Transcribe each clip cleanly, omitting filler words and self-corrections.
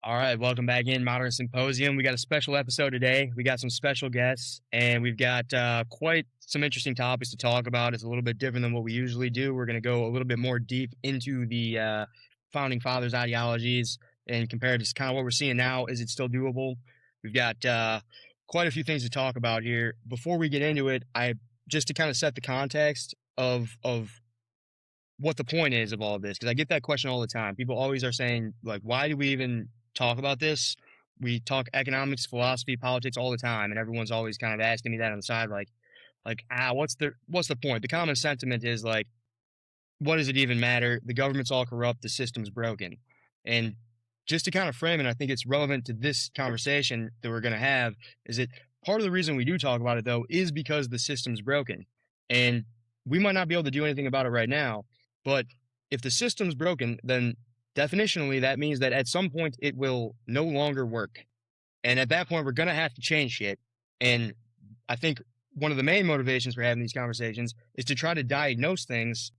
All right, welcome back in Modern Symposium. We got a special episode today. We got some special guests, and we've got quite some interesting topics to talk about. It's a little bit different than what we usually do. We're going to go a little bit more deep into the founding fathers' ideologies and compare it to kind of what we're seeing now. Is it still doable? We've got quite a few things to talk about here. Before we get into it, I just to kind of set the context of what the point is of all of this, because I get that question all the time. People always are saying, like, why do we even talk about this? We talk economics, philosophy, politics all the time, and everyone's always kind of asking me that on the side, what's the point? The common sentiment is like, what does it even matter? The government's all corrupt, the system's broken. And just to kind of frame it, I think it's relevant to this conversation that we're going to have, is that part of the reason we do talk about it, though, is because the system's broken. And we might not be able to do anything about it right now, but if the system's broken, then definitionally that means that at some point it will no longer work. And at that point, we're going to have to change shit. And I think one of the main motivations for having these conversations is to try to diagnose things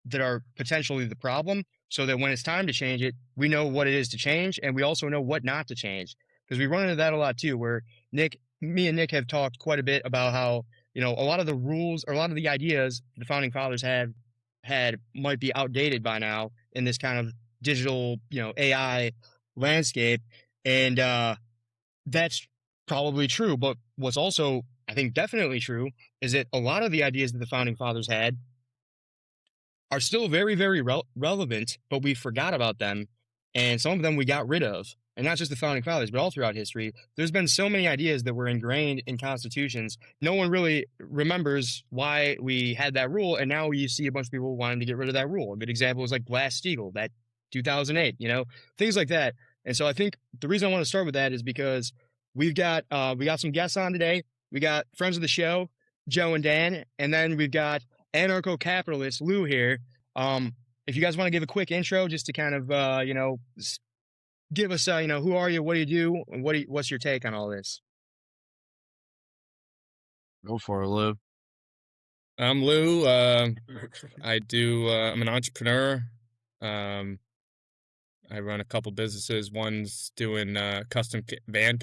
that are potentially the problem so that when it's time to change it, we know what it is to change and we also know what not to change. Because we run into that a lot too, where me and Nick have talked quite a bit about how, a lot of the rules or a lot of the ideas the founding fathers had might be outdated by now in this kind of digital, AI landscape. And that's probably true. But what's also, I think, definitely true is that a lot of the ideas that the founding fathers had are still very, very relevant, but we forgot about them. And some of them we got rid of. And not just the founding fathers, but all throughout history. There's been so many ideas that were ingrained in constitutions. No one really remembers why we had that rule. And now you see a bunch of people wanting to get rid of that rule. A good example is like Glass-Steagall, that 2008, things like that. And so I think the reason I want to start with that is because we got some guests on today. We got friends of the show, Joe and Dan, and then we've got Anarcho-Capitalist Lou here. If you guys want to give a quick intro, just to kind of give us who are you, what do you do, and what's your take on all this? Go for it, Lou. I'm Lou. I'm an entrepreneur. I run a couple businesses. One's doing custom van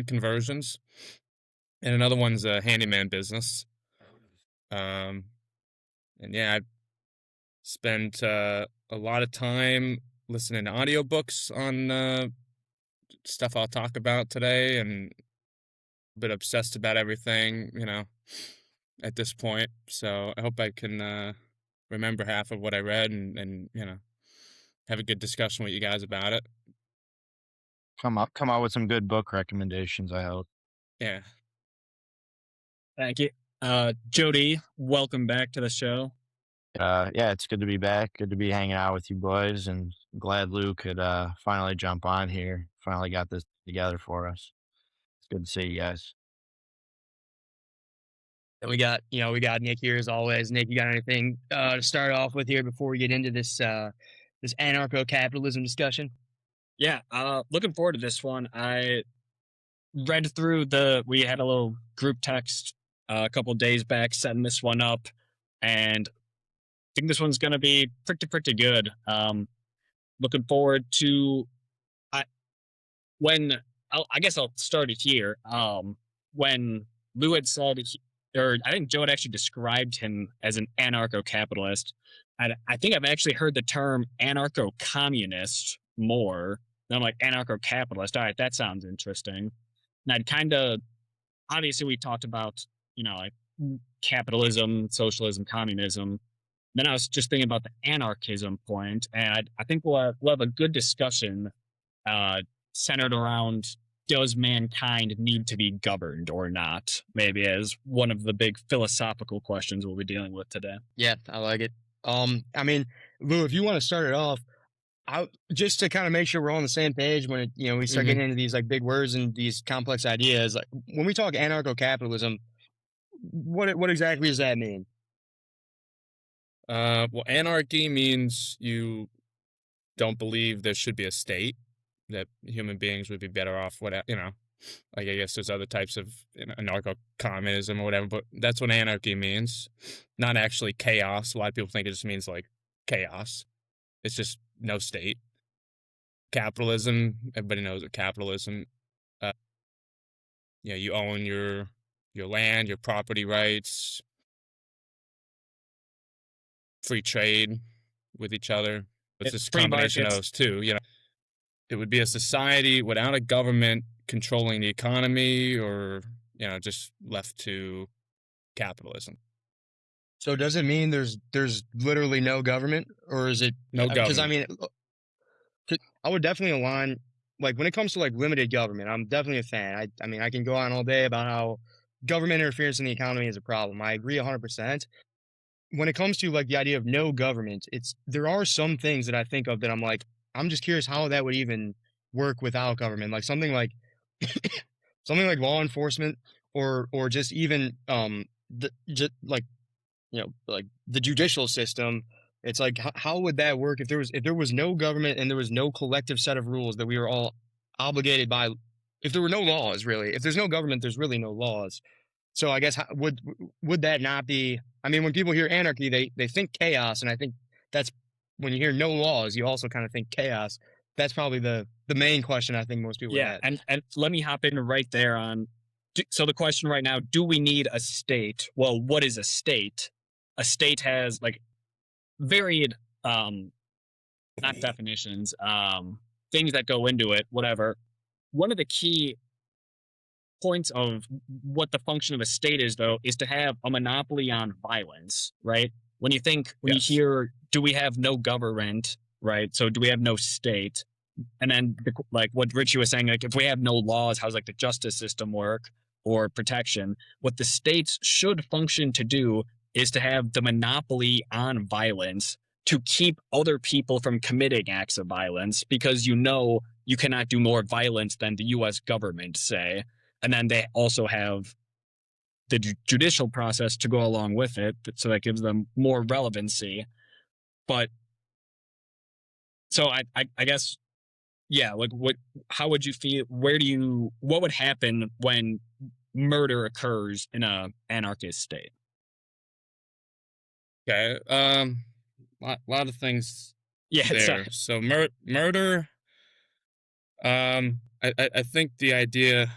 conversions, and another one's a handyman business. And yeah, I spent a lot of time listening to audiobooks on stuff I'll talk about today, and a bit obsessed about everything, at this point. So I hope I can remember half of what I read and have a good discussion with you guys about it. Come out with some good book recommendations, I hope. Yeah. Thank you. Jody, welcome back to the show. Yeah, it's good to be back. Good to be hanging out with you boys, and I'm glad Lou could finally jump on here. Finally got this together for us. It's good to see you guys. And we got Nick here as always. Nick, you got anything to start off with here before we get into this anarcho-capitalism discussion? Yeah, looking forward to this one. I read through we had a little group text a couple days back setting this one up, and I think this one's going to be pretty good. Looking forward to, I guess I'll start it here. When Lou had said, or I think Joe had actually described him as an anarcho-capitalist. I think I've actually heard the term anarcho-communist more. And I'm like, anarcho-capitalist. All right, that sounds interesting. And I'd kind of, obviously, we talked about, like capitalism, socialism, communism. Then I was just thinking about the anarchism point, and I think we'll have a good discussion centered around, does mankind need to be governed or not? Maybe as one of the big philosophical questions we'll be dealing with today. Yeah, I like it. I mean, Lou, if you want to start it off, just to kind of make sure we're all on the same page when we start getting into these like big words and these complex ideas. Like when we talk anarcho-capitalism, what exactly does that mean? Well, anarchy means you don't believe there should be a state, that human beings would be better off, whatever, like I guess there's other types of anarcho-communism or whatever, but that's what anarchy means. Not actually chaos. A lot of people think it just means like chaos. It's just no state. capitalism. Everybody knows what capitalism. You own your land, your property rights, free trade with each other. It's this free combination of markets. those two. It would be a society without a government controlling the economy, or just left to capitalism. So does it mean there's literally no government, or is it No because government. I would definitely align, like when it comes to like limited government, I'm definitely a fan. I mean I can go on all day about how government interference in the economy is a problem. I agree 100%. When it comes to like the idea of no government, there are some things that I think of that I'm like, I'm just curious how that would even work without government. Like something like law enforcement, or just even like like the judicial system. It's like how would that work if there was no government and there was no collective set of rules that we were all obligated by? If there were no laws, really, if there's no government, there's really no laws. So I guess would that not be? I mean, when people hear anarchy, they think chaos, and I think that's when you hear no laws, you also kind of think chaos. That's probably the main question I think most people Yeah, had. and let me hop in right there on. So the question right now: do we need a state? Well, what is a state? A state has like varied, not definitions, things that go into it. Whatever. One of the key points of what the function of a state is, though, is to have a monopoly on violence, right? When you Yes. hear, do we have no government, right? So do we have no state? And then, like what Richie was saying, like if we have no laws, how's like the justice system work or protection? What the states should function to do is to have the monopoly on violence to keep other people from committing acts of violence, because you cannot do more violence than the U.S. government, say. And then they also have the judicial process to go along with it, so that gives them more relevancy. But so I guess, yeah, like how would you feel? What would happen when murder occurs in a anarchist state? Okay. Lot of things Yeah, there. So murder. I think the idea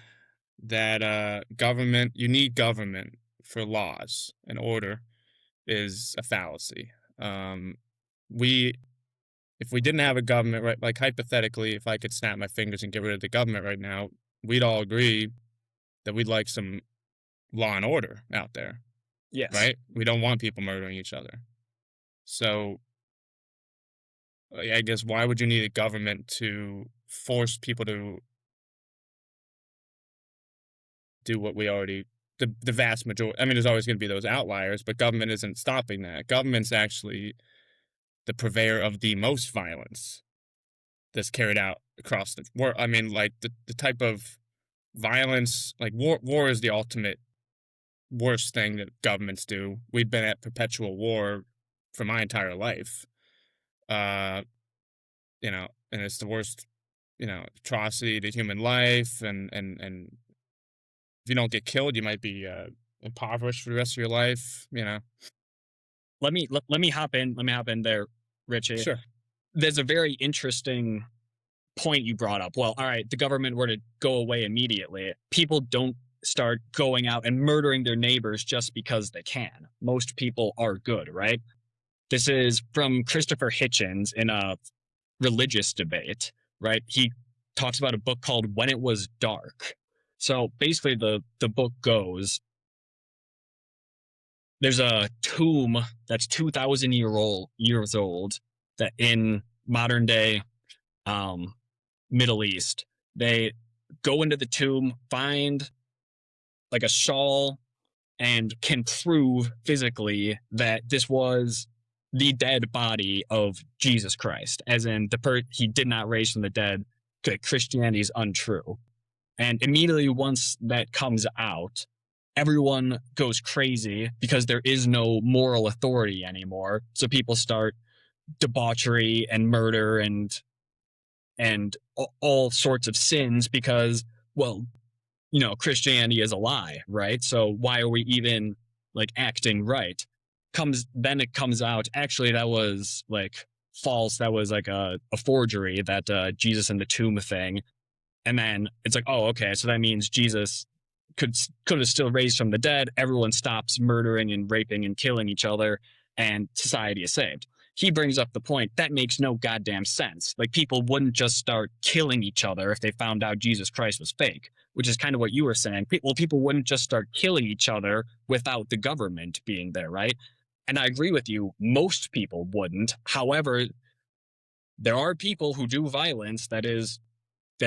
that you need government for laws and order is a fallacy. If we didn't have a government, right, like hypothetically, if I could snap my fingers and get rid of the government right now, we'd all agree that we'd like some law and order out there, yes, right? We don't want people murdering each other. So I guess why would you need a government to force people to do what we already, the vast majority? I mean, there's always going to be those outliers, but government isn't stopping that. Government's actually the purveyor of the most violence that's carried out across the world. I mean, like the type of violence, like war is the ultimate worst thing that governments do. We've been at perpetual war for my entire life. And it's the worst, atrocity to human life, and if you don't get killed, you might be impoverished for the rest of your life. Let me hop in. Let me hop in there, Richie. Sure. There's a very interesting point you brought up. Well, all right, the government were to go away immediately, people don't start going out and murdering their neighbors just because they can. Most people are good, right? This is from Christopher Hitchens in a religious debate, right? He talks about a book called When It Was Dark. So basically the book goes, there's a tomb that's 2,000 years old that in modern day Middle East, they go into the tomb, find like a shawl, and can prove physically that this was the dead body of Jesus Christ, as in he did not raise from the dead. Christianity is untrue. And immediately once that comes out, everyone goes crazy because there is no moral authority anymore. So people start debauchery and murder and all sorts of sins because, well, Christianity is a lie, right? So why are we even like acting right? Then it comes out, actually, that was like false. That was like a forgery, that Jesus in the tomb thing. And then it's like, oh, okay, so that means Jesus could have still raised from the dead. Everyone stops murdering and raping and killing each other, and society is saved. He brings up the point that makes no goddamn sense. Like, people wouldn't just start killing each other if they found out Jesus Christ was fake, which is kind of what you were saying. People wouldn't just start killing each other without the government being there, right? And I agree with you. Most people wouldn't. However, there are people who do violence that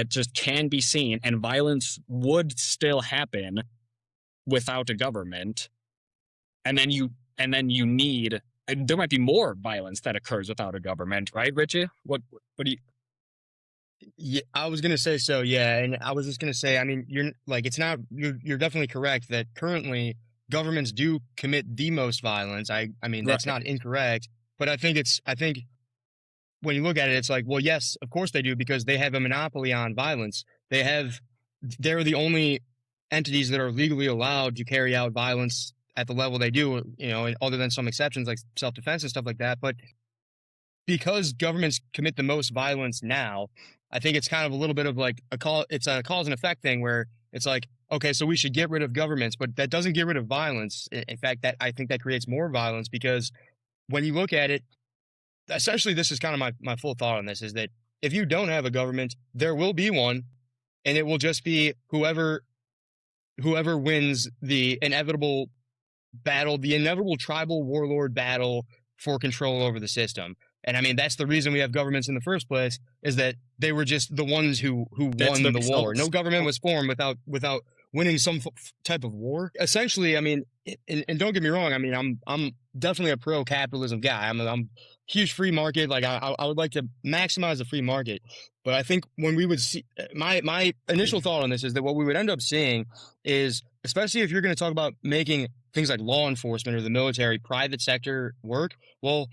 just can be seen, and violence would still happen without a government. And then you need, and there might be more violence that occurs without a government, right, Richie? What do you? Yeah, I was gonna say so. Yeah, and I was just gonna say, I mean, you're definitely correct that currently governments do commit the most violence. I mean, that's Right. not incorrect, but I think when you look at it, it's like, well, yes, of course they do, because they have a monopoly on violence. They're the only entities that are legally allowed to carry out violence at the level they do, and other than some exceptions like self-defense and stuff like that. But because governments commit the most violence now, I think it's kind of a little bit of like it's a cause and effect thing where it's like, okay, so we should get rid of governments, but that doesn't get rid of violence. In fact, I think that creates more violence, because when you look at it, essentially, this is kind of my full thought on this, is that if you don't have a government, there will be one, and it will just be whoever wins the inevitable battle, the inevitable tribal warlord battle for control over the system. And I mean, that's the reason we have governments in the first place, is that they were just the ones who That's won the the war. results. No government was formed without winning some type of war. Essentially, I mean, and don't get me wrong, I mean, I'm definitely a pro capitalism guy. I'm huge free market. Like, I would like to maximize the free market. But I think when we would see, my initial thought on this is that what we would end up seeing is, especially if you're going to talk about making things like law enforcement or the military private sector work, well,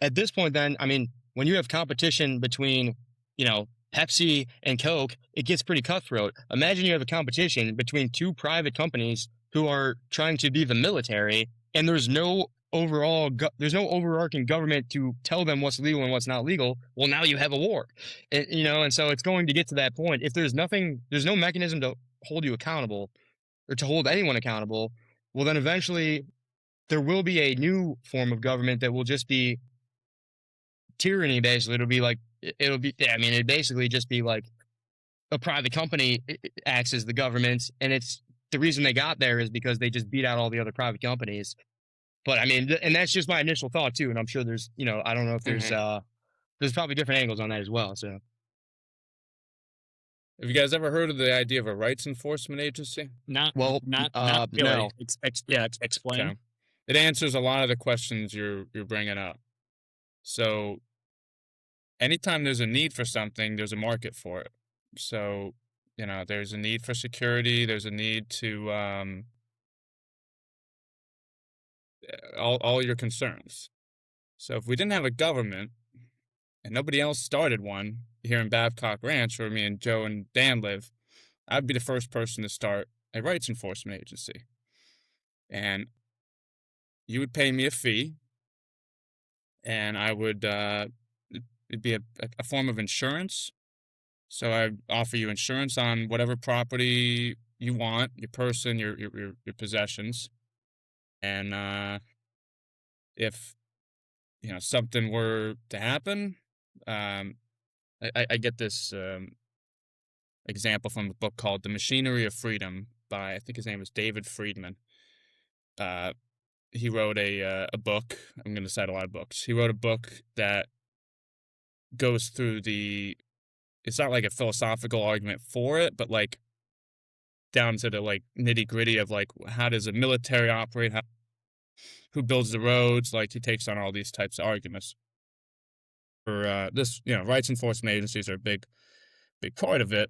at this point, then, I mean, when you have competition between, Pepsi and Coke, it gets pretty cutthroat. Imagine you have a competition between two private companies who are trying to be the military, and there's no overarching government to tell them what's legal and what's not legal. Well, now you have a war, and so it's going to get to that point. If there's no mechanism to hold you accountable or to hold anyone accountable, well, then eventually there will be a new form of government that will just be tyranny. Basically, it'd basically just be like a private company acts as the government, and it's the reason they got there is because they just beat out all the other private companies. But I mean, and that's just my initial thought too, and I'm sure there's, I don't know if there's probably different angles on that as well. So Have you guys ever heard of the idea of a rights enforcement agency? Not Well, not really. no. Explain. Okay. It answers a lot of the questions you're bringing up. So anytime there's a need for something, there's a market for it. So, there's a need for security, there's a need to all your concerns. So if we didn't have a government and nobody else started one here in Babcock Ranch, where me and Joe and Dan live, I'd be the first person to start a rights enforcement agency. And you would pay me a fee, and I would it'd be a form of insurance. So I offer you insurance on whatever property you want, your person, your possessions, and if something were to happen, I get this example from a book called "The Machinery of Freedom" by, I think his name is David Friedman. He wrote a book. I'm going to cite a lot of books. He wrote a book that goes through it's not like a philosophical argument for it, but like down to the like nitty gritty of like, how does a military operate? Who builds the roads? Like, he takes on all these types of arguments. For this, rights enforcement agencies are a big part of it.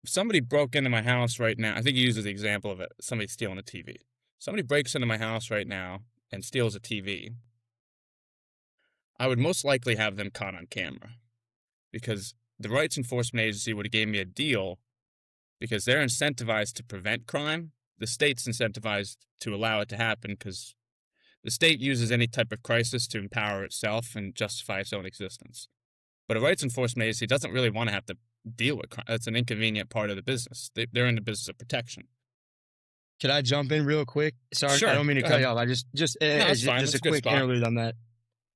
If somebody broke into my house right now, I think he uses the example of it, somebody stealing a TV. Somebody breaks into my house right now and steals a TV. I would most likely have them caught on camera, because the rights enforcement agency would have gave me a deal, because they're incentivized to prevent crime. The state's incentivized to allow it to happen because The state uses any type of crisis to empower itself and justify its own existence. But a rights enforcement agency doesn't really want to have to deal with crime. That's an inconvenient part of the business. They're in the business of protection. Could I jump in real quick? Sorry, Sure, I don't mean to go cut ahead. you off. I just it's fine. just That's a a good quick spot. interlude on that.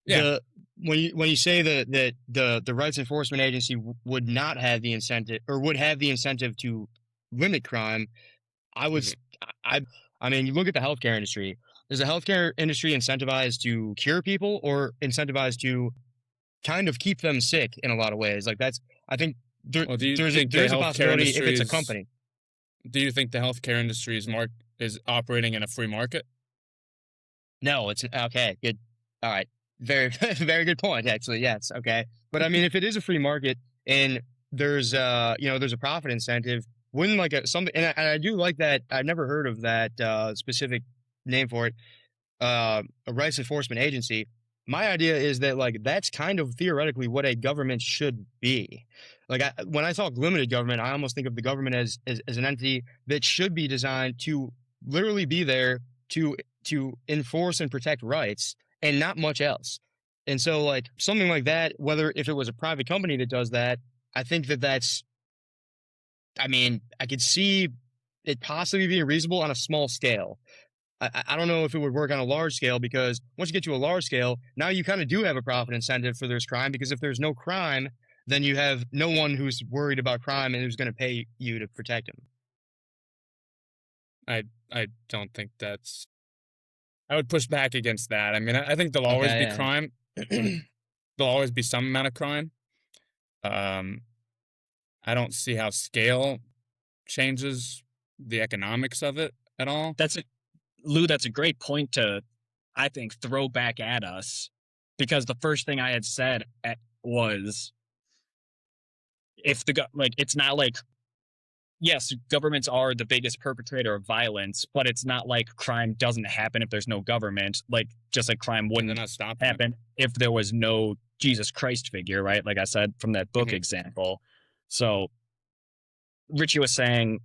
Yeah. When you say that the rights enforcement agency would not have the incentive or would have the incentive to limit crime, I was I mean, you look at the healthcare industry. Is the healthcare industry incentivized to cure people or incentivized to kind of keep them sick in a lot of ways? Like that's I think Well, do you there's think the there's a healthcare possibility if industry it's a is? company. Do you think the healthcare industry is operating in a free market? No, it's okay. Good. All right. Very, very good point. Actually, yes. Okay. But I mean, if it is a free market and there's there's a profit incentive, wouldn't like something? And I do like that. I've never heard of that specific name for it. A rights enforcement agency. My idea is that like that's kind of theoretically what a government should be. Like when I talk limited government, I almost think of the government as an entity that should be designed to literally be there to enforce and protect rights and not much else. And so like something like that, whether if it was a private company that does that, I think that's I mean, I could see it possibly being reasonable on a small scale. I don't know if it would work on a large scale because once you get to a large scale, now you kind of do have a profit incentive for there's crime because if there's no crime, then you have no one who's worried about crime and who's going to pay you to protect him. I don't think that's. I would push back against that. I mean, I think there'll always be crime. There'll always be some amount of crime. I don't see how scale changes the economics of it at all. Lou, that's a great point to, I think, throw back at us, because the first thing I had said was, if it's not like, yes, governments are the biggest perpetrator of violence, but it's not like crime doesn't happen if there's no government. Like just like crime wouldn't happen if there was no Jesus Christ figure, right? Like I said from that book example. So Richie was saying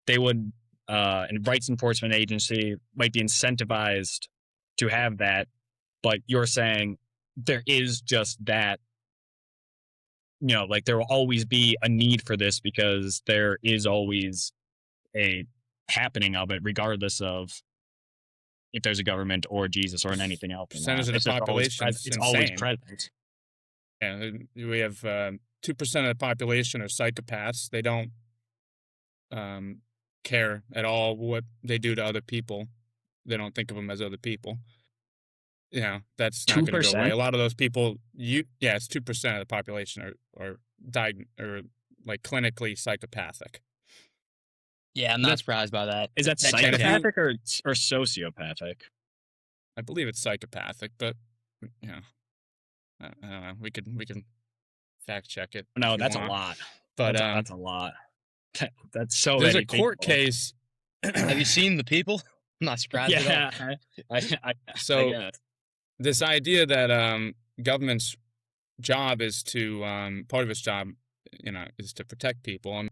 they would. And rights enforcement agency might be incentivized to have that, but you're saying there is just that, like there will always be a need for this because there is always a happening of it, regardless of if there's a government or Jesus or anything else. Percentage of the population it's always present. Yeah, we have 2% of the population are psychopaths. They don't care at all what they do to other people. They don't think of them as other people. That's not going to go away. A lot of those people, it's 2% of the population are like clinically psychopathic. Yeah, I'm not surprised by that. Is that psychopathic or sociopathic? I believe it's psychopathic, but I don't know. We can fact check it. No, that's a lot. But that's a lot. That's so. There's a court case. Have you seen The People? I'm not surprised at all. This idea that government's job is to part of its job, is to protect people. And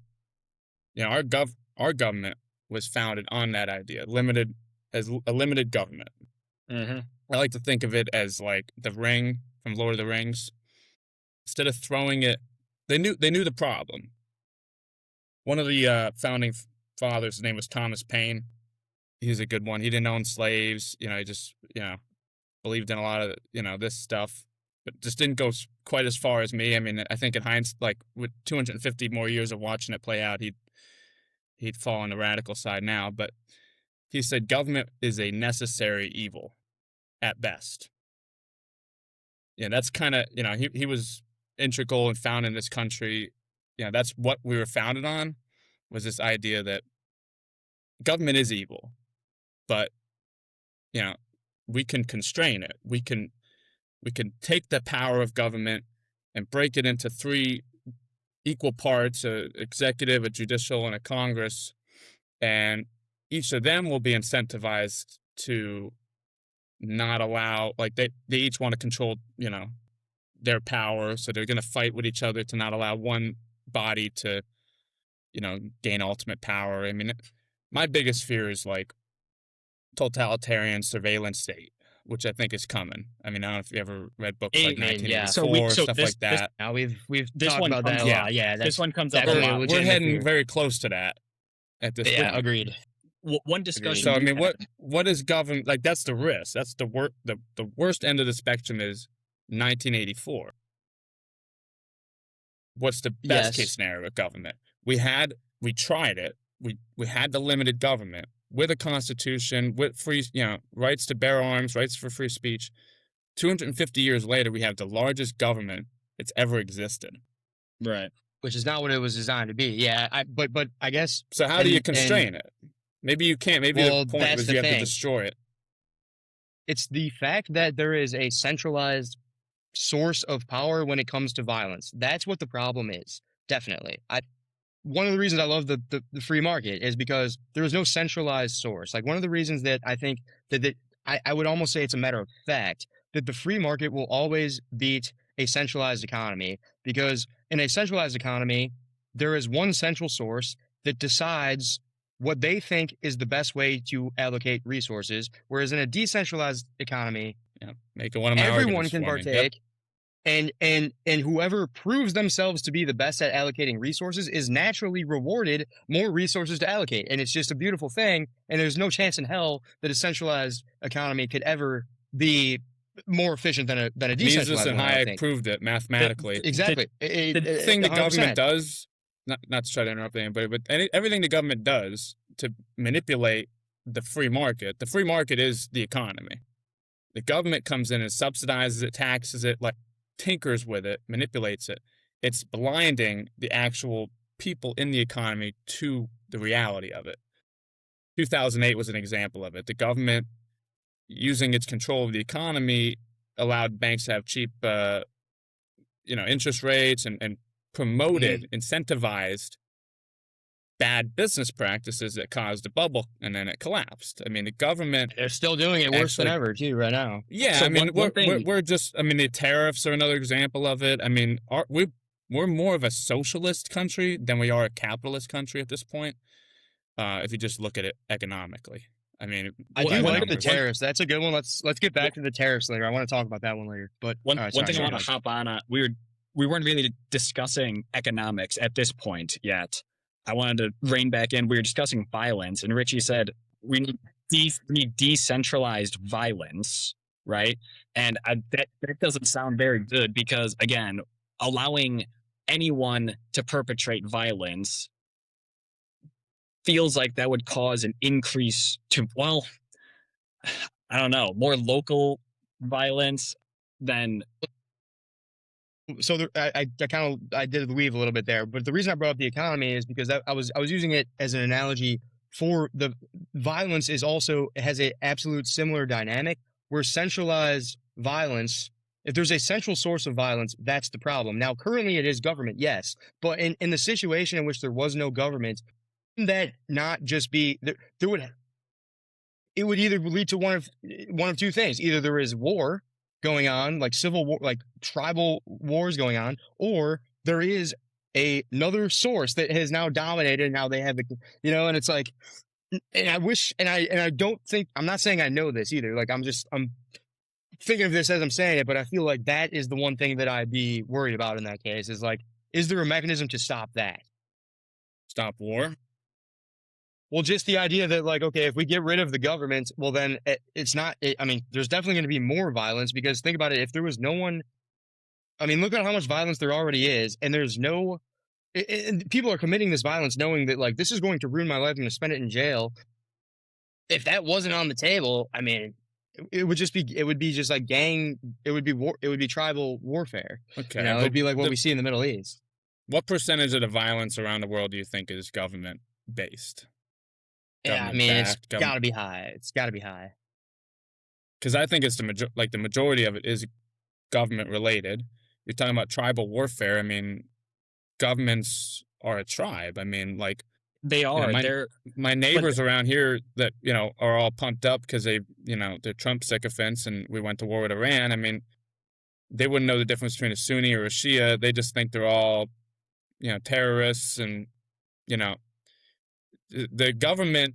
our government was founded on that idea, as a limited government. Mm-hmm. I like to think of it as like the ring from Lord of the Rings. Instead of throwing it, they knew the problem. One of the founding fathers, his name was Thomas Paine. He's a good one. He didn't own slaves. He just, believed in a lot of, this stuff, but just didn't go quite as far as me. I mean, I think in hindsight, like with 250 more years of watching it play out, he'd fall on the radical side now. But he said government is a necessary evil at best. Yeah, that's kind of, he was integral in founding this country. That's what we were founded on, was this idea that government is evil, but, we can constrain it. We can take the power of government and break it into 3 equal parts, a executive, a judicial, and a Congress, and each of them will be incentivized to not allow, like they each want to control, their power, so they're going to fight with each other to not allow one body to, gain ultimate power. I mean, my biggest fear is like totalitarian surveillance state, which I think is coming. I mean, I don't know if you ever read books like Amen, yeah. 1984, So stuff this- like that. Now we've This talked one about that a comes- lot. Yeah, that's this one comes up a definitely lot. a We're legitimate heading fear. very close to that at this Yeah, point. agreed. One discussion. So I we mean, had- what is government like? That's the risk. That's the worst end of the spectrum is 1984. What's the best Yes. case scenario with government? We tried it. We had the limited government with a constitution, with free, rights to bear arms, rights for free speech. 250 years later, we have the largest government that's ever existed. Right. Which is not what it was designed to be. Yeah, but I guess So how do you And- constrain it? Maybe you can't. Maybe Well, the point that's was the you have to thing. destroy it. it's the fact that there is a centralized source of power when it comes to violence. That's what the problem is. Definitely. One of the reasons I love the free market is because there is no centralized source. Like one of the reasons that I think that I would almost say it's a matter of fact that the free market will always beat a centralized economy, because in a centralized economy, there is one central source that decides what they think is the best way to allocate resources, whereas in a decentralized economy, Yeah, making one of my everyone arguments can for me. Yep. partake. And whoever proves themselves to be the best at allocating resources is naturally rewarded more resources to allocate. And it's just a beautiful thing. And there's no chance in hell that a centralized economy could ever be more efficient than a decentralized Mises and one, I Hayek think. proved it mathematically. Exactly. The thing the 100%. government does, not to try to interrupt anybody, but everything the government does to manipulate the free market is the economy. The government comes in and subsidizes it, taxes it, like tinkers with it, manipulates it. It's blinding the actual people in the economy to the reality of it. 2008 was an example of it. The government, using its control of the economy, allowed banks to have cheap, interest rates and promoted, incentivized bad business practices that caused a bubble, and then it collapsed. I mean, the government. They're still doing it worse than Actually- ever, too, right now. Yeah, So I mean, one thing- we're just. I mean, the tariffs are another example of it. I mean, we're more of a socialist country than we are a capitalist country at this point. If you just look at it economically, I mean, I what do like the numbers? tariffs. That's a good one. Let's get back to the tariffs later. I want to talk about that one later. But One all right, thing sorry, I go want to ahead. hop on. We weren't really discussing economics at this point yet. I wanted to rein back in. We were discussing violence, and Richie said we need decentralized violence, right? And that doesn't sound very good, because again, allowing anyone to perpetrate violence feels like that would cause an increase to, well, I don't know, more local violence than. So I did weave a little bit there, but the reason I brought up the economy is because I was using it as an analogy for the violence has a absolute similar dynamic, where centralized violence, if there's a central source of violence, that's the problem. Now, currently it is government, yes, but in the situation in which there was no government, that not just be it would either lead to one of two things. Either there is war going on, like civil war, like tribal wars going on, or there is another source that has now dominated, and now they have and it's like, and I wish, and I don't think, I'm not saying I know this either. Like I'm thinking of this as I'm saying it, but I feel like that is the one thing that I'd be worried about in that case, is like, is there a mechanism to stop that? Stop war. Well, just the idea that, like, okay, if we get rid of the government, well, then it's not. I mean, there's definitely going to be more violence, because think about it. If there was no one, I mean, look at how much violence there already is, and there's no. And people are committing this violence knowing that, like, this is going to ruin my life. I'm going to spend it in jail. If that wasn't on the table, I mean, it would be just like gang. It would be war. It would be tribal warfare. Okay, It would be like what we see in the Middle East. What percentage of the violence around the world do you think is government based? Yeah, I mean, it's got to be high. It's got to be high. Because I think it's the majority of it is government related. You're talking about tribal warfare. I mean, governments are a tribe. I mean, like, They are. my neighbors around here that are all pumped up because they're Trump sycophants, and we went to war with Iran. I mean, they wouldn't know the difference between a Sunni or a Shia. They just think they're all terrorists, and the government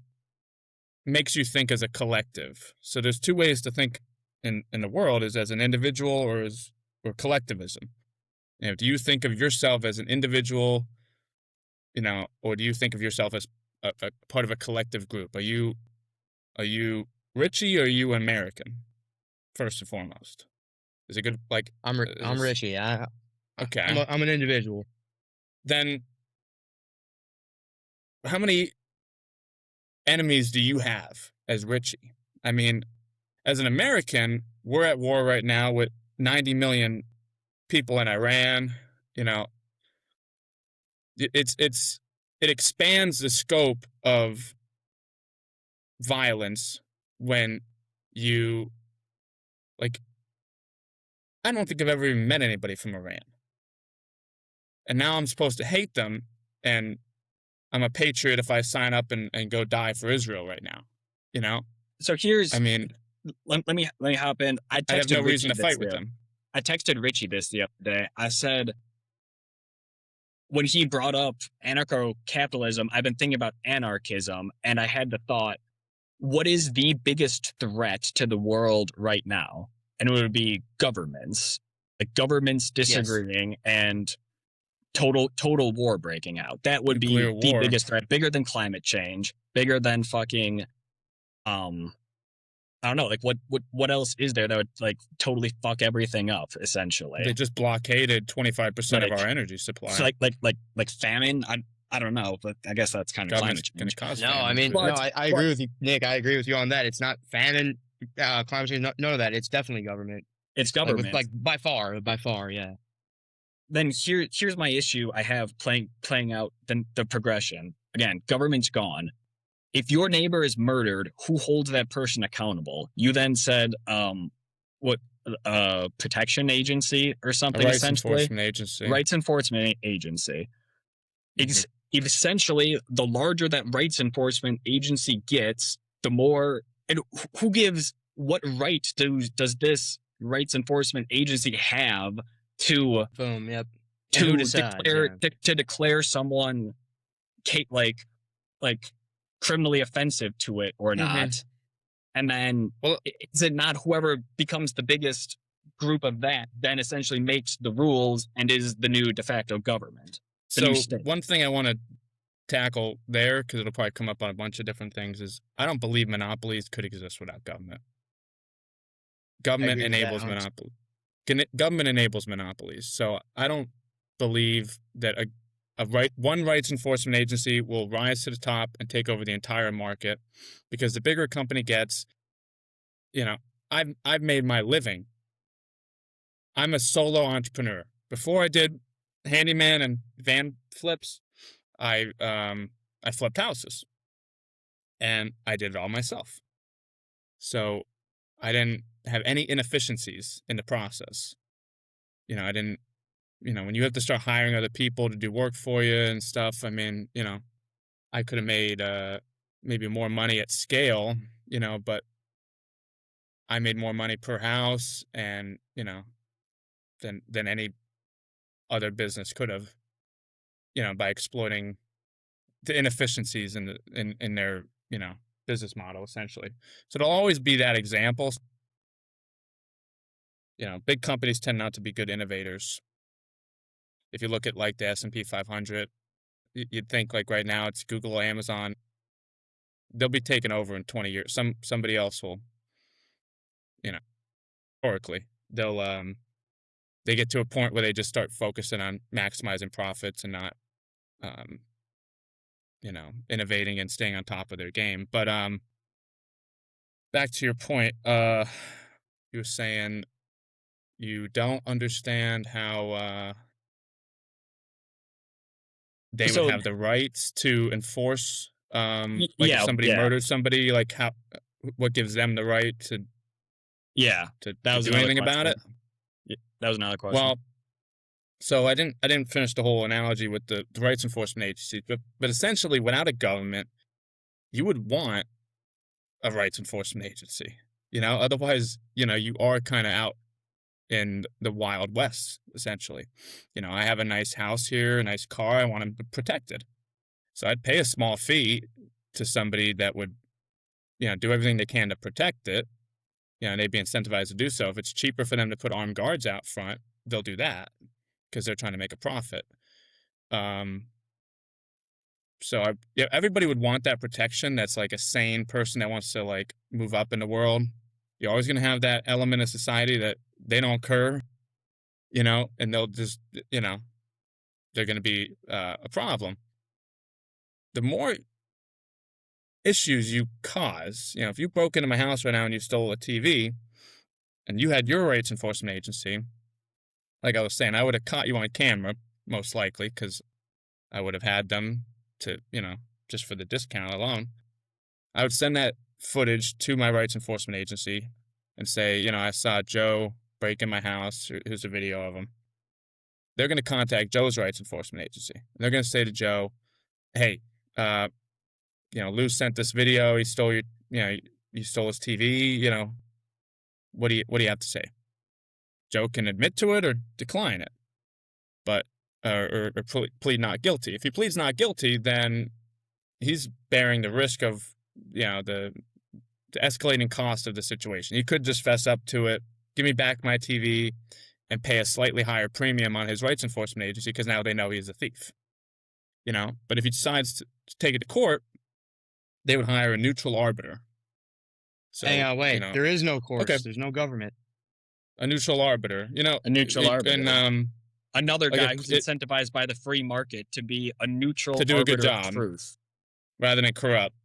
makes you think as a collective. So there's two ways to think in the world is as an individual or collectivism. Do you think of yourself as an individual, or do you think of yourself as a part of a collective group? Are you Richie, or are you American? First and foremost, is it good? Like I'm Richie. okay. I'm an individual. Then, how many enemies do you have as Richie? I mean, as an American, we're at war right now with 90 million people in Iran. It expands the scope of violence when you, like, I don't think I've ever even met anybody from Iran. And now I'm supposed to hate them, and I'm a patriot if I sign up and go die for Israel right now. So here's, I mean, let me hop in. I have no texted reason to Richie fight with them. I texted Richie this the other day. I said, when he brought up anarcho-capitalism, I've been thinking about anarchism, and I had the thought, what is the biggest threat to the world right now? And it would be governments, like governments disagreeing and total war breaking out. That would be the biggest threat, bigger than climate change, bigger than fucking, I don't know, like what else is there that would like totally fuck everything up? Essentially, they just blockaded 25% of our energy supply. So like famine. I don't know, but I guess that's kind of climate change. No, I mean, I agree with you, Nick. I agree with you on that. It's not famine, climate change, none of that. It's definitely government. It's government, like by far, yeah. Then here's my issue. I have playing out the progression again. Government's gone. If your neighbor is murdered, who holds that person accountable? You then said, protection agency or something, essentially. Rights enforcement agency. Essentially, the larger that rights enforcement agency gets, the more, and who gives, what right does this rights enforcement agency have to declare someone like criminally offensive to it or not? And then, is it not whoever becomes the biggest group of that then essentially makes the rules and is the new de facto government? So one thing I want to tackle there, because it'll probably come up on a bunch of different things, is I don't believe monopolies could exist without government. Government enables monopoly. Government enables monopolies. So I don't believe that one rights enforcement agency will rise to the top and take over the entire market, because the bigger a company gets, I've made my living. I'm a solo entrepreneur. Before I did handyman and van flips, I flipped houses, and I did it all myself. So I didn't have any inefficiencies in the process. I didn't. When you have to start hiring other people to do work for you and stuff, I mean, I could have made maybe more money at scale, but I made more money per house and, than any other business could have, by exploiting the inefficiencies in their, business model, essentially. So it'll always be that example. Big companies tend not to be good innovators. If you look at like the S&P 500, you'd think like right now it's Google, Amazon. They'll be taken over in 20 years. Somebody else will, historically, they get to a point where they just start focusing on maximizing profits and not, innovating and staying on top of their game. But back to your point, you were saying you don't understand how they would have the rights to enforce, if somebody murdered somebody, like what gives them the right to do anything about it? That was another question. Well, so I didn't finish the whole analogy with the rights enforcement agencies, but essentially, without a government, you would want a rights enforcement agency. Otherwise, you are kind of out in the Wild West, essentially. I have a nice house here, a nice car. I want them protected. So I'd pay a small fee to somebody that would, do everything they can to protect it, they'd be incentivized to do so. If it's cheaper for them to put armed guards out front, they'll do that because they're trying to make a profit. So everybody would want that protection. That's like a sane person that wants to like move up in the world. You're always going to have that element of society that they don't care, and they'll just, they're going to be a problem. The more issues you cause, if you broke into my house right now and you stole a TV and you had your rights enforcement agency, like I was saying, I would have caught you on camera, most likely, because I would have had them to, just for the discount alone. I would send that footage to my rights enforcement agency and say, I saw Joe break in my house. Here's a video of him. They're going to contact Joe's rights enforcement agency. They're going to say to Joe, hey, Lou sent this video. He stole he stole his TV. What do you have to say? Joe can admit to it or decline it, but or plead not guilty. If he pleads not guilty, then he's bearing the risk of the escalating cost of the situation. He could just fess up to it, give me back my TV, and pay a slightly higher premium on his rights enforcement agency because now they know he's a thief. But if he decides to take it to court, they would hire a neutral arbiter. So, hang on, wait. There is no court. Okay. There's no government. A neutral arbiter. A neutral arbiter. And another like guy who's incentivized by the free market to be a neutral to do a good arbiter of job truth. Rather than corrupt.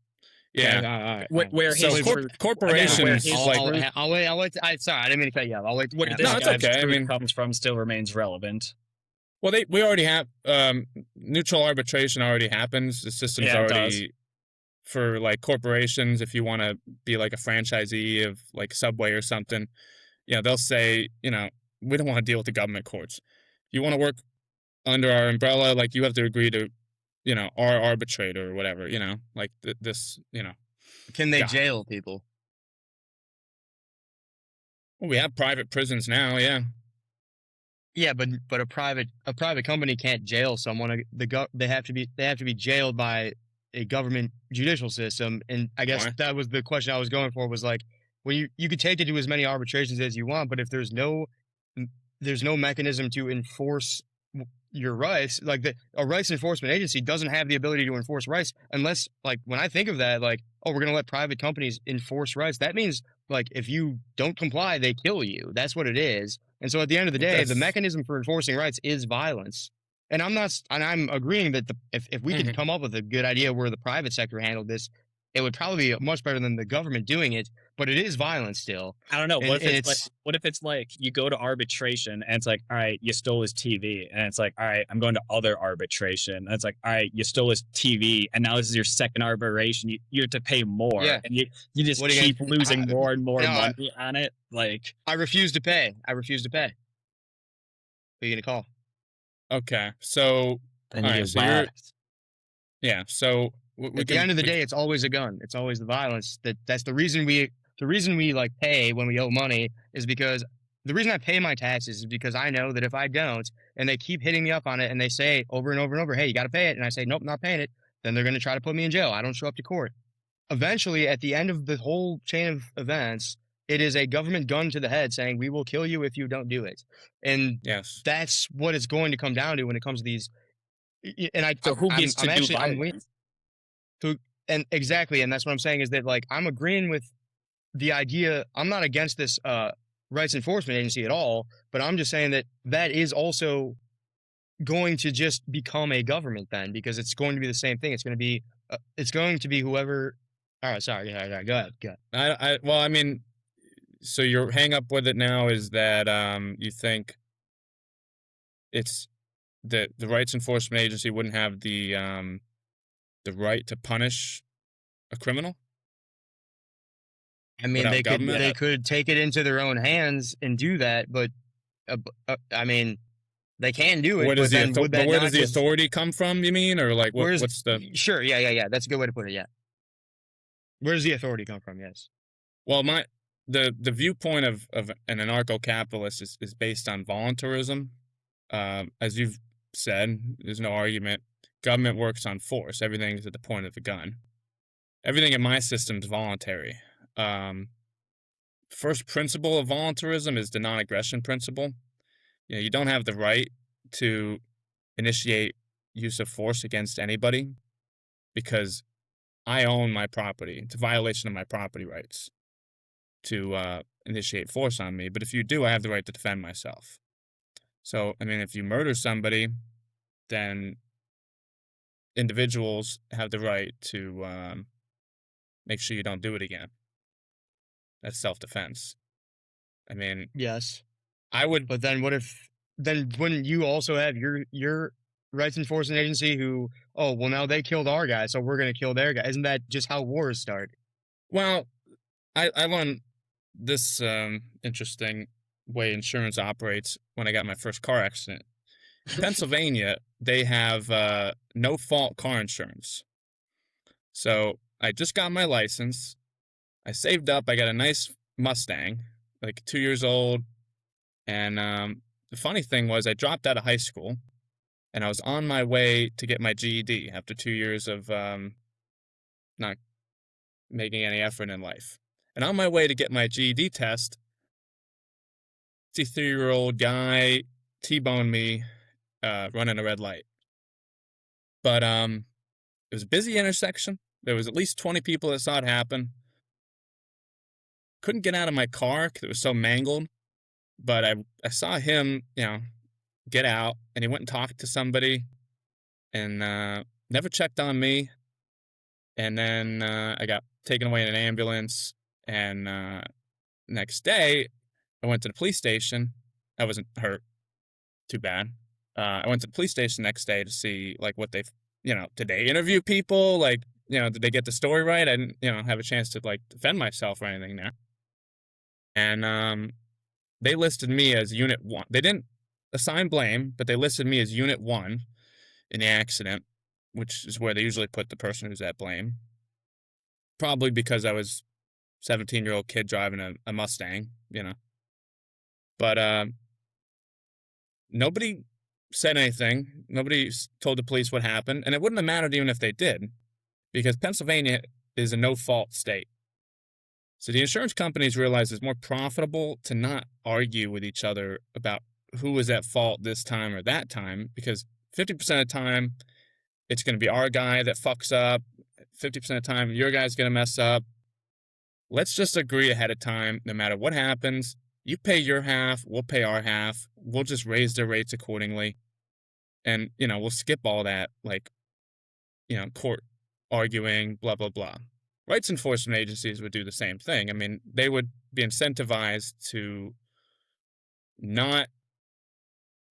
Yeah. All right. Where So his corporations I'll wait. Sorry, I didn't mean to cut you off. I'll wait. what Yeah. this No, it's guy's okay. I truth mean- comes from still remains relevant. Well, we already have neutral arbitration already happens. The system's Yeah, it already for like corporations. If you want to be like a franchisee of like Subway or something, they'll say, we don't want to deal with the government courts. You want to work under our umbrella, like you have to agree to, our arbitrator or whatever. Like this. Can they Yeah. jail people? Well, we have private prisons now. Yeah. Yeah, but a private company can't jail someone. They have to be jailed by a government judicial system. And I guess Why? that was the question I was going for. Was like, well, you could take it to as many arbitrations as you want, but if there's no mechanism to enforce your rights, like a rights enforcement agency doesn't have the ability to enforce rights unless, like, when I think of that, like, oh, we're gonna let private companies enforce rights. That means, like, if you don't comply, they kill you. That's what it is. And so at the end of the day, the mechanism for enforcing rights is violence. And I'm agreeing that if we could come up with a good idea where the private sector handled this, it would probably be much better than the government doing it. But it is violence still. I don't know. And What if it's like you go to arbitration and it's like, all right, you stole his TV, and it's like, all right, I'm going to other arbitration, and it's like, all right, you stole his TV, and now this is your second arbitration. You have to pay more, Yeah. and you just What are you keep gonna- losing more and more No, money on it. Like, I refuse to pay. Who are you gonna call? Okay. So Then All you right, get so you're- laughed. yeah. So At the end of the day, it's always a gun. It's always the violence. That's the reason we like pay when we owe money is because the reason I pay my taxes is because I know that if I don't, and they keep hitting me up on it, and they say over and over and over, hey, you got to pay it, and I say nope, not paying it, then they're going to try to put me in jail. I don't show up to court. Eventually, at the end of the whole chain of events, it is a government gun to the head saying we will kill you if you don't do it, and yes. that's what it's going to come down to when it comes to these. And so who gets to do I'm violence? and exactly, and that's what I'm saying is that, like, I'm agreeing with the idea. I'm not against this rights enforcement agency at all, but I'm just saying that is also going to just become a government then, because it's going to be the same thing. It's going to be whoever. All right, sorry. Yeah, go ahead. Well, I mean, so your hang up with it now is that you think it's the rights enforcement agency wouldn't have the right to punish a criminal? I mean, Without government? they could take it into their own hands and do that, but I mean, they can do it. Where does but then where does the authority come from? You mean, or like what's the? Sure, yeah. That's a good way to put it. Yeah. Where does the authority come from? Yes. Well, the viewpoint of an anarcho-capitalist is based on voluntarism. As you've said, there's no argument. Government works on force. Everything is at the point of the gun. Everything in my system's voluntary. first principle of voluntarism is the non-aggression principle. You don't have the right to initiate use of force against anybody because I own my property. It's a violation of my property rights to initiate force on me. But if you do, I have the right to defend myself. So, I mean, if you murder somebody, then individuals have the right to make sure you don't do it again. That's self-defense. I mean, Yes. I would. But then then wouldn't you also have your rights enforcement agency who, oh, well, now they killed our guy, so we're going to kill their guy? Isn't that just how wars start? Well, I learned this interesting way insurance operates when I got my first car accident. In Pennsylvania, they have no-fault car insurance. So I just got my license. I saved up. I got a nice Mustang, like 2 years old. And the funny thing was I dropped out of high school, and I was on my way to get my GED after 2 years of not making any effort in life. And on my way to get my GED test, 53-year-old guy T-boned me running a red light. But it was a busy intersection. There was at least 20 people that saw it happen. Couldn't get out of my car because it was so mangled. But I saw him, get out, and he went and talked to somebody and never checked on me. And then I got taken away in an ambulance. And next day, I went to the police station. I wasn't hurt too bad. I went to the police station next day to see, like, what they've, did they interview people? Like, did they get the story right? I didn't, have a chance to, like, defend myself or anything there. And they listed me as Unit 1. They didn't assign blame, but they listed me as Unit 1 in the accident, which is where they usually put the person who's at blame. Probably because I was a 17-year-old kid driving a Mustang, But nobody said anything. Nobody told the police what happened. And it wouldn't have mattered even if they did, because Pennsylvania is a no-fault state. So the insurance companies realize it's more profitable to not argue with each other about who was at fault this time or that time, because 50% of the time, it's going to be our guy that fucks up. 50% of the time, your guy's going to mess up. Let's just agree ahead of time, no matter what happens, you pay your half, we'll pay our half, we'll just raise their rates accordingly. And, we'll skip all that, like, court arguing, blah, blah, blah. Rights enforcement agencies would do the same thing. I mean, they would be incentivized to not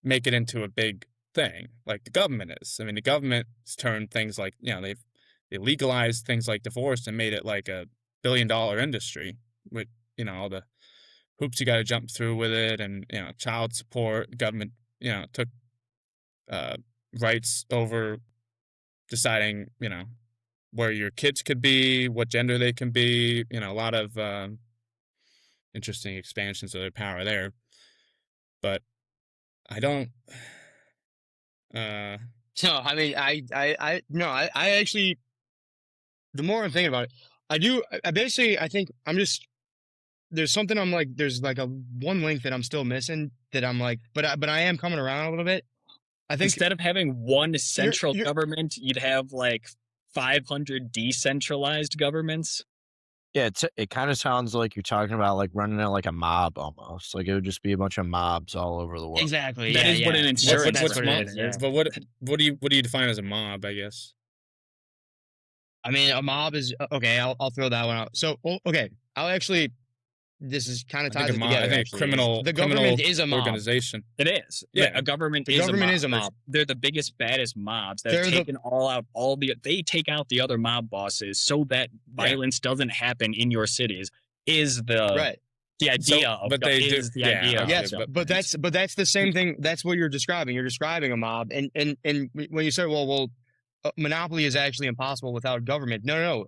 make it into a big thing like the government is. I mean, the government's turned things like, they legalized things like divorce and made it like a billion-dollar industry with, all the hoops you got to jump through with it, and, child support. Government, took rights over deciding, where your kids could be, what gender they can be, a lot of interesting expansions of their power there. But I don't. No, I mean, I actually, the more I'm thinking about it, I think there's something there's like one link that I'm still missing that I'm like, but I am coming around a little bit. I think instead of having one central government, you'd have like 500 decentralized governments. Yeah, it kind of sounds like you're talking about like running it like a mob almost. Like it would just be a bunch of mobs all over the world. Exactly. That is what an insurance What's company mob? is. Yeah. But what do you define as a mob, I guess? I mean, a mob is okay. I'll throw that one out. So, okay, this is kind of ties it together. I think the government is a mob organization. It is. Yeah, a government. The government is a mob. They're the biggest, baddest mobs that have taken they take out the other mob bosses so that violence doesn't happen in your cities. Is the idea of the idea. Yes, but that's the same thing. That's what you're describing. You're describing a mob, and when you say, well, monopoly is actually impossible without government. No.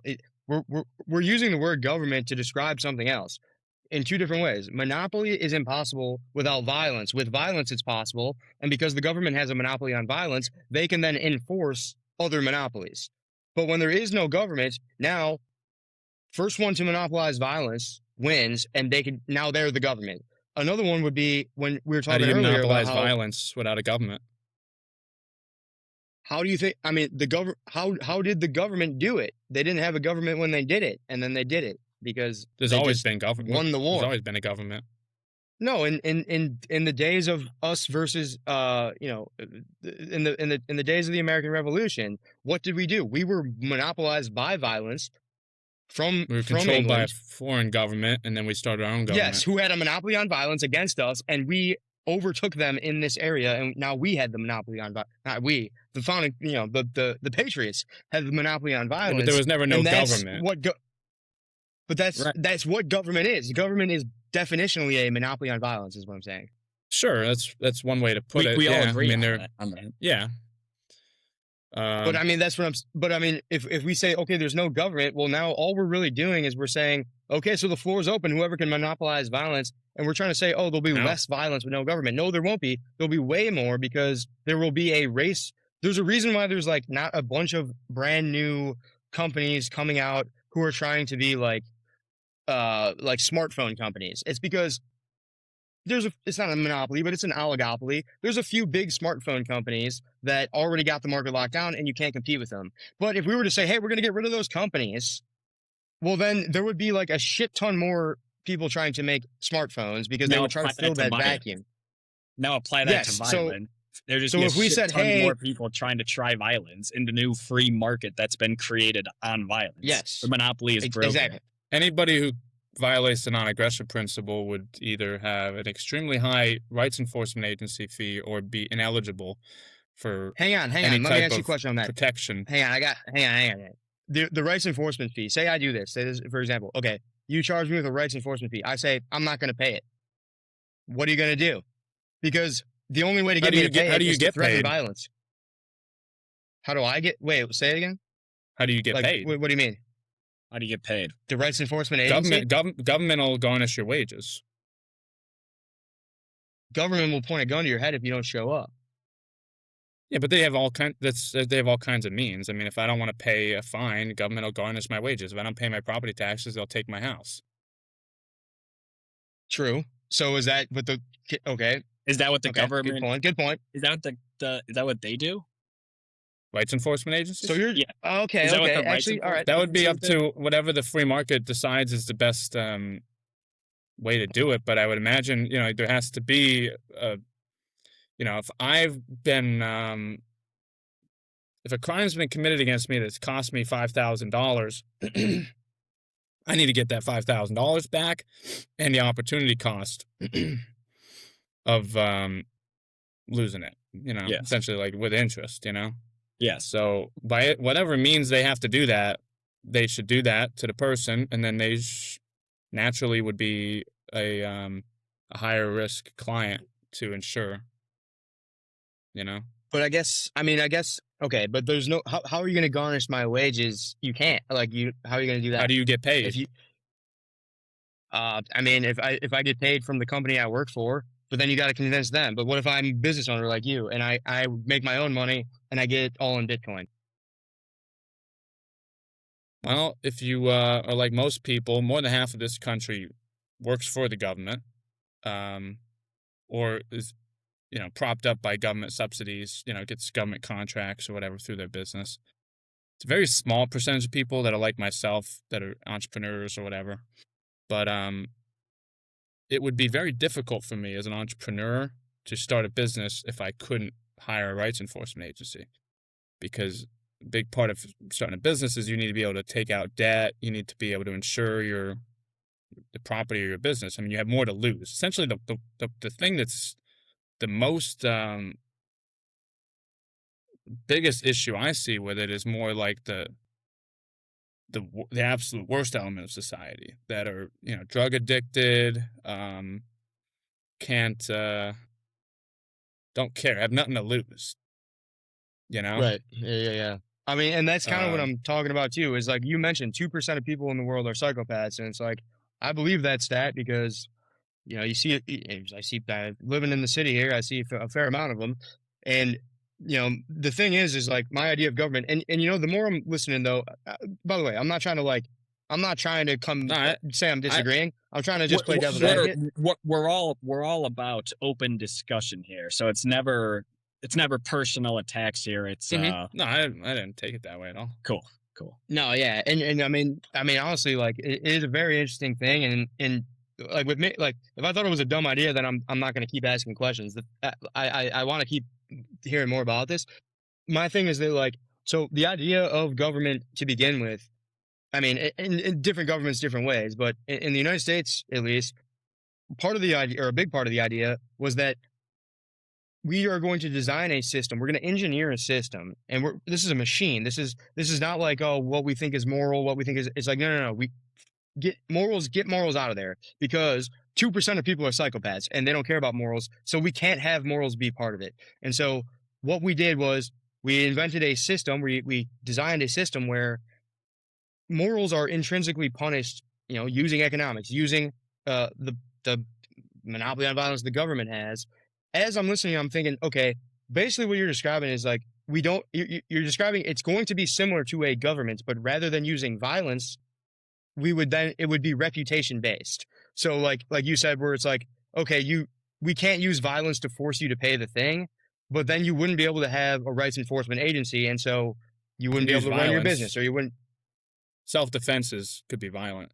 We're using the word government to describe something else in two different ways. Monopoly is impossible without violence. With violence, it's possible. And because the government has a monopoly on violence, they can then enforce other monopolies. But when there is no government, now, first one to monopolize violence wins, and now they're the government. Another one would be when we were How do talking you earlier about monopolize how violence without a government? how do you think? I mean, how did the government do it? They didn't have a government when they did it, and then they did it because There's they always just been government. won the There's war. always been a government. No, in the days of us versus in the days of the American Revolution, what did we do? We were monopolized by violence from We were controlled by a England. foreign government, and then we started our own government. Yes, who had a monopoly on violence against us, and we overtook them in this area, and now we had the monopoly on violence. Not we, the founding, the Patriots had the monopoly on Yeah, violence. but there was never no and that's government. but Right. that's what government is. The government is definitionally a monopoly on violence, is what I'm saying. Sure, that's one way to put it. We all Yeah, agree I mean, on they're that. On that. yeah. But I mean, that's what I'm. But I mean, if we say, okay, there's no government, well, now all we're really doing is we're saying, okay, so the floor is open. Whoever can monopolize violence, and we're trying to say, oh, there'll be No. less violence with no government. No, there won't be. There'll be way more because there will be a race. There's a reason why there's like not a bunch of brand new companies coming out who are trying to be like smartphone companies. It's because it's not a monopoly, but it's an oligopoly. There's a few big smartphone companies that already got the market locked down and you can't compete with them. But if we were to say, hey, we're going to get rid of those companies, well, then there would be like a shit ton more people trying to make smartphones because they Now would try to apply that fill to that violence. vacuum. Now apply that to Yes, so- violence. There's just so be a if we shit said, ton hey- more people trying to try violence in the new free market that's been created on violence. Yes. The monopoly is broken. Exactly. Anybody who violates the non-aggression principle would either have an extremely high rights enforcement agency fee or be ineligible for Hang on. any Let me type ask you a of question on that. protection. Hang on. The rights enforcement fee. Say I do this. Say this, for example. Okay, you charge me with a rights enforcement fee. I say I'm not going to pay it. What are you going to do? Because the only way to How get do me you to get- pay how it do you is to get threaten paid? violence. How do I get? Wait, say it again. How do you get Like, paid? what do you mean? How do you get paid? The rights enforcement agency. Government will garnish your wages. Government will point a gun to your head if you don't show up. Yeah, but they have all kinds of means. I mean, if I don't want to pay a fine, government will garnish my wages. If I don't pay my property taxes, they'll take my house. True. So is that? But the okay. Is that what the Okay, government? Good point. Is that what is that what they do? Rights enforcement agencies? So you're Yeah. Okay. Is that what Okay. the rights Actually, all right. That would be up enforcement to whatever the free market decides is the best way to do it. But I would imagine, there has to be, if I've been, if a crime's been committed against me that's cost me $5,000, I need to get that $5,000 back and the opportunity cost of losing it, Yes. essentially like with interest, Yes. So by whatever means they have to do that, they should do that to the person, and then they naturally would be a higher risk client to insure. But I guess, okay, but there's no, how are you going to garnish my wages? You can't, how are you going to do that? How do you get paid? If you, if I get paid from the company I work for, but then you got to convince them. But what if I'm a business owner like you and I make my own money and I get it all in Bitcoin? Well, if you are like most people, more than half of this country works for the government, or is, propped up by government subsidies, gets government contracts or whatever through their business. It's a very small percentage of people that are like myself, that are entrepreneurs or whatever. But it would be very difficult for me as an entrepreneur to start a business if I couldn't hire a rights enforcement agency, because a big part of starting a business is you need to be able to take out debt. You need to be able to insure the property of your business. I mean, you have more to lose. Essentially, the thing that's the most biggest issue I see with it is more like the absolute worst element of society that are, drug addicted, can't, don't care, have nothing to lose, Right. Yeah. I mean, and that's kind of what I'm talking about too, is like you mentioned 2% of people in the world are psychopaths. And it's like, I believe that stat because, you see it, I see that living in the city here, I see a fair amount of them. And, the thing is like my idea of government and the more I'm listening though, by the way, I'm not trying to like I'm not trying to No, I, say I'm I disagreeing. I'm trying to just play devil's advocate. we're all about open discussion here, so it's never personal attacks here. It's no, I didn't take it that way at all. cool. No, yeah, and I mean honestly, like it is a very interesting thing, and like with me, like if I thought it was a dumb idea, then I'm not going to keep asking questions. I want to keep hearing more about this. My thing is that like so the idea of government to begin with, I mean, in different governments, different ways, but in the United States, at least, part of the idea or a big part of the idea was that we are going to design a system. We're going to engineer a system, and this is a machine. This is not like, oh, what we think is moral, what we think is. It's like no. We get morals out of there, because 2% of people are psychopaths and they don't care about morals. So we can't have morals be part of it. And so what we did was we invented a system. We designed a system where morals are intrinsically punished. Using economics, using the monopoly on violence the government has. As I'm listening, I'm thinking, okay, basically what you're describing is like you're describing it's going to be similar to a government, but rather than using violence, it would be reputation based. So like you said, where it's like, okay, we can't use violence to force you to pay the thing, but then you wouldn't be able to have a rights enforcement agency, and so you wouldn't be able to run your business, or you wouldn't. Self-defenses could be violent.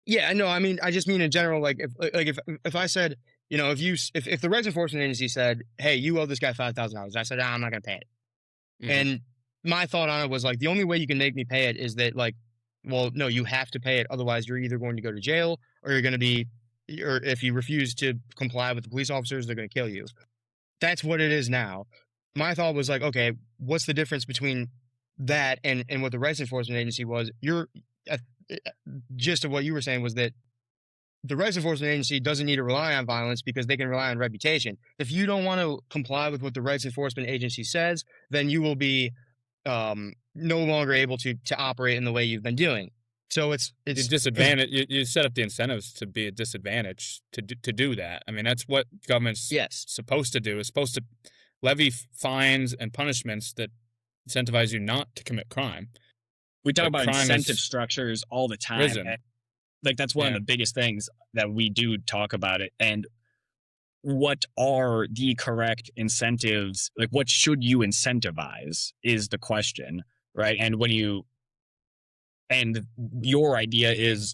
Yeah, no, I mean, I just mean in general, like if I said, if the rights enforcement agency said, hey, you owe this guy $5,000, I said, I'm not going to pay it. Mm-hmm. And my thought on it was like, the only way you can make me pay it is that like, well, no, you have to pay it. Otherwise you're either going to go to jail or you're going to be, or if you refuse to comply with the police officers, they're going to kill you. That's what it is now. My thought was like, okay, what's the difference between that and what the rights enforcement agency was? Gist of what you were saying was that the rights enforcement agency doesn't need to rely on violence because they can rely on reputation. If you don't want to comply with what the rights enforcement agency says, then you will be no longer able to operate in the way you've been doing. So it's disadvantage. You set up the incentives to be a disadvantage to do that. I mean, that's what government's supposed to do. It's supposed to levy fines and punishments that incentivize you not to commit crime. We talk about incentive structures all the time. Like that's one of the biggest things that we do talk about it. And what are the correct incentives? Like what should you incentivize is the question, right? And and your idea is,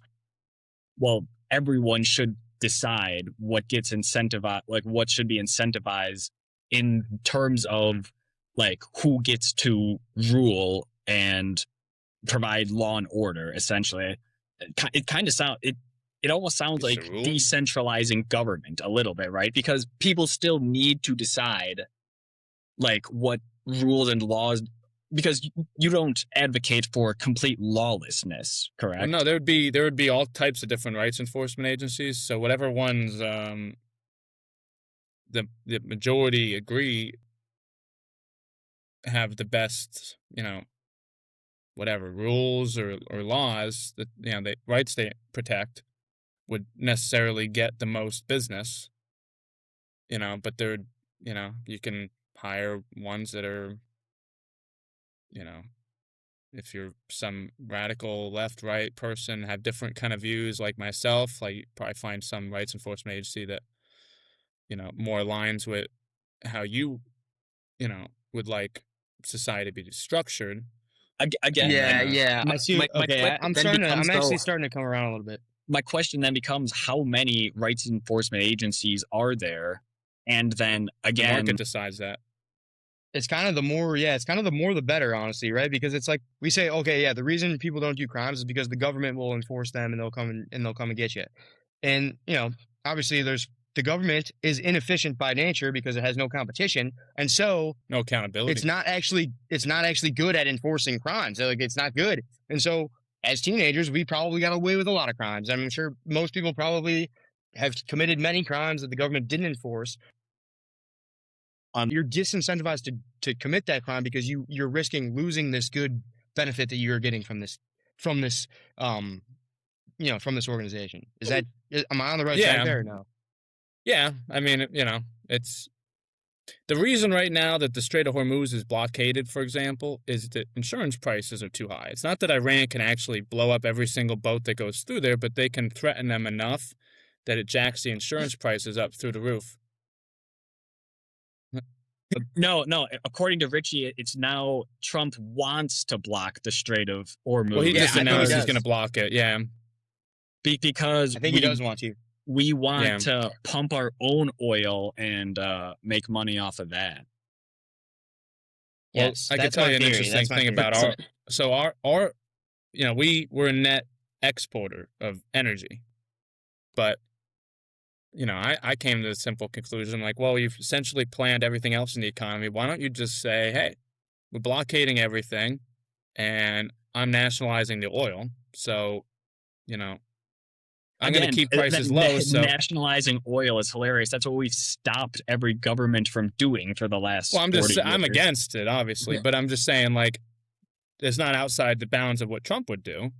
well, everyone should decide what gets incentivized, like what should be incentivized in terms of like who gets to rule and provide law and order, essentially. It kind of it almost sounds like decentralizing government a little bit, right? Because people still need to decide like what rules and laws, because you don't advocate for complete lawlessness, correct? Well, no, there would be all types of different rights enforcement agencies. So whatever ones the majority agree have the best, whatever rules or laws that the rights they protect would necessarily get the most business, but they're you can hire ones that are, if you're some radical left right person, have different kind of views like myself, like you probably find some rights enforcement agency that more aligns with how you would like society to be structured. Again, yeah. I see. I'm actually starting to come around a little bit. My question then becomes, how many rights enforcement agencies are there? And then again, the market decides that. It's kind of the more the better, honestly, right? Because it's like we say, okay, yeah, the reason people don't do crimes is because the government will enforce them and they'll come and get you. And obviously, the government is inefficient by nature because it has no competition, and so no accountability. It's not actually good at enforcing crimes. Like it's not good. And so as teenagers, we probably got away with a lot of crimes. I'm sure most people probably have committed many crimes that the government didn't enforce. You're disincentivized to commit that crime because you're risking losing this good benefit that you're getting from this organization. Am I on the right track there or no? Yeah, I mean, it's The reason right now that the Strait of Hormuz is blockaded, for example, is that insurance prices are too high. It's not that Iran can actually blow up every single boat that goes through there, but they can threaten them enough that it jacks the insurance prices up through the roof. No. According to Richie, it's now Trump wants to block the Strait of Hormuz. Well, he just I think he announced he's does. going to block it. Yeah. Because I think he does want to. we want Yeah. to pump our own oil and make money off of that. Well, Yes, I could that's tell my you an theory. interesting That's my thing theory. about our we're a net exporter of energy, but I came to the simple conclusion, like, well, you've essentially planned everything else in the economy. Why don't you just say, hey, we're blockading everything and I'm nationalizing the oil. So, I'm going to keep prices low. So nationalizing oil is hilarious. That's what we've stopped every government from doing for the last. Well, I'm 40 years. against it, obviously, but I'm just saying, like, it's not outside the bounds of what Trump would do.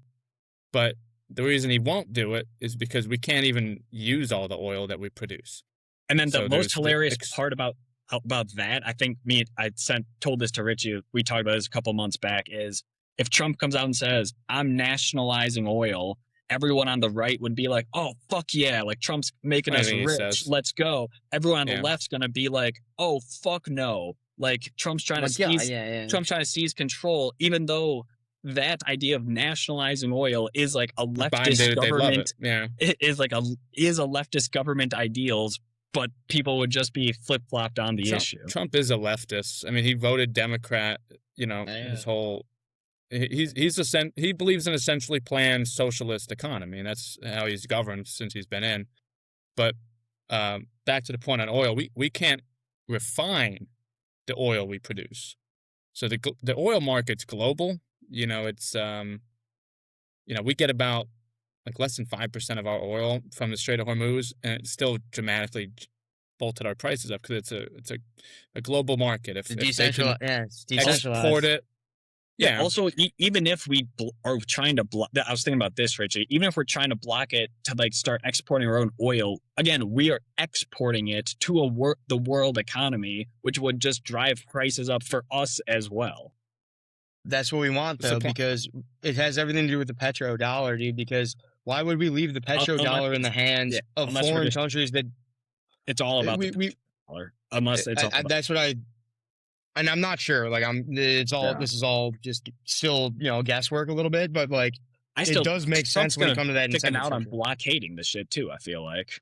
But the reason he won't do it is because we can't even use all the oil that we produce. And then the So most there's hilarious part about that, I think told this to Richie, we talked about this a couple months back, is if Trump comes out and says, I'm nationalizing oil, everyone on the right would be like, oh, fuck yeah, like Trump's making us rich, let's go. Everyone on the left's going to be like, oh, fuck no. Like Trump's trying to Trump's trying to seize control, even though that idea of nationalizing oil is like a leftist government. Yeah. It is like a leftist government ideals, but people would just be flip-flopped on the issue. Trump is a leftist. I mean, he voted Democrat, his whole he believes in essentially planned socialist economy, and that's how he's governed since he's been in. But back to the point on oil, we can't refine the oil we produce. So the oil market's global. It's we get about like less than 5% of our oil from the Strait of Hormuz, and it still dramatically bolted our prices up because it's a global market. If it's decentralized, export it. Yeah. Also, even if we are trying to block, I was thinking about this, Richie. Even if we're trying to block it to like start exporting our own oil, again, we are exporting it to the world economy, which would just drive prices up for us as well. That's what we want, though, because it has everything to do with the petrodollar, dude. Because why would we leave the petrodollar in the hands of foreign countries that it's all about the dollar? Unless it's all that's what I. And I'm not sure. Like this is all just still guesswork a little bit, but like it does make sense when it comes to that. Sticking out on blockading the shit too. I feel like.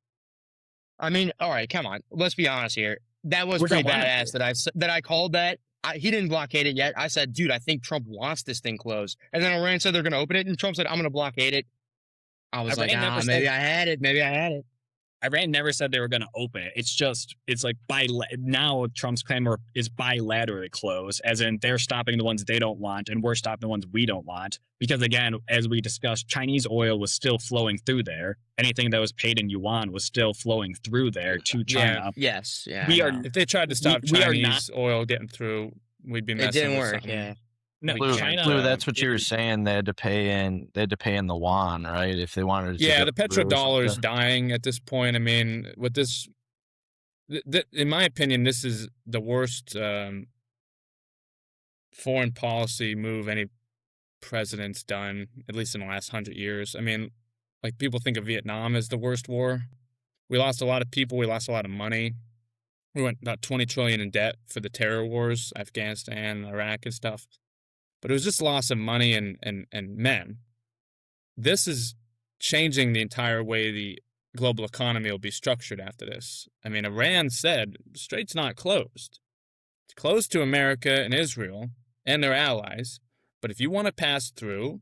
I mean, all right, come on. Let's be honest here. That was pretty badass that I called that. He didn't blockade it yet. I said, dude, I think Trump wants this thing closed. And then Iran said they're going to open it, and Trump said, I'm going to blockade it. I was like, maybe I had it. Maybe I had it. Iran never said they were going to open it. It's like now Trump's claim is bilaterally closed, as in they're stopping the ones they don't want and we're stopping the ones we don't want. Because again, as we discussed, Chinese oil was still flowing through there. Anything that was paid in yuan was still flowing through there to China. Yeah. Yes. Yeah. If they tried to stop Chinese oil getting through, we'd be messing. It didn't with work. something. Yeah. No, China, that's what you were saying. They had to pay in the yuan, right? If they wanted to. Yeah, the petrodollar is dying at this point. I mean, with this, in my opinion, this is the worst foreign policy move any president's done, at least in the last 100 years. I mean, like people think of Vietnam as the worst war. We lost a lot of people. We lost a lot of money. We went about $20 trillion in debt for the terror wars, Afghanistan, Iraq, and stuff. But it was just loss of money and men. This is changing the entire way the global economy will be structured after this. I mean, Iran said the strait's not closed. It's closed to America and Israel and their allies. But if you want to pass through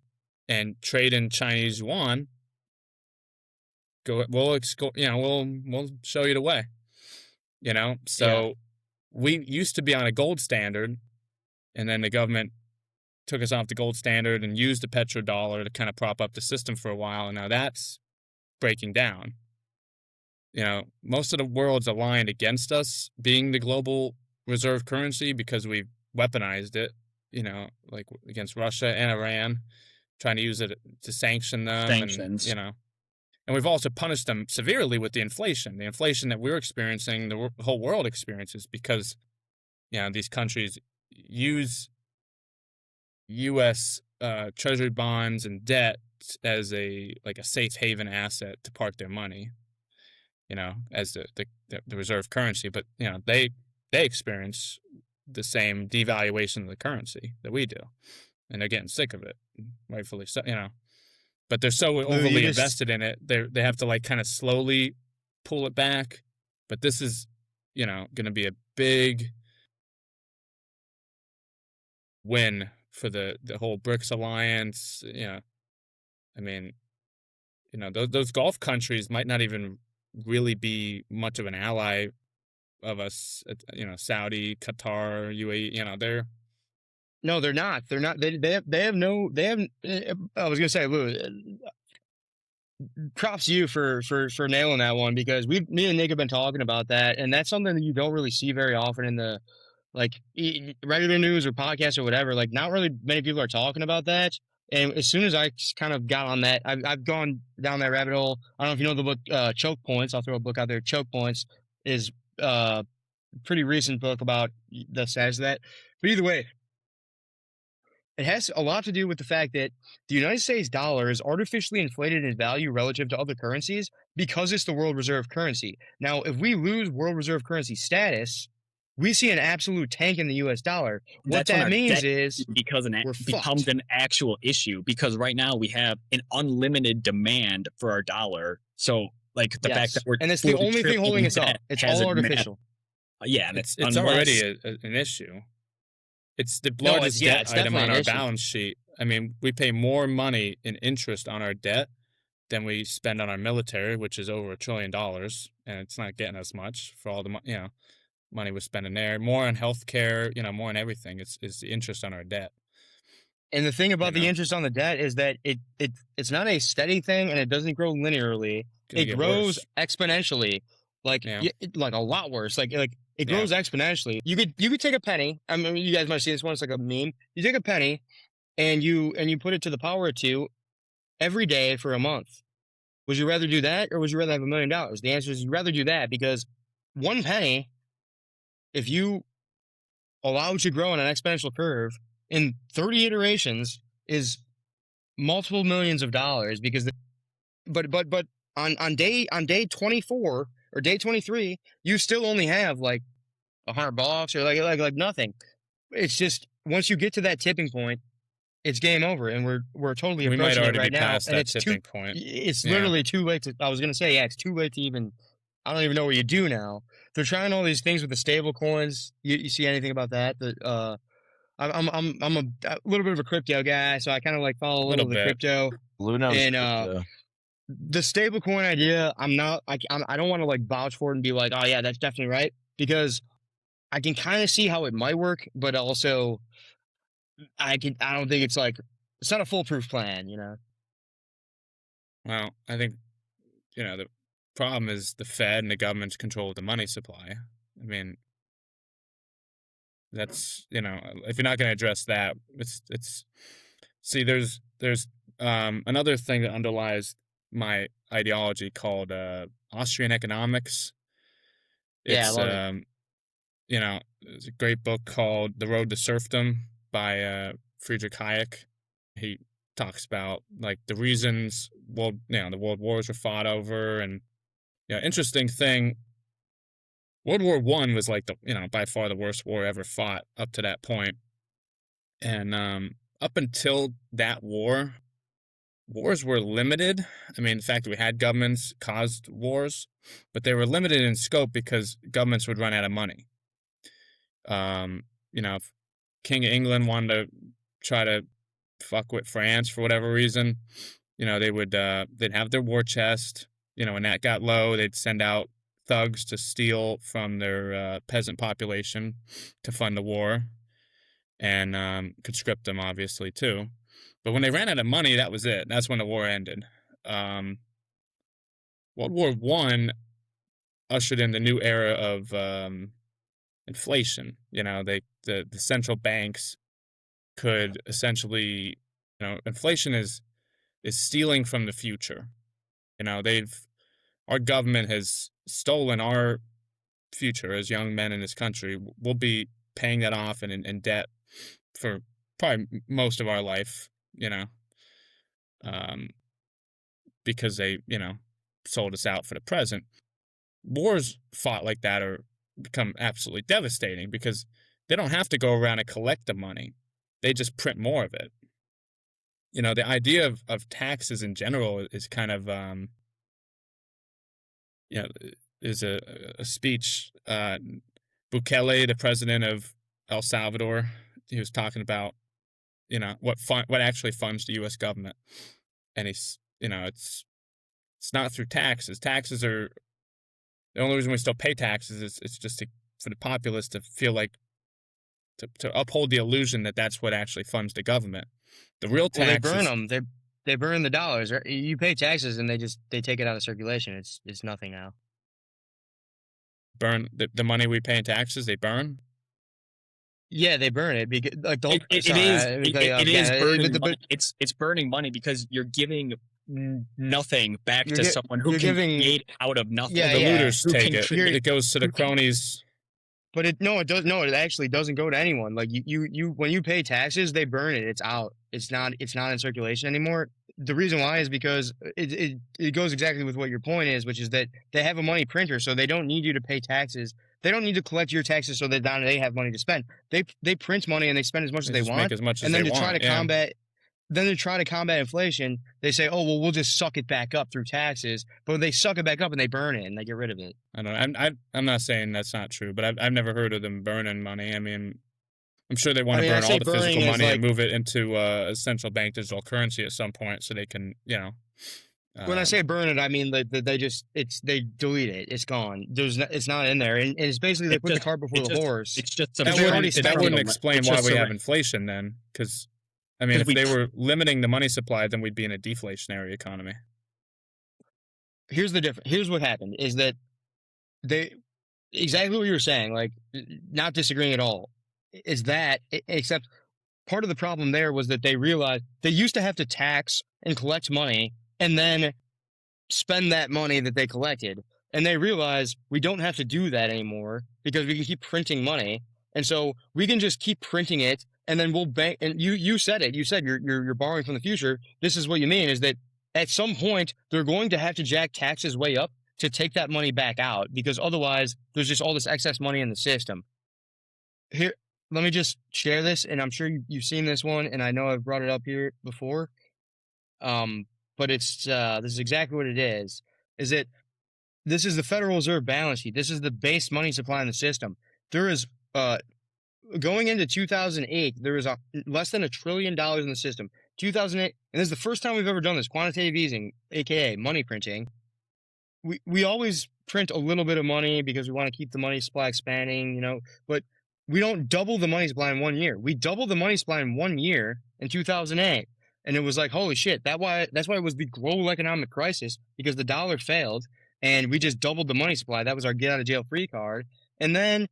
and trade in Chinese yuan, we'll show you the way. So we used to be on a gold standard, and then the government took us off the gold standard and used the petrodollar to kind of prop up the system for a while, and now that's breaking down. Most of the world's aligned against us being the global reserve currency because we've weaponized it, like against Russia and Iran, trying to use it to sanction them. Sanctions. And, And we've also punished them severely with the inflation that we're experiencing, the whole world experiences, because these countries use U.S. Treasury bonds and debt as a safe haven asset to park their money, as the reserve currency. But they experience the same devaluation of the currency that we do, and they're getting sick of it, rightfully so. But they're so overly invested in it, they have to kind of slowly pull it back. But this is, going to be a big win for the whole BRICS alliance. I mean, those Gulf countries might not even really be much of an ally of us. Saudi, Qatar, UAE. No, they're not. They're not. They have no. They have. I was gonna say, Lou, props to you for nailing that one, because me and Nick have been talking about that, and that's something that you don't really see very often in the regular news or podcasts or whatever. Like, not really many people are talking about that. And as soon as I kind of got on that, I've gone down that rabbit hole. I don't know if you know the book Choke Points. I'll throw a book out there. Choke Points is pretty recent book about the status of that. But either way, it has a lot to do with the fact that the United States dollar is artificially inflated in value relative to other currencies because it's the world reserve currency. Now, if we lose world reserve currency status, we see an absolute tank in the U.S. dollar. What that means is because it becomes an actual issue, because right now we have an unlimited demand for our dollar. So, the fact that we're, and it's the only thing holding us up. It's all artificial. Yeah, and it's already an issue. It's the largest debt item on our balance sheet. I mean, we pay more money in interest on our debt than we spend on our military, which is over $1 trillion, and it's not getting us much for all the money we're spending there. More on healthcare, more on everything. It's the interest on our debt. And the thing about the interest on the debt is that it's not a steady thing, and it doesn't grow linearly. It grows exponentially, like a lot worse. It grows exponentially. You could take a penny. I mean, you guys might see this one. It's like a meme. You take a penny, and you put it to the power of 2 every day for a month. Would you rather do that, or would you rather have $1 million? The answer is you'd rather do that, because 1 penny, if you allow it to grow on an exponential curve in 30 iterations, is multiple millions of dollars. Because but on day 24 or day 23, you still only have $100 or like nothing. It's just, once you get to that tipping point, it's game over, and we're totally approaching it right now. And it's tipping point. It's literally too late to. I was gonna say, it's too late to even. I don't even know what you do now. They're trying all these things with the stable coins. You see anything about that? I'm a little bit of a crypto guy, so I kind of follow a little of the crypto. And the stable coin idea, I'm not. I don't want to vouch for it and be like, oh yeah, that's definitely right, because I can kind of see how it might work, but also I don't think it's it's not a foolproof plan, Well, I think the problem is the Fed and the government's control of the money supply. I mean, that's if you're not going to address that, it's see, there's another thing that underlies my ideology called Austrian economics. It's there's a great book called The Road to Serfdom by Friedrich Hayek. He talks about the reasons the world wars were fought over. And interesting thing, World War I was by far the worst war ever fought up to that point. And up until that war, wars were limited. I mean, the fact that we had governments caused wars, but they were limited in scope because governments would run out of money. If King of England wanted to try to fuck with France for whatever reason, they would they'd have their war chest. When that got low, they'd send out thugs to steal from their peasant population to fund the war, and conscript them, obviously, too. But when they ran out of money, that was it. That's when the war ended. World War I ushered in the new era of inflation. The central banks could essentially, inflation is stealing from the future. Our government has stolen our future as young men in this country. We'll be paying that off and in debt for probably most of our life, um, because they, sold us out for the present. Wars fought like that are become absolutely devastating because they don't have to go around and collect the money. They just print more of it. The idea of taxes in general is kind of, is a speech. Bukele, the president of El Salvador, he was talking about, what actually funds the U.S. government, and it's not through taxes. Taxes are the only reason we still pay taxes. It's just for the populace to feel like to uphold the illusion that that's what actually funds the government. The real taxes. Well, they burn them. They burn the dollars. You pay taxes, and they take it out of circulation. It's nothing now. Burn the money we pay in taxes. They burn. Yeah, they burn it because like the whole, it is burning money. It's burning money because you're giving nothing back to someone who can create out of nothing. Yeah, the looters take it. It goes to the cronies. But it does. No, it actually doesn't go to anyone. Like you when you pay taxes, they burn it. It's out. It's not in circulation anymore. The reason why is because it goes exactly with what your point is, which is that they have a money printer, so they don't need you to pay taxes. They don't need to collect your taxes so that they have money to spend. They print money and they spend as much as they want. And then to try to combat inflation, they say, oh well, we'll just suck it back up through taxes. But they suck it back up and they burn it and they get rid of it. I don't know. I'm not saying that's not true, but I've never heard of them burning money. I mean, I'm sure they want to burn all the physical money and move it into a central bank digital currency at some point, so they can, when I say burn it, I mean they delete it. It's gone. It's not in there, and it's basically they put the cart before the horse. It's just that wouldn't explain why we have inflation then, because I mean, if they were limiting the money supply, then we'd be in a deflationary economy. Here's the difference. Here's what happened: is that exactly what you were saying, like not disagreeing at all. Is that except part of the problem there was that they realized they used to have to tax and collect money and then spend that money that they collected. And they realized we don't have to do that anymore because we can keep printing money. And so we can just keep printing it and then we'll bank. And you said it. You said you're borrowing from the future. This is what you mean is that at some point they're going to have to jack taxes way up to take that money back out because otherwise there's just all this excess money in the system. Here, let me just share this, and I'm sure you've seen this one, and I know I've brought it up here before. But it's this is exactly what it is. Is that this is the Federal Reserve balance sheet. This is the base money supply in the system. There is going into 2008, there was less than $1 trillion in the system. 2008, and this is the first time we've ever done this. Quantitative easing, aka money printing. We always print a little bit of money because we want to keep the money supply expanding, but we don't double the money supply in 1 year. We doubled the money supply in 1 year in 2008. And it was like, holy shit, that's why it was the global economic crisis, because the dollar failed and we just doubled the money supply. That was our get out of jail free card. And then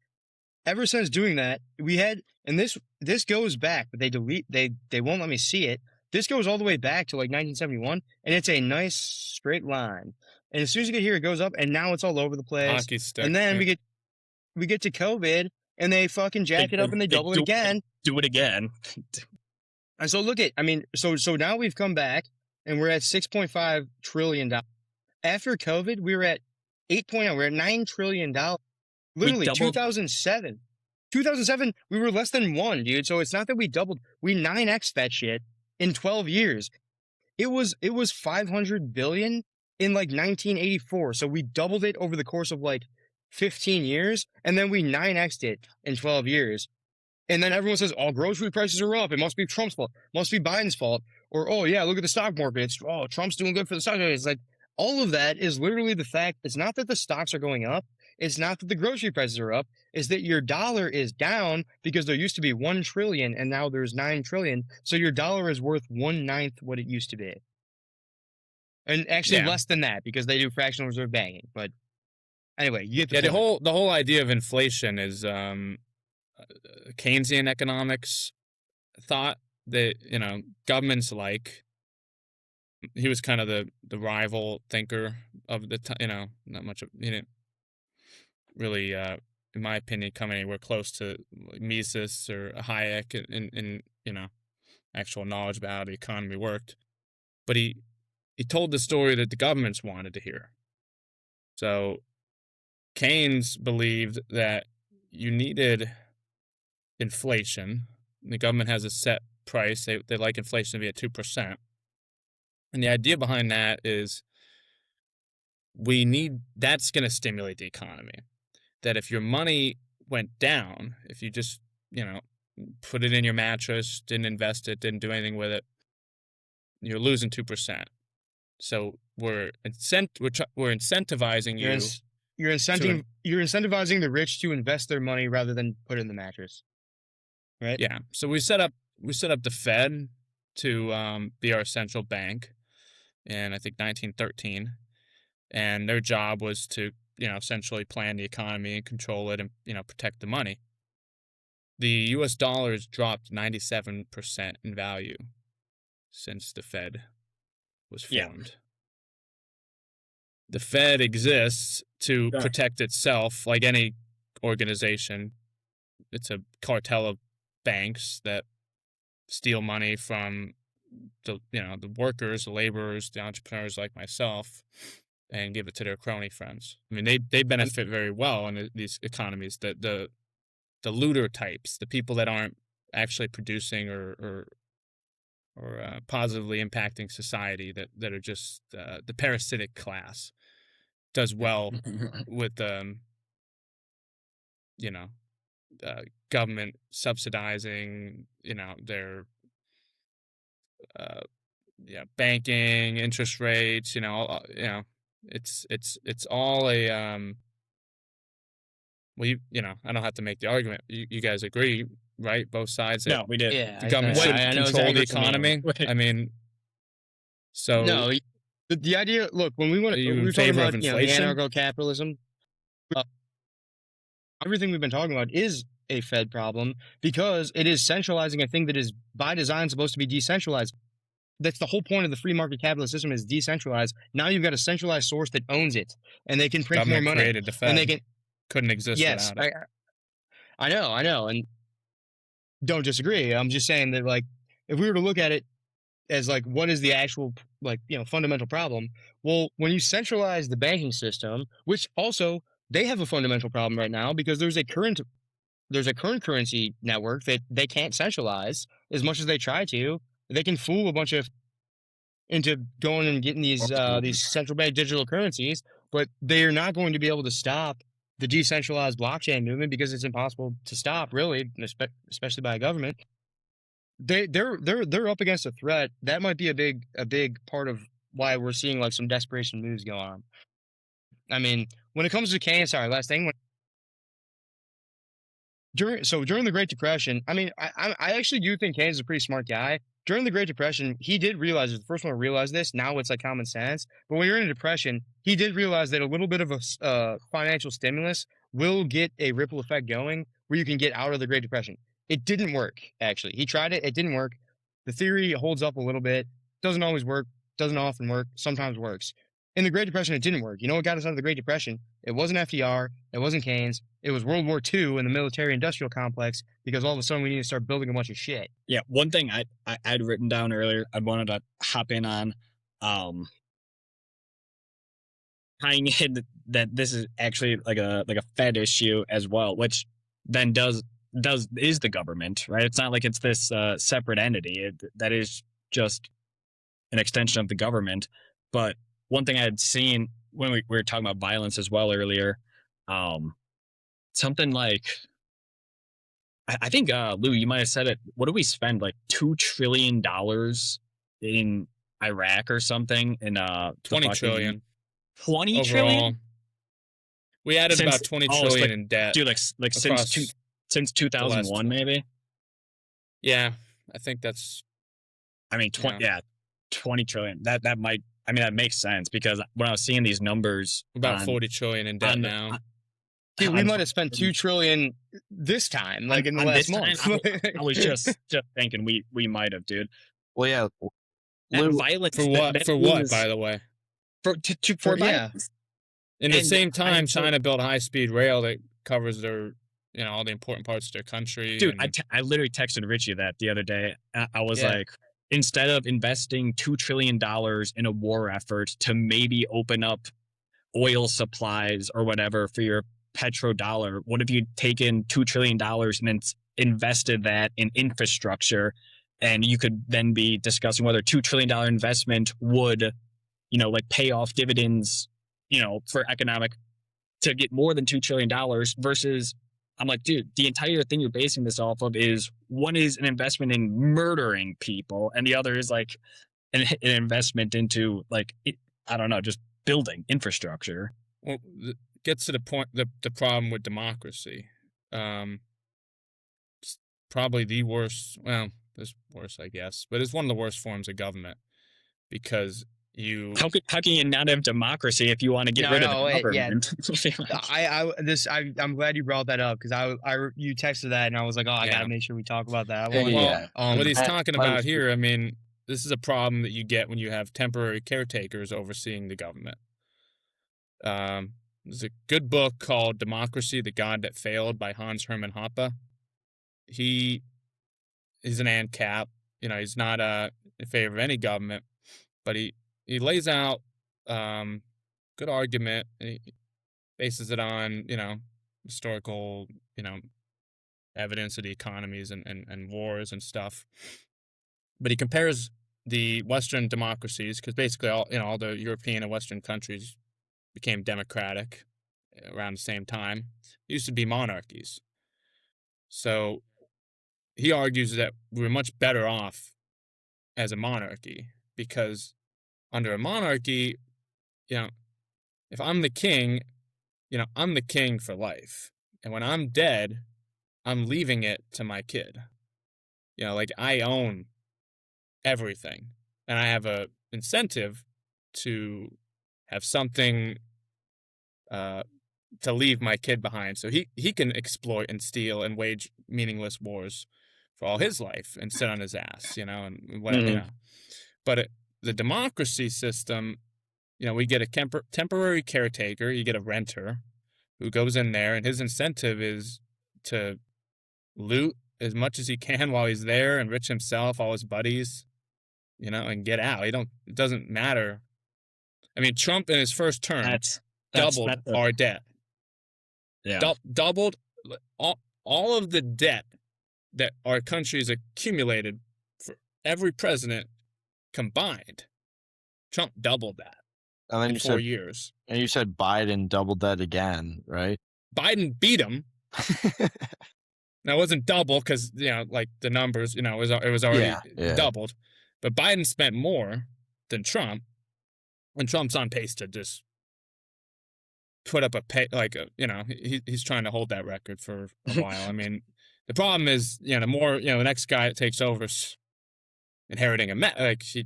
ever since doing that, we had, and this goes back, but they won't let me see it. This goes all the way back to like 1971, and it's a nice straight line. And as soon as you get here, it goes up, and now it's all over the place. Hockey stick. And then we get to COVID, and they fucking jack it up and they double it again. Do it again. And so so now we've come back and we're at $6.5 trillion. After COVID, we were at 8.0. We're at $9 trillion. Literally 2007. 2007, we were less than 1, dude. So it's not that we doubled. We 9x that shit in 12 years. It was 500 billion in like 1984. So we doubled it over the course of like 15 years, and then we 9x'd it in 12 years. And then everyone says, oh, grocery prices are up. It must be Trump's fault. Must be Biden's fault. Or, oh, yeah, look at the stock market. Trump's doing good for the stock market. It's like, all of that is literally the fact. It's not that the stocks are going up. It's not that the grocery prices are up. It's that your dollar is down because there used to be 1 trillion and now there's 9 trillion. So your dollar is worth 1/9 what it used to be. And actually less than that because they do fractional reserve banking. But anyway, you get the point. The whole idea of inflation is Keynesian economics thought that governments like he was kind of the rival thinker of the time. Not much of he didn't really, in my opinion, come anywhere close to like Mises or Hayek in actual knowledge about how the economy worked. But he told the story that the governments wanted to hear. So Keynes believed that you needed inflation. The government has a set price. They like inflation to be at 2%. And the idea behind that is that's going to stimulate the economy. That if your money went down, if you just, put it in your mattress, didn't invest it, didn't do anything with it, you're losing 2%. So we're incentivizing you. You're incentivizing the rich to invest their money rather than put it in the mattress, right? Yeah. So we set up the Fed to be our central bank in I think 1913, and their job was to essentially plan the economy and control it and protect the money. The U.S. dollar has dropped 97% in value since the Fed was formed. Yeah. The Fed exists to protect itself, like any organization. It's a cartel of banks that steal money from the workers, the laborers, the entrepreneurs like myself, and give it to their crony friends. I mean, they benefit very well in these economies. The looter types, the people that aren't actually producing or positively impacting society, that are just the parasitic class, does well with government subsidizing their banking, interest rates. It's all a I don't have to make the argument. You guys agree, right? Both sides. No, we did. Yeah, the government should control the economy. I mean, so no, the idea. Look, when we were talking about the anarcho-capitalism, everything we've been talking about is a Fed problem because it is centralizing a thing that is by design supposed to be decentralized. That's the whole point of the free market capitalist system, is decentralized. Now you've got a centralized source that owns it, and they can print more money. Created the Fed. And they couldn't exist without it. I know, and don't disagree. I'm just saying that, like, if we were to look at it as like what is the actual fundamental problem, well, when you centralize the banking system, which also they have a fundamental problem right now because there's a current currency network that they can't centralize as much as they try to. They can fool a bunch of into going and getting these central bank digital currencies, but they are not going to be able to stop the decentralized blockchain movement because it's impossible to stop, really, especially by a government. They're up against a threat that might be a big part of why we're seeing like some desperation moves go on. I mean, when it comes to Keynes, sorry, last thing. During the Great Depression, I mean, I actually do think Keynes is a pretty smart guy. During the Great Depression, he did realize, the first one to realize this. Now it's like common sense. But when you're in a depression, he did realize that a little bit of a financial stimulus will get a ripple effect going where you can get out of the Great Depression. It didn't work, actually. He tried it. It didn't work. The theory holds up a little bit. Doesn't always work. Doesn't often work. Sometimes works. In the Great Depression, it didn't work. You know what got us out of the Great Depression? It wasn't FDR. It wasn't Keynes. It was World War II and the military-industrial complex, because all of a sudden we need to start building a bunch of shit. Yeah, one thing I'd written down earlier, I wanted to hop in on, tying in that this is actually like a Fed issue as well, which then is the government, right? It's not like it's this separate entity. That is just an extension of the government. But one thing I had seen when we were talking about violence as well earlier, something like, I think, Lou, you might have said it. What do we spend, like $2 trillion in Iraq or something? In 20 trillion. 20 overall. trillion? We added about 20 trillion in debt. Dude, like since 2001, maybe? Yeah, I think that's... I mean, 20 trillion. That might... I mean, that makes sense, because when I was seeing these numbers... About 40 trillion in debt now. Dude, we might have spent $2 trillion this time, like in the last month. I was just thinking we might have, dude. Well, yeah, that Lou, violence For what? that For what? is- By the way, for yeah. violence. in the And same time, I'm so- China built a high-speed rail that covers their, all the important parts of their country. Dude, and, I literally texted Richie that the other day. I was Yeah. like, instead of investing $2 trillion in a war effort to maybe open up oil supplies or whatever for your petrodollar, what if you taken $2 trillion and then invested that in infrastructure? And you could then be discussing whether $2 trillion investment would, like pay off dividends, for economic to get more than $2 trillion versus I'm like, dude, the entire thing you're basing this off of is one is an investment in murdering people, and the other is like an investment into I don't know, just building infrastructure. well, gets to the point, the problem with democracy. It's probably the worst. Well, there's worse, I guess, but it's one of the worst forms of government because you. How can you not have democracy if you want to get rid of the government? I'm glad you brought that up because you texted that and I was like, oh, I gotta make sure we talk about that one. Yeah. What he's talking about was- here, I mean, this is a problem that you get when you have temporary caretakers overseeing the government. There's a good book called Democracy, the God That Failed by Hans Hermann Hoppe. He's an ANCAP. He's not in favor of any government, but he lays out good argument. And he bases it on, historical, evidence of the economies and wars and stuff. But he compares the Western democracies, because basically all the European and Western countries became democratic around the same time. It used to be monarchies. So he argues that we're much better off as a monarchy because under a monarchy, if I'm the king, I'm the king for life. And when I'm dead, I'm leaving it to my kid. I own everything. And I have a incentive to have something to leave my kid behind. So he can exploit and steal and wage meaningless wars for all his life and sit on his ass, and what, But the democracy system, we get a temporary caretaker, you get a renter who goes in there, and his incentive is to loot as much as he can while he's there, enrich himself, all his buddies, and get out. It doesn't matter. I mean, Trump in his first term doubled our debt. Yeah. Doubled all of the debt that our country has accumulated for every president combined. Trump doubled that And then in you 4 said, years. and you said Biden doubled that again, right? Biden beat him. Now it wasn't double because like the numbers, it was already doubled. But Biden spent more than Trump, and Trump's on pace to just put up he's trying to hold that record for a while. I mean, the problem is the more the next guy that takes over's inheriting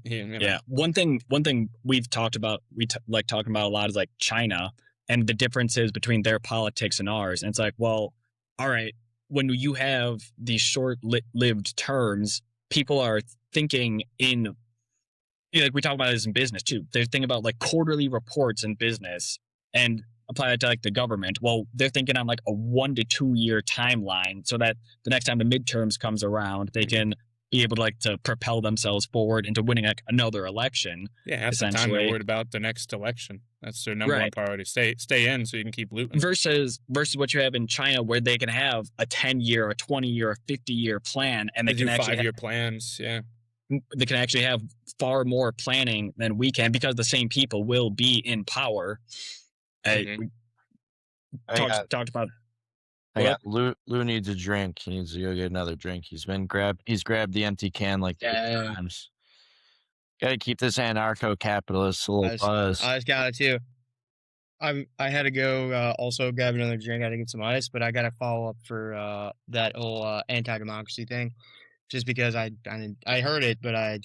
Yeah. One thing we've talked about, like talking about a lot is like China and the differences between their politics and ours. And it's like, well, all right, when you have these short-lived terms, people are thinking in, like we talk about this in business too. They're thinking about like quarterly reports in business and apply that to like the government. Well, they're thinking on like a 1 to 2 year timeline so that the next time the midterms comes around, they can be able to to propel themselves forward into winning like another election. Yeah, half the time they're worried about the next election. That's their number one priority. Stay in so you can keep looting. Versus what you have in China, where they can have a 10-year, a 20-year, a 50-year plan, and they can do actually 5-year plans. Yeah, they can actually have far more planning than we can because the same people will be in power. We talked about. Lou needs a drink. He needs to go get another drink. He's grabbed the empty can like 3 times. Gotta keep this anarcho-capitalist a little buzz. I just got it too. I had to go also grab another drink. I had to get some ice, but I got to follow up for that whole anti-democracy thing, just because I heard it, but I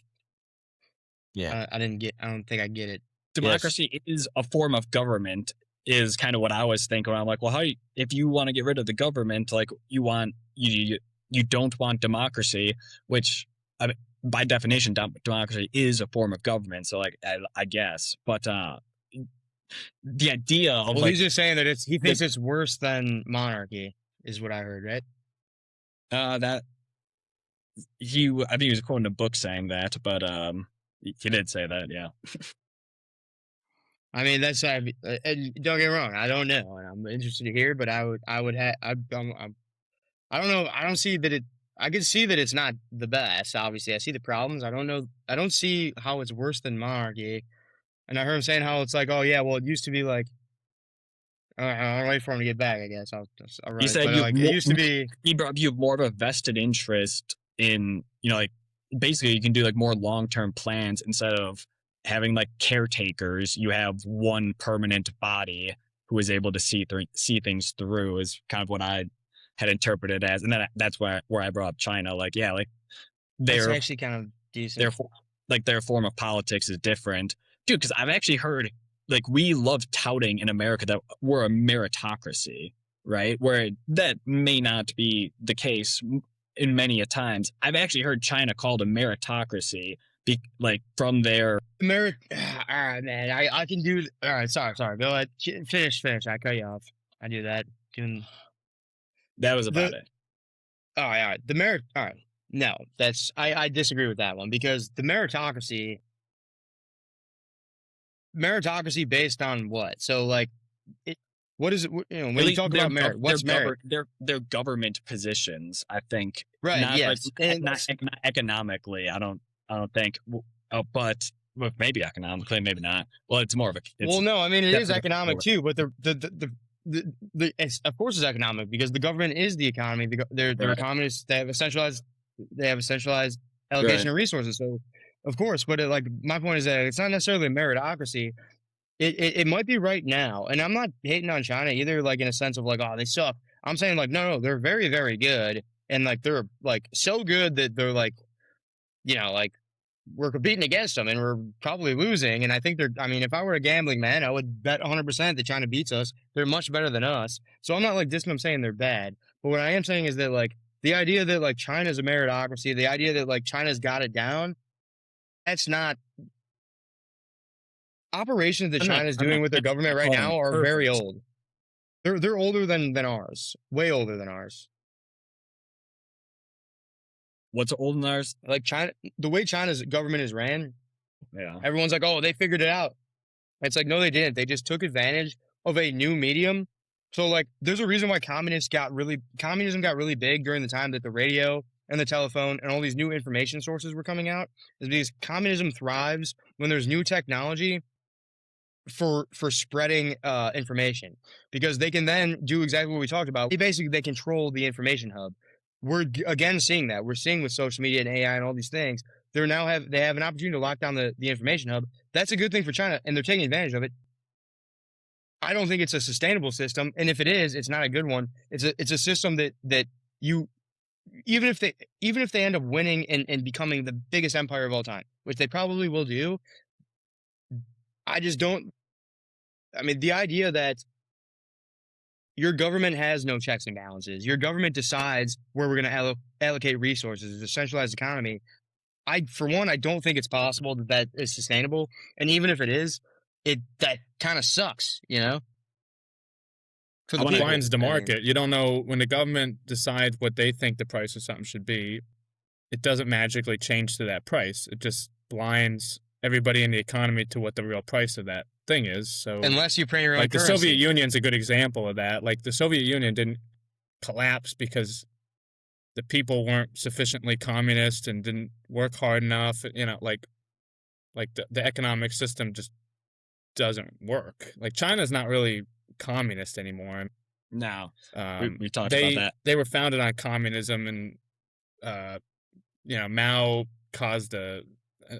don't think I get it. Democracy is a form of government. Is kind of what I was thinking. I'm like, well, if you want to get rid of the government, like you don't want democracy, which by definition, democracy is a form of government. So, like, I guess, but the idea of Well, like he's just saying that he thinks the, it's worse than monarchy, is what I heard, right? that I think he was quoting a book saying that, but he did say that, yeah. I mean, that's don't get me wrong. I don't know, and I'm interested to hear. But I would have, I don't know. I don't see that it. I can see that it's not the best. Obviously, I see the problems. I don't know. I don't see how it's worse than monarchy. And I heard him saying how it's like, oh yeah, well it used to be like. I'll wait for him to get back. I guess I'll He write. said But like it used to be. he brought up you have more of a vested interest in, like, basically you can do like more long-term plans instead of having like caretakers. You have one permanent body who is able to see things through, is kind of what I had interpreted as. And then that's where I brought up China. Like, yeah, like That's their actually kind of decent. their form of politics is different, dude. Because I've actually heard, like, we love touting in America that we're a meritocracy, right? Where that may not be the case in many a times. I've actually heard China called a meritocracy, like from their Merit. All right, man. I can do. All right. Sorry. Go ahead. Finish. I cut you off. I do that. that was about it. All right. The merit. All right. No, I disagree with that one because the meritocracy based on what? So like, what is it? When you talk about merit, what's merit? They're government positions, I think. Right. Not, Yes. not economically. I don't think. But maybe economically, maybe not. Well, it's more of a. Well, no. I mean, it is economic too, but of course it's economic because the government is the economy. They're Right. communists. They have a centralized allocation of resources. So, of course, but my point is that it's not necessarily a meritocracy. It might be right now, and I'm not hating on China either, like in a sense of like, oh, they suck. I'm saying like, no, they're very, very good, and like they're like so good that they're like, like we're competing against them, and we're probably losing. And I think I mean, if I were a gambling man, I would bet 100% that China beats us. They're much better than us. So I'm not like dissing them saying they're bad, but what I am saying is that like the idea that like China's a meritocracy, the idea that like China's got it down, that's not. Operations that China's doing with their government right now are very old. They're older than ours, way older than ours. What's older than ours? Like China, the way China's government is ran, Yeah. everyone's like, oh, they figured it out. It's like, no, they didn't. They just took advantage of a new medium. So like, there's a reason why communism got really big during the time that the radio and the telephone and all these new information sources were coming out, is because communism thrives when there's new technology for spreading information, because they can then do exactly what we talked about. They control the information hub. We're again seeing that. We're seeing with social media and AI and all these things. They have an opportunity to lock down the information hub. That's a good thing for China, and they're taking advantage of it. I don't think it's a sustainable system, and if it is, it's not a good one. It's a system that you even if they end up winning and becoming the biggest empire of all time, which they probably will do. I just don't. I mean, the idea that your government has no checks and balances, your government decides where we're going to allocate resources, it's a centralized economy. For one, I don't think it's possible that is sustainable. And even if it is, that kind of sucks, For the blinds the market. You don't know when the government decides what they think the price of something should be. It doesn't magically change to that price. It just blinds everybody in the economy to what the real price of that thing is. So unless you print your own like currency. The Soviet Union's a good example of that. Like the Soviet Union didn't collapse because the people weren't sufficiently communist and didn't work hard enough. Like the economic system just doesn't work. Like China's not really communist anymore. No, we talked about that. They were founded on communism, and Mao caused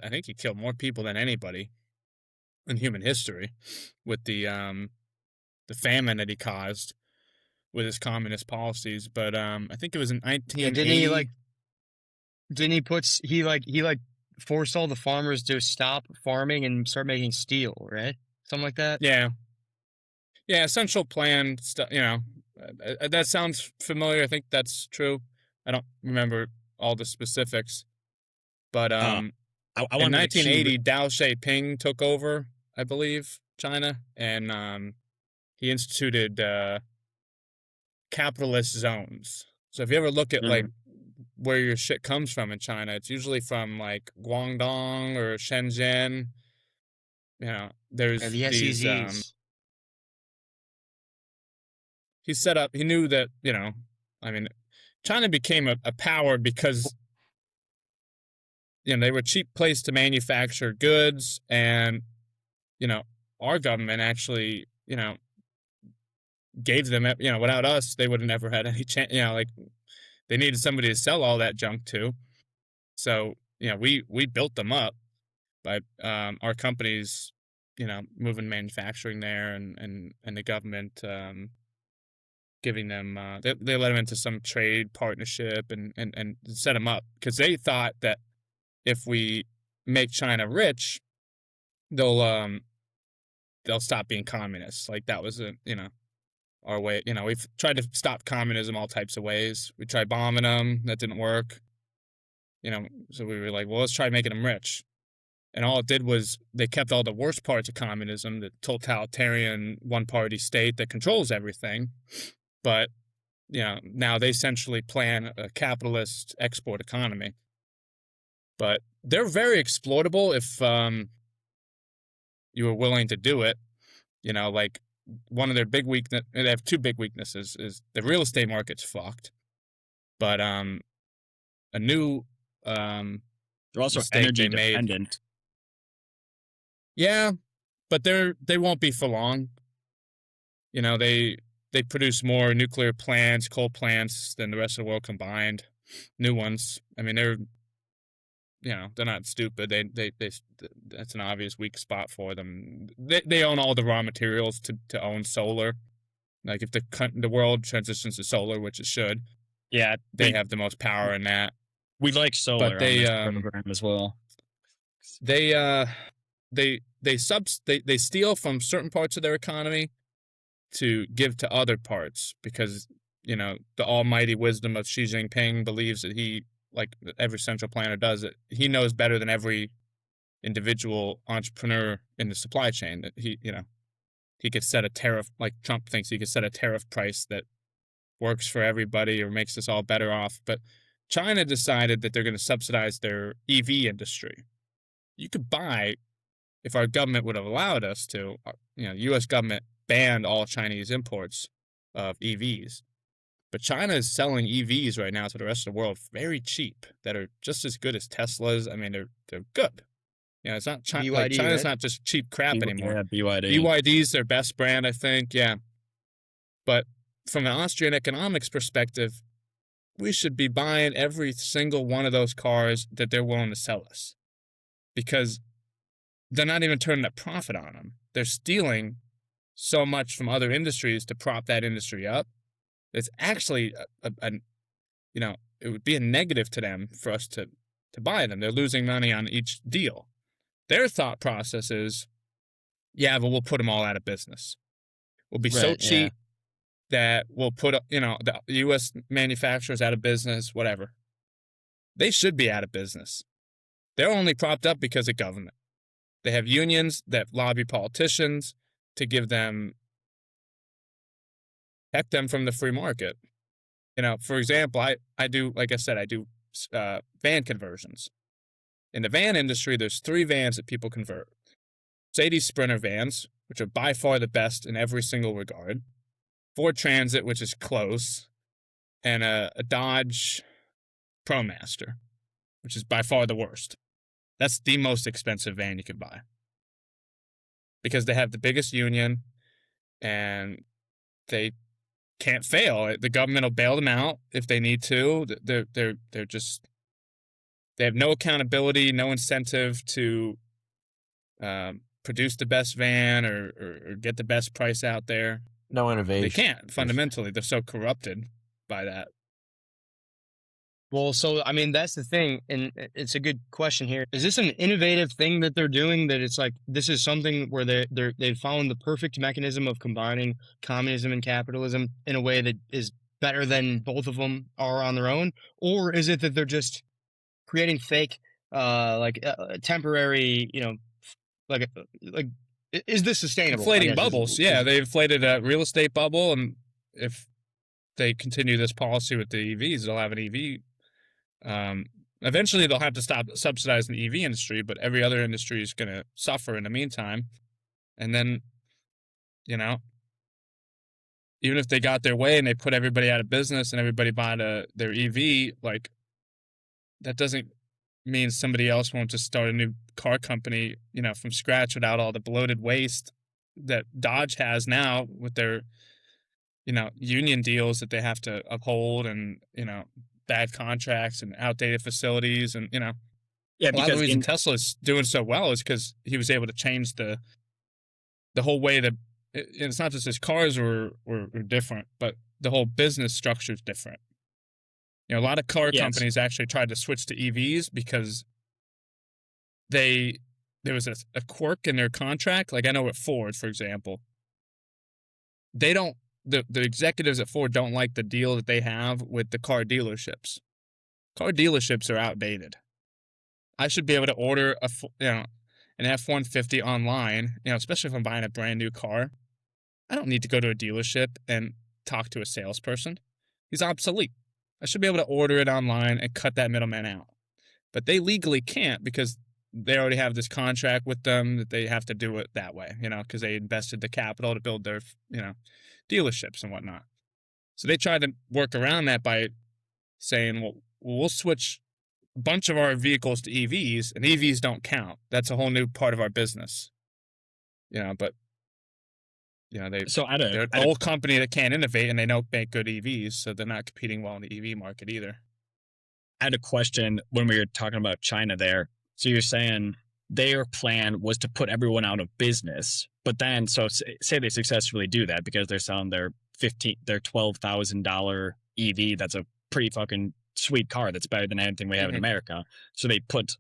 I think he killed more people than anybody in human history with the famine that he caused with his communist policies. But I think it was in 1980. He forced all the farmers to stop farming and start making steel, right? Something like that. Yeah, essential plan stuff. That sounds familiar. I think that's true. I don't remember all the specifics. But I in wanted to cue 1980, Dao Xiaoping took over, I believe, China, and he instituted capitalist zones. So if you ever look at like where your shit comes from in China, it's usually from like Guangdong or Shenzhen. You know, there's And the these SEZs. he set up, he knew that, I mean, China became a power because, they were a cheap place to manufacture goods, and, our government actually, gave them, without us, they would have never had any chance, like, they needed somebody to sell all that junk to. So, we built them up by our companies, moving manufacturing there, and the government giving them they let them into some trade partnership and set them up because they thought that if we make China rich, they'll stop being communists. Like that was our way. We've tried to stop communism all types of ways. We tried bombing them, that didn't work. So we were like, well, let's try making them rich. And all it did was they kept all the worst parts of communism, the totalitarian one-party state that controls everything. But, now they essentially plan a capitalist export economy. But they're very exploitable if you were willing to do it. Like one of their big weakness, they have two big weaknesses, is the real estate market's fucked. But a new they're also mistake energy they made. dependent. Yeah, but they won't be for long. They produce more nuclear plants, coal plants than the rest of the world combined. New ones. I mean, they're not stupid. They that's an obvious weak spot for them. They own all the raw materials to own solar. Like if the world transitions to solar, which it should, Yeah, they have the most power in that. we like solar But they on this program as well. They steal from certain parts of their economy to give to other parts because the almighty wisdom of Xi Jinping believes that he, like every central planner does it, he knows better than every individual entrepreneur in the supply chain that he could set a tariff, like Trump thinks he could set a tariff price that works for everybody or makes us all better off. But China decided that they're going to subsidize their EV industry. You could buy, if our government would have allowed us to, the U.S. government banned all Chinese imports of EVs. But China is selling EVs right now to the rest of the world very cheap that are just as good as Teslas. I mean, they're good. It's not China. Like, China's right? not just cheap crap anymore. Yeah, BYD. BYD's their best brand, I think. Yeah. But from an Austrian economics perspective, we should be buying every single one of those cars that they're willing to sell us. Because they're not even turning a profit on them. They're stealing so much from other industries to prop that industry up. It's actually it would be a negative to them for us to buy them. They're losing money on each deal. Their thought process is, yeah, but we'll put them all out of business. We'll be so cheap that we'll put the U.S. manufacturers out of business, whatever. They should be out of business. They're only propped up because of government. They have unions that lobby politicians to protect them from the free market. For example, I do, like I said, I do van conversions. In the van industry, there's 3 vans that people convert. Mercedes Sprinter vans, which are by far the best in every single regard. Ford Transit, which is close. And a Dodge ProMaster, which is by far the worst. That's the most expensive van you can buy. Because they have the biggest union, and they can't fail. The government will bail them out if they need to. They have no accountability, no incentive to produce the best van or get the best price out there. No innovation. They can't, fundamentally. They're so corrupted by that. Well, so I mean that's the thing, and it's a good question here. Is this an innovative thing that they're doing? That it's like this is something where they've found the perfect mechanism of combining communism and capitalism in a way that is better than both of them are on their own, or is it that they're just creating fake temporary, like is this sustainable? I Inflating guess bubbles. Yeah, they inflated a real estate bubble, and if they continue this policy with the EVs, they'll have an EV. Eventually, they'll have to stop subsidizing the EV industry, but every other industry is going to suffer in the meantime. And then, you know, even if they got their way and they put everybody out of business and everybody bought their EV, like, that doesn't mean somebody else won't just start a new car company, from scratch without all the bloated waste that Dodge has now with their, union deals that they have to uphold and, bad contracts and outdated facilities. And, Yeah, a lot of the because reason Tesla's doing so well is because he was able to change the whole way that it's not just his cars were different, but the whole business structure is different. A lot of car companies actually tried to switch to EVs because there was a quirk in their contract. Like I know at Ford, for example, the executives at Ford don't like the deal that they have with the car dealerships. Car dealerships are outdated. I should be able to order an F-150 online, especially if I'm buying a brand new car. I don't need to go to a dealership and talk to a salesperson. He's obsolete. I should be able to order it online and cut that middleman out. But they legally can't because they already have this contract with them that they have to do it that way, because they invested the capital to build their, dealerships and whatnot. So they tried to work around that by saying, well, we'll switch a bunch of our vehicles to EVs, and EVs don't count. That's a whole new part of our business. But they're an old company that can't innovate, and they don't make good EVs, so they're not competing well in the EV market either. I had a question when we were talking about China there. So you're saying their plan was to put everyone out of business, but then, so say they successfully do that because they're selling their $12,000 EV. That's a pretty fucking sweet car. That's better than anything we have in America. So they put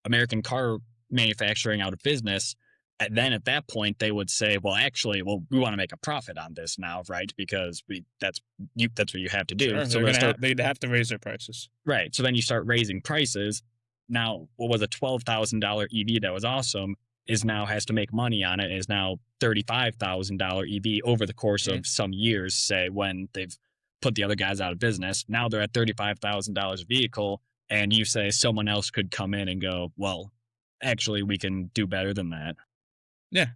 American car manufacturing out of business. And then at that point, they would say, well, actually, we want to make a profit on this now, right? Because that's what you have to do. Sure, so they'd have to raise their prices. Right. So then you start raising prices. Now, what was a $12,000 EV that was awesome now has to make money on it, is now $35,000 EV over the course of some years, say, when they've put the other guys out of business. Now they're at $35,000 a vehicle, and you say someone else could come in and go, well, actually, we can do better than that. Yeah.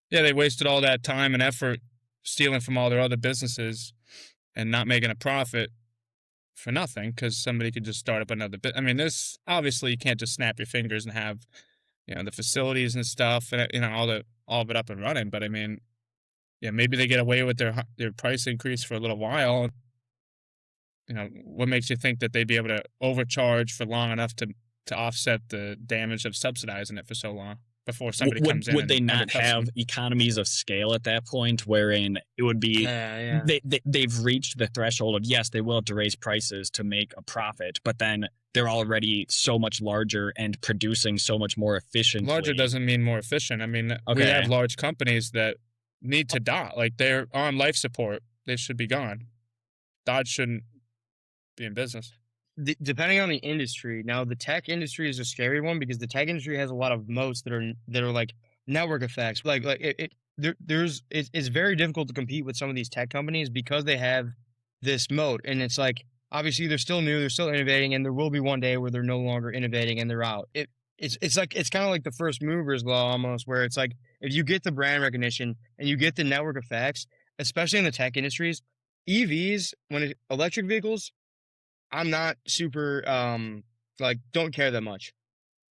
Yeah, they wasted all that time and effort stealing from all their other businesses and not making a profit for nothing because somebody could just start up another bit. I mean, obviously you can't just snap your fingers and have, the facilities and stuff and, all of it up and running. But I mean, maybe they get away with their price increase for a little while. What makes you think that they'd be able to overcharge for long enough to offset the damage of subsidizing it for so long before somebody comes in? Would they not have economies of scale at that point, wherein it would be they've reached the threshold of, yes, they will have to raise prices to make a profit, but then they're already so much larger and producing so much more efficiently. Larger doesn't mean more efficient. I mean, we have large companies that need to die. Like, they're on life support. They should be gone. Dodge shouldn't be in business. Depending on the industry. Now, the tech industry is a scary one because the tech industry has a lot of moats that are like network effects. It's very difficult to compete with some of these tech companies because they have this moat. And it's like, obviously they're still new, they're still innovating, and there will be one day where they're no longer innovating and they're out. It's kind of like the first movers law almost, where it's like, if you get the brand recognition and you get the network effects, especially in the tech industries, EVs, electric vehicles, I'm not super, don't care that much.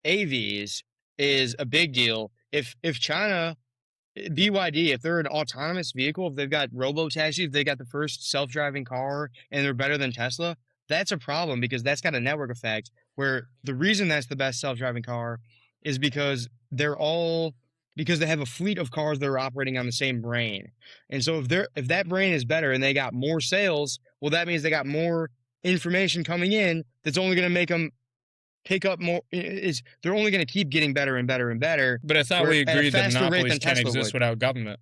AVs is a big deal. If China, BYD, if they're an autonomous vehicle, if they've got robo-taxis, if they got the first self-driving car and they're better than Tesla, that's a problem because that's got a network effect where the reason that's the best self-driving car is because they have a fleet of cars that are operating on the same brain. And so if that brain is better and they got more sales, well, that means they got more information coming in that's only going to make them pick up more. They're only going to keep getting better and better and better. But I thought we agreed that monopolies can't exist without government.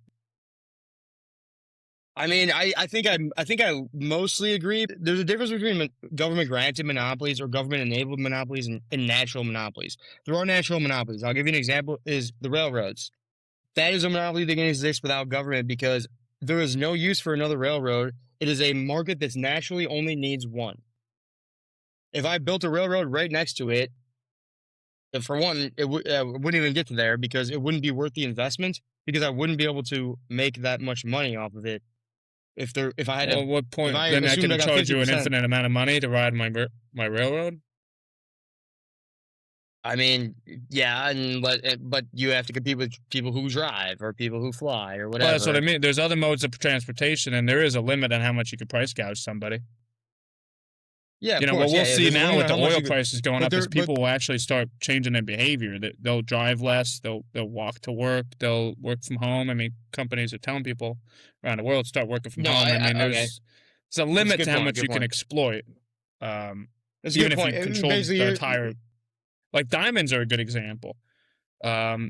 I mean, I think I mostly agree. There's a difference between government granted monopolies or government enabled monopolies and natural monopolies. There are natural monopolies. I'll give you an example: is the railroads. That is a monopoly that can exist without government because there is no use for another railroad. It is a market that naturally only needs one. If I built a railroad right next to it, for one, it wouldn't even get to there because it wouldn't be worth the investment because I wouldn't be able to make that much money off of it. If I had Well, to, at what point? if I Then I assumed can I got charge you an 50%, infinite amount of money to ride my railroad. I mean, yeah, but you have to compete with people who drive or people who fly or Well, that's what I whatever. mean. There's other modes of transportation, and there is a limit on how much you can price gouge somebody. Yeah, of What course. we'll Yeah, see there's a now limit with on the how much oil you could, prices going but up is there, but people will actually start changing their behavior. They'll drive less. They'll walk to work. They'll work from home. I mean, companies are telling people around the world start working from no, home. I mean, okay, there's a that's a limit good to how point. much Good you can point. exploit. Um, That's a even good if point. you control Basically, the entire, like diamonds are a good example. What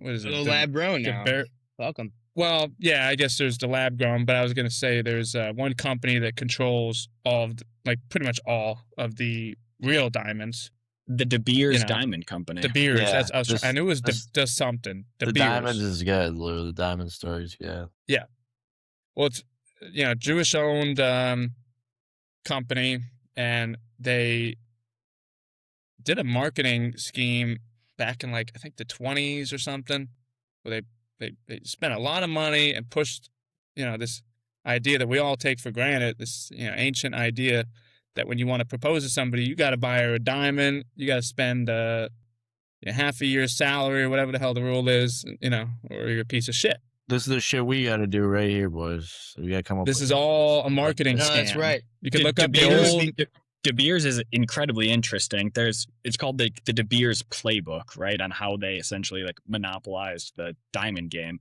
is it? the lab grown The now. bear. Welcome. Well, yeah, I guess there's the lab grown, but I was gonna say there's one company that controls all of like pretty much all of the real diamonds. The De Beers You know, Diamond Company. De Beers. Yeah, That's I knew it was does something. De the Beers. diamonds is good, Lou. The diamond story's good. Yeah. Well, it's Jewish owned company, and they did a marketing scheme back in like I think the 20s or something, where they spent a lot of money and pushed this idea that we all take for granted, this ancient idea that when you want to propose to somebody, you got to buy her a diamond, you got to spend half a year's salary or whatever the hell the rule is, or you're a piece of shit. This is the shit we got to do right here, boys. We got to come up. This is all a marketing scam. That's right. You can look De up the Beers, old. De Beers is incredibly interesting. It's called the De Beers playbook, right? On how they essentially like monopolized the diamond game.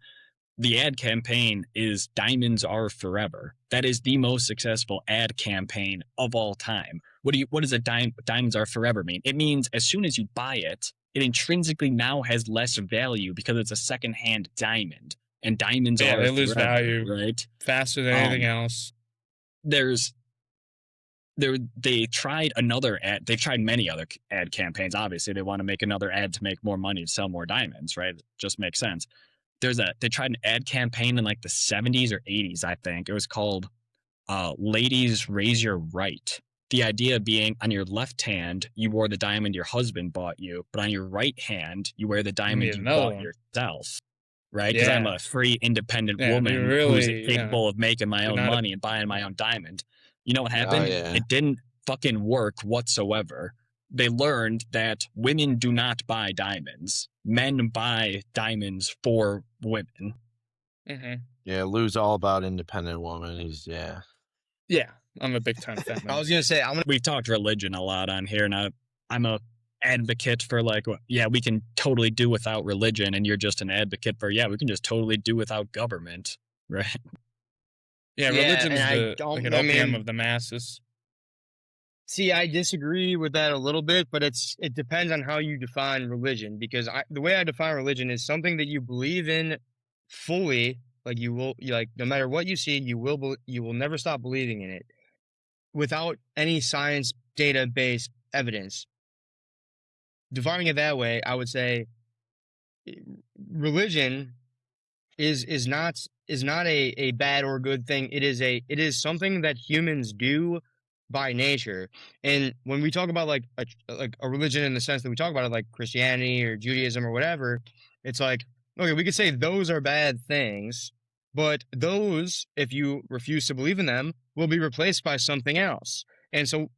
The ad campaign is "Diamonds Are Forever." That is the most successful ad campaign of all time. What does "Diamonds Are Forever" mean? It means as soon as you buy it, it intrinsically now has less value because it's a secondhand diamond, and diamonds are they lose forever, value right? faster than anything else. They tried another ad. They've tried many other ad campaigns. Obviously, they want to make another ad to make more money to sell more diamonds, right? It just makes sense. They tried an ad campaign in like the 70s or 80s, I think. It was called Ladies Raise Your Right. The idea being on your left hand, you wore the diamond your husband bought you, but on your right hand, you wear the diamond you bought yourself. Right? Because I'm a free, independent woman who's capable of making my own money and buying my own diamond. You know what happened? It didn't fucking work whatsoever. They learned that women do not buy diamonds. Men buy diamonds for women. Mm-hmm. Yeah, Lou's all about independent woman. Yeah, I'm a big time fan. I was gonna say We've talked religion a lot on here, and I'm a advocate for we can totally do without religion, and you're just an advocate for we can just totally do without government, right? Yeah, religion is an opium of the masses. See, I disagree with that a little bit, but it depends on how you define religion. Because the way I define religion is something that you believe in fully, like no matter what you see, you will never stop believing in it, without any science data-based evidence. Defining it that way, I would say religion is not a bad or good thing. It is something that humans do by nature. And when we talk about like a religion in the sense that we talk about it like Christianity or Judaism or whatever, it's like, okay, we could say those are bad things, but those, if you refuse to believe in them, will be replaced by something else. And so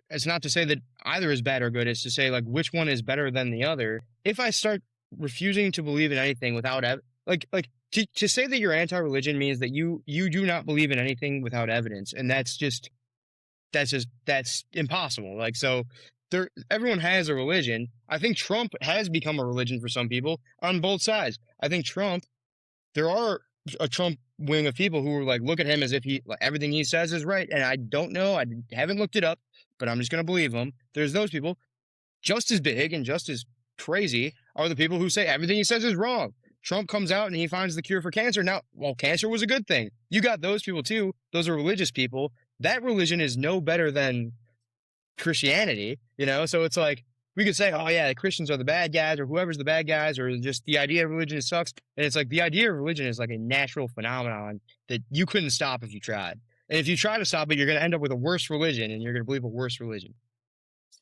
it's not to say that either is bad or good. It's to say like which one is better than the other. If I start refusing to believe in anything without to say that you're anti-religion means that you do not believe in anything without evidence, and that's impossible. Like, so everyone has a religion. I think Trump has become a religion for some people on both sides. I think there are a Trump wing of people who are like, look at him as if everything he says is right. And I don't know, I haven't looked it up, but I'm just going to believe him. There's those people. Just as big and just as crazy are the people who say everything he says is wrong. Trump comes out and he finds the cure for cancer. Now, well, cancer was a good thing. You got those people too. Those are religious people. That religion is no better than Christianity, you know? So it's like, we could say, oh yeah, the Christians are the bad guys, or whoever's the bad guys, or just the idea of religion sucks. And it's like, the idea of religion is like a natural phenomenon that you couldn't stop if you tried. And if you try to stop it, you're going to end up with a worse religion, and you're going to believe a worse religion.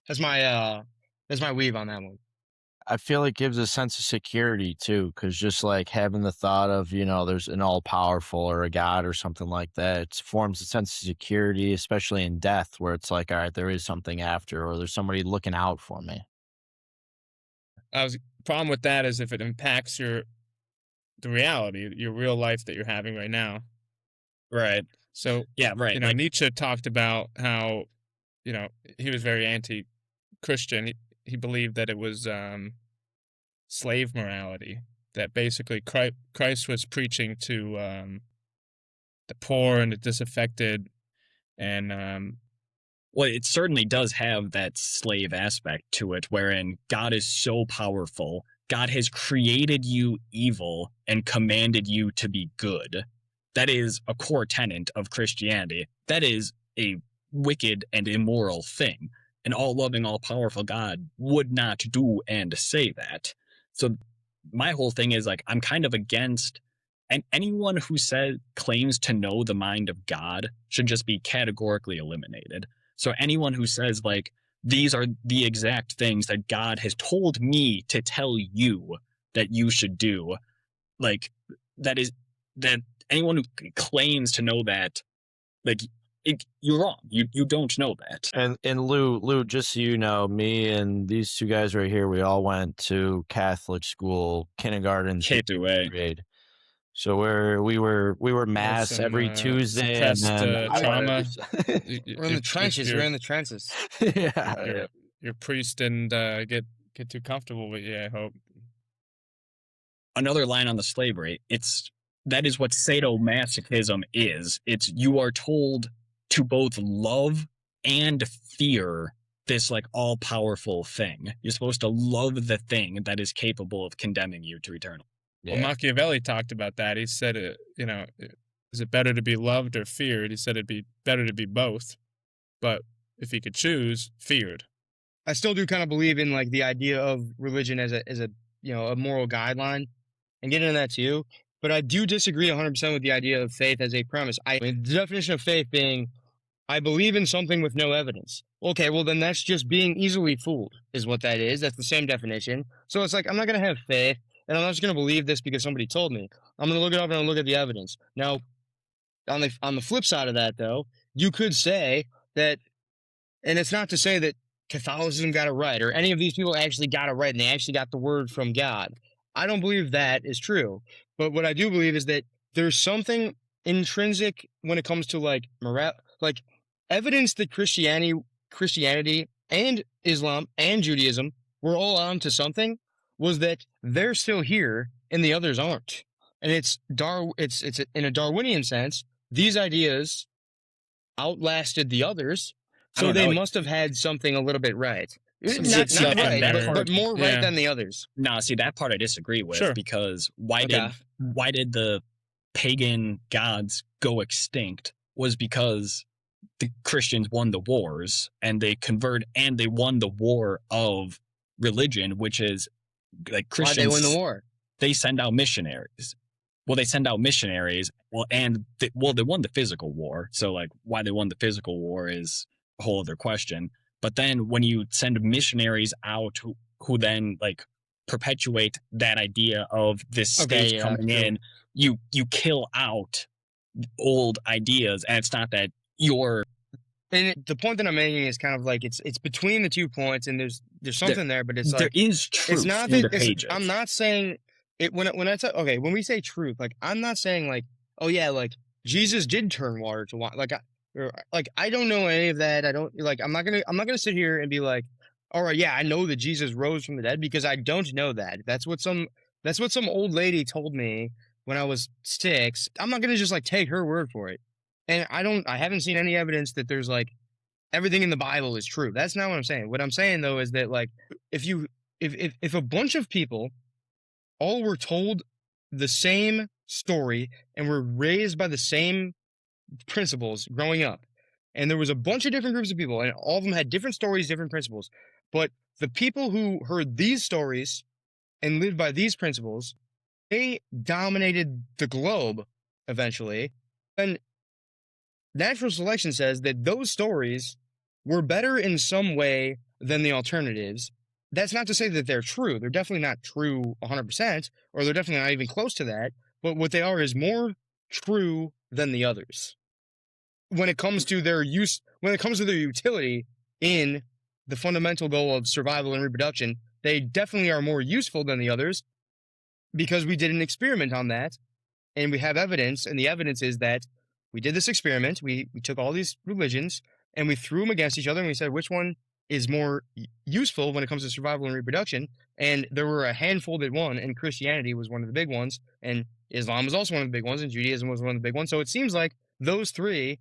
That's my weave on that one. I feel it gives a sense of security too, because just like having the thought of, there's an all powerful or a God or something like that, it forms a sense of security, especially in death, where it's like, all right, there is something after, or there's somebody looking out for me. Problem with that is if it impacts the reality, your real life that you're having right now. Right. So yeah, right. Nietzsche talked about how, he was very anti-Christian. He believed that it was slave morality, that basically Christ was preaching to the poor and the disaffected, and well, it certainly does have that slave aspect to it, wherein God is so powerful, God has created you evil and commanded you to be good. That is a core tenet of Christianity. That is a wicked and immoral thing. An all-loving, all-powerful God would not do and say that. So my whole thing is like, I'm kind of against, and anyone who claims to know the mind of God should just be categorically eliminated. So anyone who says like, these are the exact things that God has told me to tell you that you should do, like that anyone who claims to know that, like, you're wrong. You don't know that. And Lou, just so you know, me and these two guys right here, we all went to Catholic school, kindergarten through grade. So we were mass every Tuesday, and then trauma. We're in the trenches. We're in the trenches. Yeah. Your priest didn't get too comfortable with you, I hope. Another line on the slavery. That is what sadomasochism is. It's you are told to both love and fear this like all-powerful thing. You're supposed to love the thing that is capable of condemning you to eternal. Yeah. Well, Machiavelli talked about that. He said, is it better to be loved or feared? He said it'd be better to be both, but if he could choose, feared. I still do kind of believe in like the idea of religion as a moral guideline, and get into that too. But I do disagree 100% with the idea of faith as a premise. The definition of faith being, I believe in something with no evidence. Okay, well then that's just being easily fooled, is what that is. That's the same definition. So it's like, I'm not going to have faith, and I'm not just going to believe this because somebody told me. I'm going to look it up and I'll look at the evidence. Now, on the flip side of that, though, you could say that, and it's not to say that Catholicism got it right, or any of these people actually got it right, and they actually got the word from God. I don't believe that is true. But what I do believe is that there's something intrinsic when it comes to like like evidence that Christianity and Islam and Judaism were all onto something was that they're still here and the others aren't. And it's in a Darwinian sense, these ideas outlasted the others, so they must have had something a little bit right. Not right, but more right than the others. No, see, that part I disagree with, because why did the pagan gods go extinct was because the Christians won the wars, and they won the war of religion, which is like Christians. Why'd they win the war? They send out missionaries. Well, they send out missionaries. Well, they won the physical war. So like why they won the physical war is a whole other question. But then when you send missionaries out who then like perpetuate that idea of this state coming in, you kill out old ideas, and it's not that you're. And the point that I'm making is kind of like it's between the 2 points, and there's something there, but it's like there is truth. It's not in the pages. I'm not saying it when when we say truth, like I'm not saying like, oh yeah, like Jesus did turn water to wine, like I don't know any of that. I don't like. I'm not gonna sit here and be like, all right, yeah, I know that Jesus rose from the dead, because I don't know that. That's what some old lady told me when I was 6. I'm not gonna just like take her word for it. And I haven't seen any evidence that there's like everything in the Bible is true. That's not what I'm saying. What I'm saying though is that like if a bunch of people all were told the same story and were raised by the same principles growing up. And there was a bunch of different groups of people, and all of them had different stories, different principles. But the people who heard these stories and lived by these principles, they dominated the globe eventually. And natural selection says that those stories were better in some way than the alternatives. That's not to say that they're true. They're definitely not true 100%, or they're definitely not even close to that. But what they are is more true than the others. When it comes to their use, when it comes to their utility in the fundamental goal of survival and reproduction, they definitely are more useful than the others because we did an experiment on that and we have evidence. And the evidence is that we did this experiment. We took all these religions and we threw them against each other and we said, which one is more useful when it comes to survival and reproduction? And there were a handful that won, and Christianity was one of the big ones, and Islam was also one of the big ones, and Judaism was one of the big ones. So it seems like those three,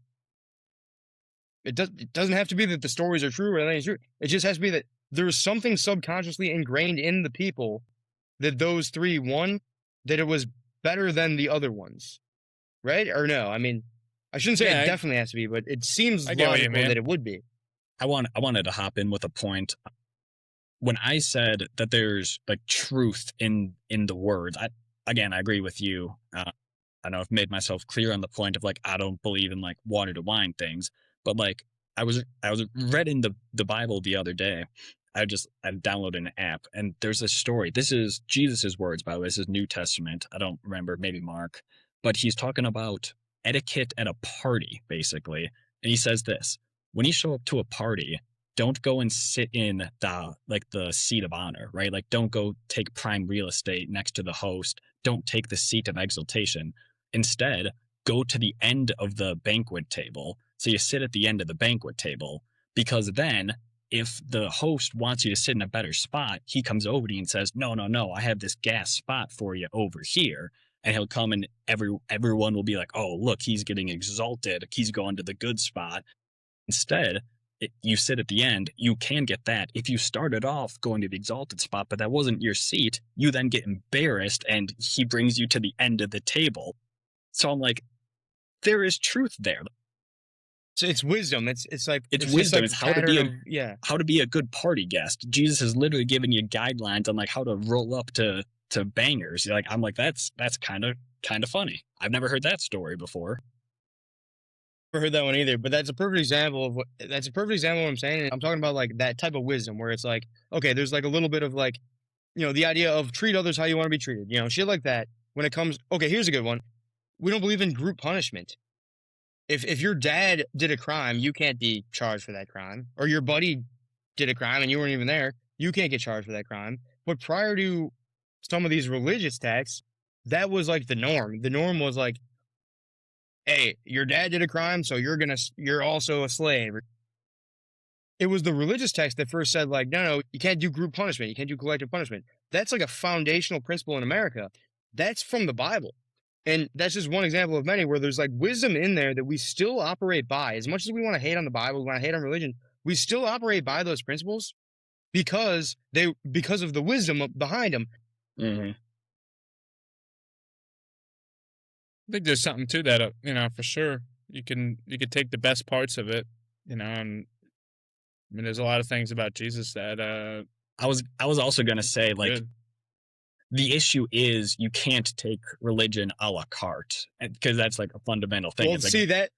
it doesn't have to be that the stories are true or anything's true. It just has to be that there's something subconsciously ingrained in the people that those three won, that it was better than the other ones, right? Or no? I mean, I shouldn't say Yeah, it definitely has to be, but it seems I get what you logical mean. that it would be. I wanted to hop in with a point. When I said that there's like truth in the words, I agree with you. I know I've made myself clear on the point of like I don't believe in like water to wine things, but like I was reading the Bible the other day. I downloaded an app and there's a story. This is Jesus's words, by the way. This is New Testament. I don't remember, maybe Mark, but he's talking about etiquette at a party basically, and he says this: when you show up to a party, don't go and sit in the seat of honor, right? Like don't go take prime real estate next to the host. Don't take the seat of exaltation. Instead, go to the end of the banquet table. So you sit at the end of the banquet table, because then if the host wants you to sit in a better spot, he comes over to you and says, no, I have this gas spot for you over here. And he'll come and everyone will be like, oh, look, he's getting exalted. He's going to the good spot. Instead, you sit at the end, you can get that. If you started off going to the exalted spot, but that wasn't your seat, you then get embarrassed and he brings you to the end of the table. So I'm like, there is truth there. So it's wisdom. It's like it's wisdom. Like it's how to be a good party guest. Jesus has literally given you guidelines on like how to roll up to bangers. Like I'm like, that's kind of funny. I've never heard that story before. Never heard that one either, but that's a perfect example of what I'm saying. I'm talking about like that type of wisdom where it's like, okay, there's like a little bit of like, the idea of treat others how you want to be treated, shit like that. When it comes, okay, here's a good one. We don't believe in group punishment. If your dad did a crime, you can't be charged for that crime. Or your buddy did a crime and you weren't even there, you can't get charged for that crime. But prior to some of these religious texts, that was like the norm. The norm was like, hey, your dad did a crime, so you're also a slave. It was the religious text that first said like, no, you can't do group punishment. You can't do collective punishment. That's like a foundational principle in America. That's from the Bible. And that's just one example of many where there's like wisdom in there that we still operate by. As much as we want to hate on the Bible, we want to hate on religion, we still operate by those principles because of the wisdom behind them. Mm-hmm. I think there's something to that, for sure. You could take the best parts of it, and I mean, there's a lot of things about Jesus that I was also gonna say like. Good. The issue is you can't take religion a la carte because that's like a fundamental thing. Well, it's see like,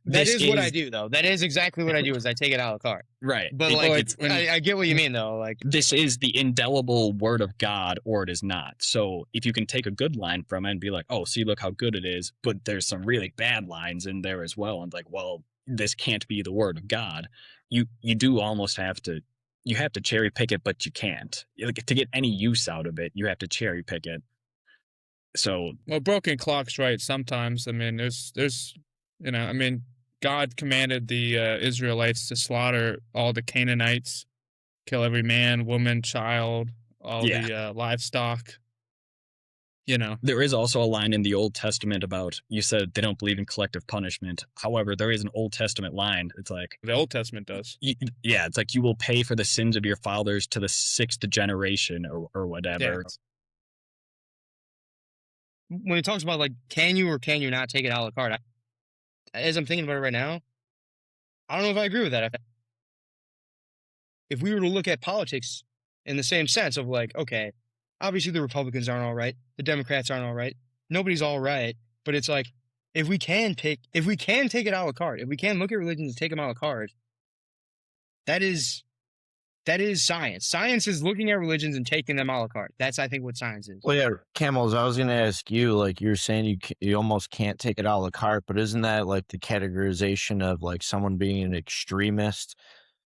that is what I do though. That is exactly what I do is I take it a la carte. Right. But like I get what you mean though. Like this is the indelible word of God or it is not. So if you can take a good line from it and be like, oh, see, look how good it is, but there's some really bad lines in there as well. And like, well, this can't be the word of God. You do almost have to. You have to cherry pick it, but you can't. Like, to get any use out of it, you have to cherry pick it. So, well, broken clock's right. Sometimes, I mean, there's, God commanded the Israelites to slaughter all the Canaanites, kill every man, woman, child, all the livestock. There is also a line in the Old Testament about, you said they don't believe in collective punishment. However, there is an Old Testament line. It's like the Old Testament does. It's like you will pay for the sins of your fathers to the 6th generation or whatever. when it talks about like, can you or can you not take it a la carte? As I'm thinking about it right now, I don't know if I agree with that. If we were to look at politics in the same sense of like, okay, obviously the Republicans aren't all right, the Democrats aren't all right, nobody's all right, but it's like, if we can take it a la carte, if we can look at religions and take them a la carte, that is science. Science is looking at religions and taking them a la carte. That's, I think, what science is. Well, yeah, Camels, I was going to ask you, like you're saying you almost can't take it a la carte, but isn't that like the categorization of like someone being an extremist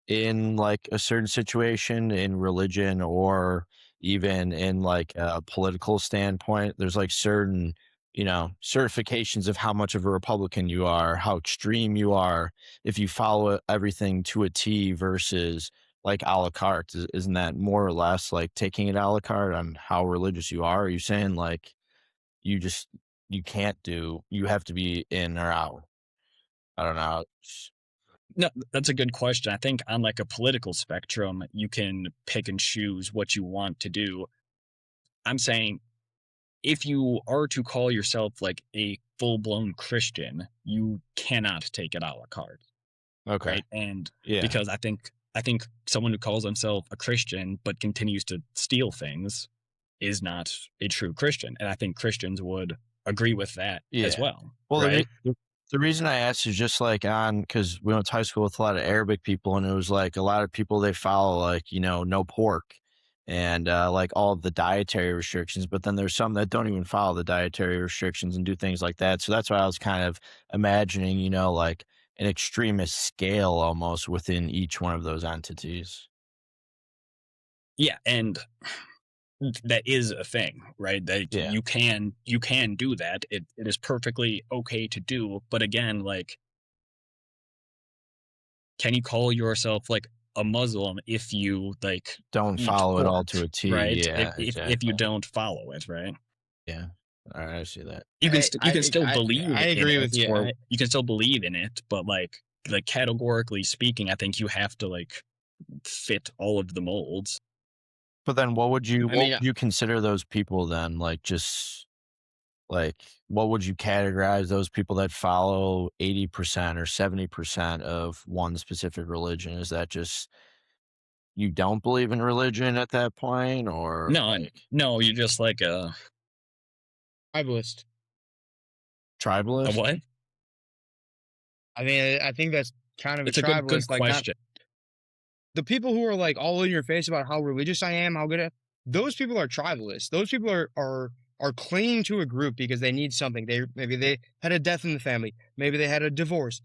in like a certain situation in religion or even in like a political standpoint? There's like certain, certifications of how much of a Republican you are, how extreme you are, if you follow everything to a T versus like a la carte. Isn't that more or less like taking it a la carte on how religious you are? Are you saying like you just you have to be in or out? I don't know. No, that's a good question. I think on like a political spectrum, you can pick and choose what you want to do. I'm saying if you are to call yourself like a full-blown Christian, you cannot take it a la carte, Okay. right? And Yeah. because I think someone who calls himself a Christian but continues to steal things is not a true Christian, and I think Christians would agree with that as Yeah. well. Well, right? the reason I asked is just like because we went to high school with a lot of Arabic people, and it was like a lot of people they follow like no pork and like all of the dietary restrictions, but then there's some that don't even follow the dietary restrictions and do things like that. So that's why I was kind of imagining like an extremist scale almost within each one of those entities. Yeah, and that is a thing, right? That Yeah. you can do that. It is perfectly okay to do, but again, like, can you call yourself like a Muslim if you like Don't eat follow it all pork, to a T. right? Yeah, If you exactly. don't follow it, right? Yeah. All right, I see that. You can still believe I in agree it, with you. or you can still believe in it, but like categorically speaking, I think you have to like fit all of the molds. But then what would I mean, you consider those people then? Like just like what would you categorize those people that follow 80% or 70% of one specific religion? Is that just you don't believe in religion at that point or No, like no, you're just like tribalist. a tribalist? what? I mean, I think that's kind of a It's a good tribalist. Like, not question. the people who are like all in your face about how religious I am, how good those people are tribalists. Those people are clinging to a group because they need something. Maybe they had a death in the family. Maybe they had a divorce.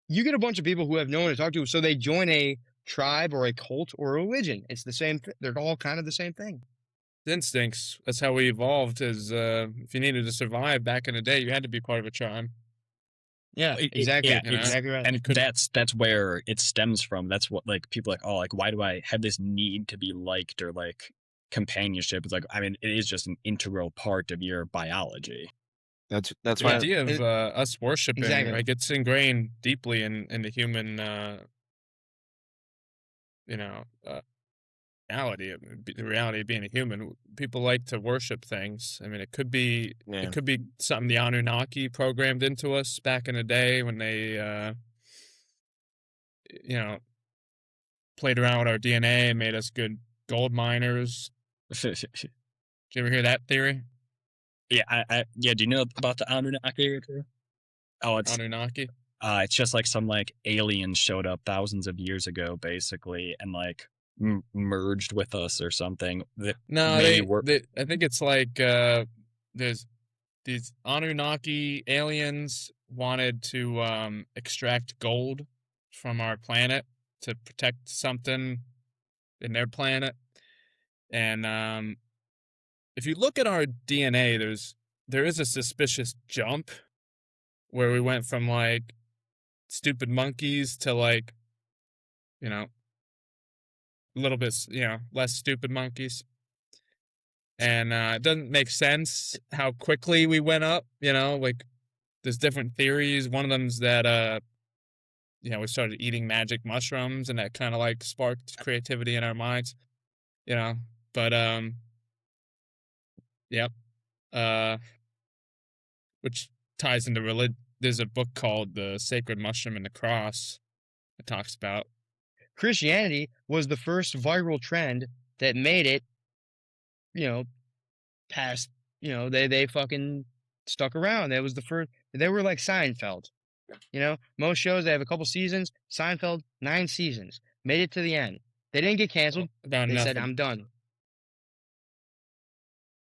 You get a bunch of people who have no one to talk to, so they join a tribe or a cult or a religion. It's the same. They're all kind of the same thing. Instincts. That's how we evolved. Is if you needed to survive back in the day, you had to be part of a tribe. Yeah, Yeah, you know? exactly right. and that's where it stems from. That's what like people are like, oh, like why do I have this need to be liked or like companionship? It's like, I mean, it is just an integral part of your biology. That's The why idea of us worshiping, Exactly. like it's ingrained deeply in the human, you know, reality. The reality of being a human. People like to worship things. I mean, yeah. it could be something the Anunnaki programmed into us back in the day when they, you know, played around with our DNA and made us good gold miners. Did you ever hear that theory? Yeah, yeah. Do you know about the Anunnaki? Oh, Anunnaki. it's just like some like aliens showed up thousands of years ago, basically, and like merged with us or something. That No, maybe were I think it's like there's these Anunnaki aliens wanted to extract gold from our planet to protect something in their planet. And if you look at our DNA, there is a suspicious jump where we went from like stupid monkeys to like, you know, a little bit, less stupid monkeys. And it doesn't make sense how quickly we went up, like there's different theories. One of them's that, we started eating magic mushrooms and that kind of like sparked creativity in our minds, but, yep. which ties into religion. There's a book called The Sacred Mushroom and the Cross that talks about. Christianity was the first viral trend that made it, past, they fucking stuck around. That was the first, they were like Seinfeld. Most shows, they have a couple seasons. Seinfeld, 9 seasons. Made it to the end. They didn't get canceled. About They nothing. said, I'm done.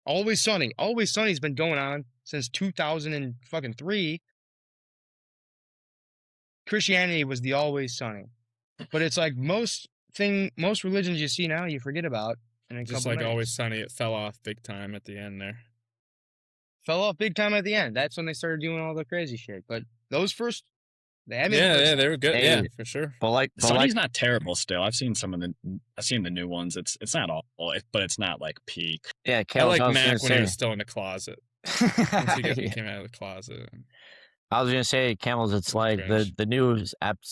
Always Sunny. Always Sunny's been going on since 2003. Christianity was the Always Sunny. But it's like most religions you see now, you forget about in a Just couple like minutes. Always Sunny, it fell off big time at the end there. Fell off big time at the end. That's when they started doing all the crazy shit. But those first, they had me. Yeah, they were good. Hey, yeah, for sure. But Sunny's not terrible still. I've seen the new ones. It's not awful, but it's not like peak. Yeah, I Kels, like I was Mac gonna when he say. was still in the closet. Once he came out of the closet. I was gonna say, Camels. It's like the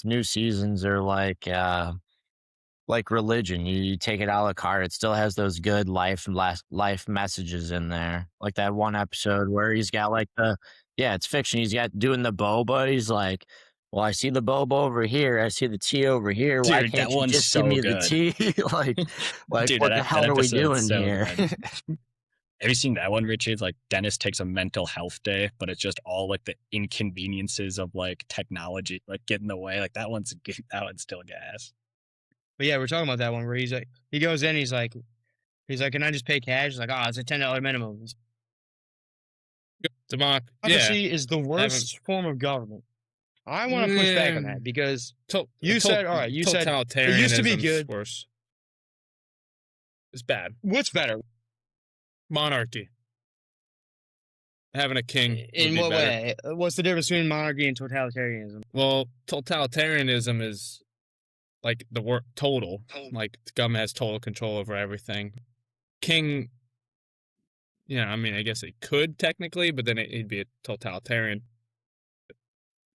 new seasons are like religion. You take it a la carte. It still has those good life messages in there. Like that one episode where he's got like it's fiction. He's got doing the boba. He's like, well, I see the boba over here. I see the tea over here. Why Dude, can't that you one's just so give me good. the tea? like Dude, what the that hell are we episode's doing so here? good. Have you seen that one, Richie? It's like Dennis takes a mental health day, but it's just all like the inconveniences of like technology, like get in the way. Like that one's still gas. But yeah, we're talking about that one where he's like, he goes in, he's like, can I just pay cash? He's like, it's a $10 minimum. Democracy is the worst form of government. I want to push back on that because you said it used to be good. Worse. It's bad. What's better? Monarchy. Having a king. In what way? What's the difference between monarchy and totalitarianism? Well, totalitarianism is like the word total. Like the government has total control over everything. King, I guess it could technically, but then it'd be a totalitarian.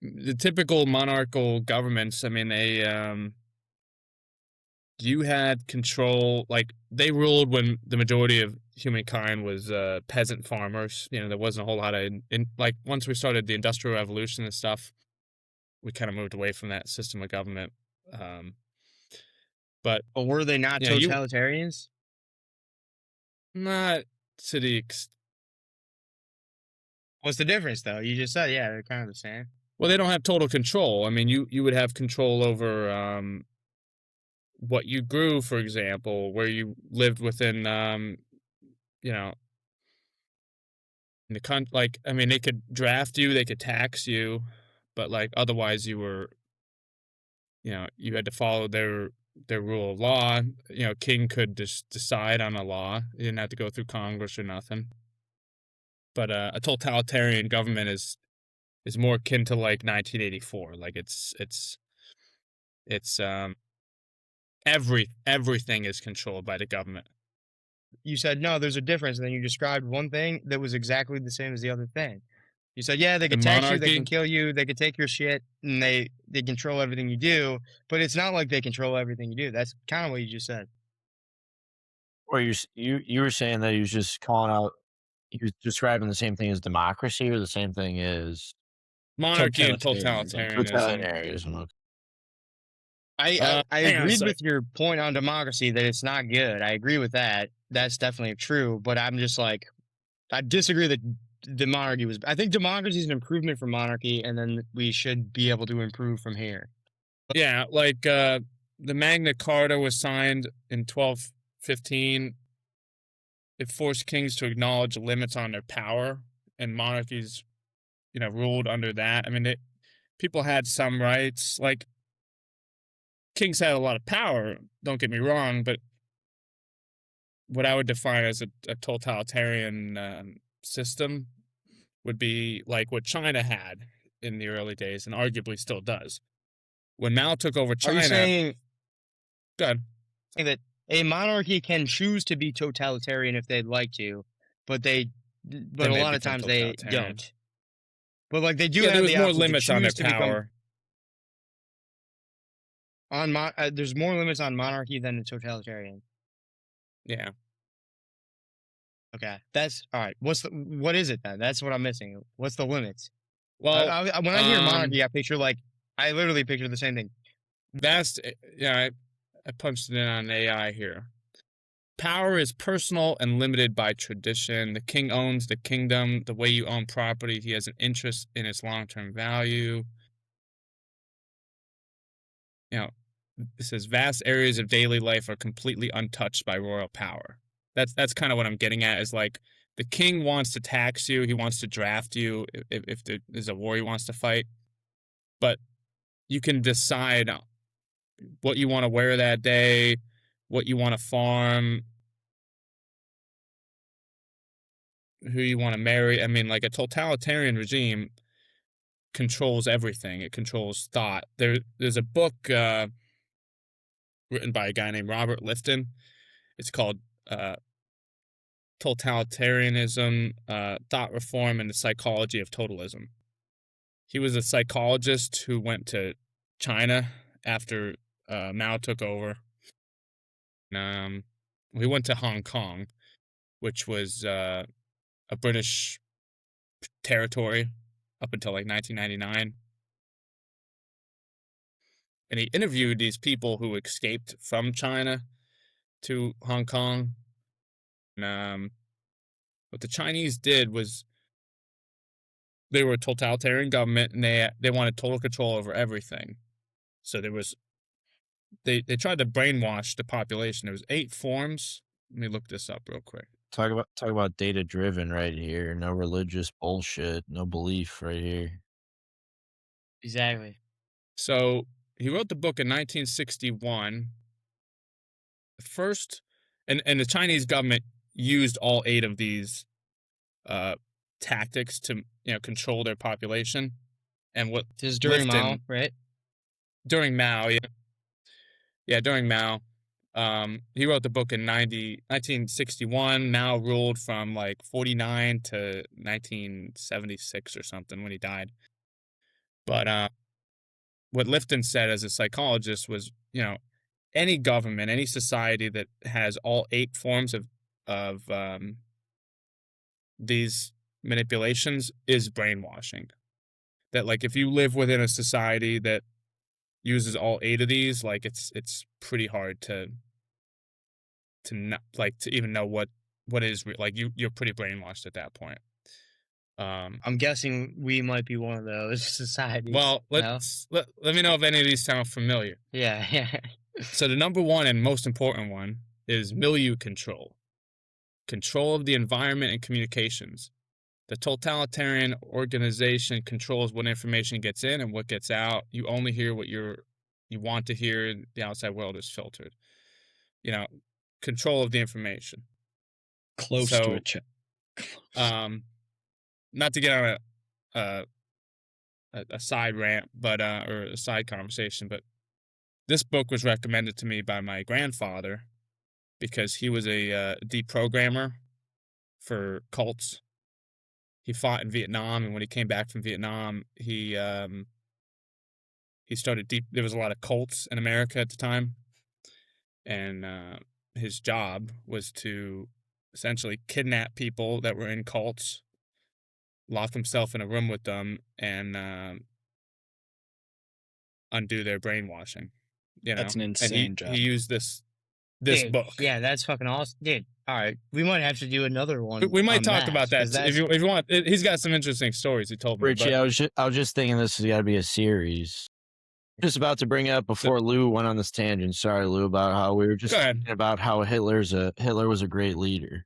The typical monarchical governments, you had control, like they ruled when the majority of humankind was peasant farmers. There wasn't a whole lot of, like once we started the Industrial Revolution and stuff, we kind of moved away from that system of government. But were they not totalitarians? Not to the What's the difference, though? You just said, they're kind of the same. Well, they don't have total control. You would have control over what you grew, for example, where you lived within, in the country. Like, they could draft you, they could tax you, but like otherwise you were, you had to follow their rule of law. King could just decide on a law. You didn't have to go through Congress or nothing. But a totalitarian government is more akin to like 1984. Like it's everything is controlled by the government. You said no, there's a difference, and then you described one thing that was exactly the same as the other thing. You said, they can tax you, they can kill you, they can take your shit, and they control everything you do, but it's not like they control everything you do. That's kind of what you just said. Or you were saying that he was just calling out, he was describing the same thing as democracy, or the same thing as monarchy and totalitarianism. I agreed with your point on democracy that it's not good. I agree with that. That's definitely true. But I'm just like, I disagree that the monarchy was. I think democracy is an improvement from monarchy, and then we should be able to improve from here. Yeah, like the Magna Carta was signed in 1215. It forced kings to acknowledge limits on their power, and monarchies, ruled under that. People had some rights. Like kings had a lot of power. Don't get me wrong, but what I would define as a totalitarian system would be like what China had in the early days, and arguably still does. When Mao took over China, good. That a monarchy can choose to be totalitarian if they'd like to, but a lot of times they don't. But like they do have the more limits on their power. There's more limits on monarchy than a totalitarian. Yeah. Okay, that's all right. What is it then? That's what I'm missing. What's the limits? Well, When I hear monarchy, I literally picture the same thing. vast. Yeah, I punched it in on AI here. Power is personal and limited by tradition. The king owns the kingdom the way you own property. He has an interest in its long-term value. You know, it says vast areas of daily life are completely untouched by royal power. That's kind of what I'm getting at, is like the king wants to tax you, he wants to draft you if there's a war he wants to fight, but you can decide what you want to wear that day, what you want to farm, who you want to marry. I mean, like a totalitarian regime controls everything. It controls thought. There's a book written by a guy named Robert Lifton. It's called Totalitarianism, Thought Reform, and the Psychology of Totalism. He was a psychologist who went to China after Mao took over. He went to Hong Kong, which was a British territory up until like 1999. And he interviewed these people who escaped from China to Hong Kong. And what the Chinese did was they were a totalitarian government, and they wanted total control over everything. So they tried to brainwash the population. There was 8 forms. Let me look this up real quick. Talk about data driven right here. No religious bullshit. No belief right here. Exactly. So he wrote the book in 1961. The first, and the Chinese government used all 8 of these tactics to control their population. And what This is during Mao, right? During Mao, yeah, during Mao. He wrote the book in 1961. Mao ruled from like 49 to 1976 or something when he died. But what Lifton said as a psychologist was, any government, any society that has all 8 forms of these manipulations is brainwashing. That like if you live within a society that uses all 8 of these, like it's pretty hard to not, like, to even know what is like you're pretty brainwashed at that point. I'm guessing we might be one of those societies. Well, let me know if any of these sound familiar. Yeah. So the number one and most important one is milieu control. Control of the environment and communications. The totalitarian organization controls what information gets in and what gets out. You only hear what you want to hear. The outside world is filtered. Control of the information. Close to a check. Not to get on a side rant, but or a side conversation, but this book was recommended to me by my grandfather because he was a deprogrammer for cults. He fought in Vietnam, and when he came back from Vietnam, he started there was a lot of cults in America at the time, and his job was to essentially kidnap people that were in cults, lock himself in a room with them, and undo their brainwashing. That's an insane job. He used this Dude, book. Yeah, that's fucking awesome, dude. All right, we might have to do another one. We might talk about that if you want. He's got some interesting stories. He told me. Richie, I was just thinking this has got to be a series. Just about to bring it up before Lou went on this tangent. Sorry, Lou, about how we were just talking about how Hitler was a great leader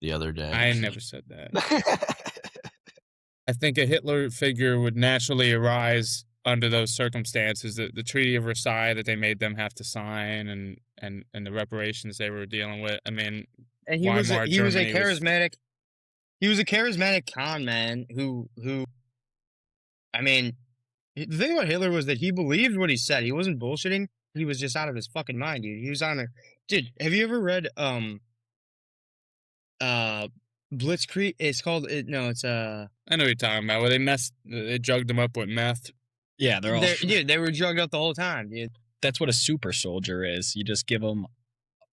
the other day. I never said that. I think a Hitler figure would naturally arise under those circumstances. The Treaty of Versailles that they made them have to sign, and the reparations they were dealing with. I mean, and he was a charismatic. He was a charismatic con man who. I mean, the thing about Hitler was that he believed what he said. He wasn't bullshitting. He was just out of his fucking mind, dude. He was on a. Dude, have you ever read Blitzkrieg? It's called I know what you're talking about. Where they drugged them up with meth. Yeah, they were drugged up the whole time, dude. That's what a super soldier is. You just give him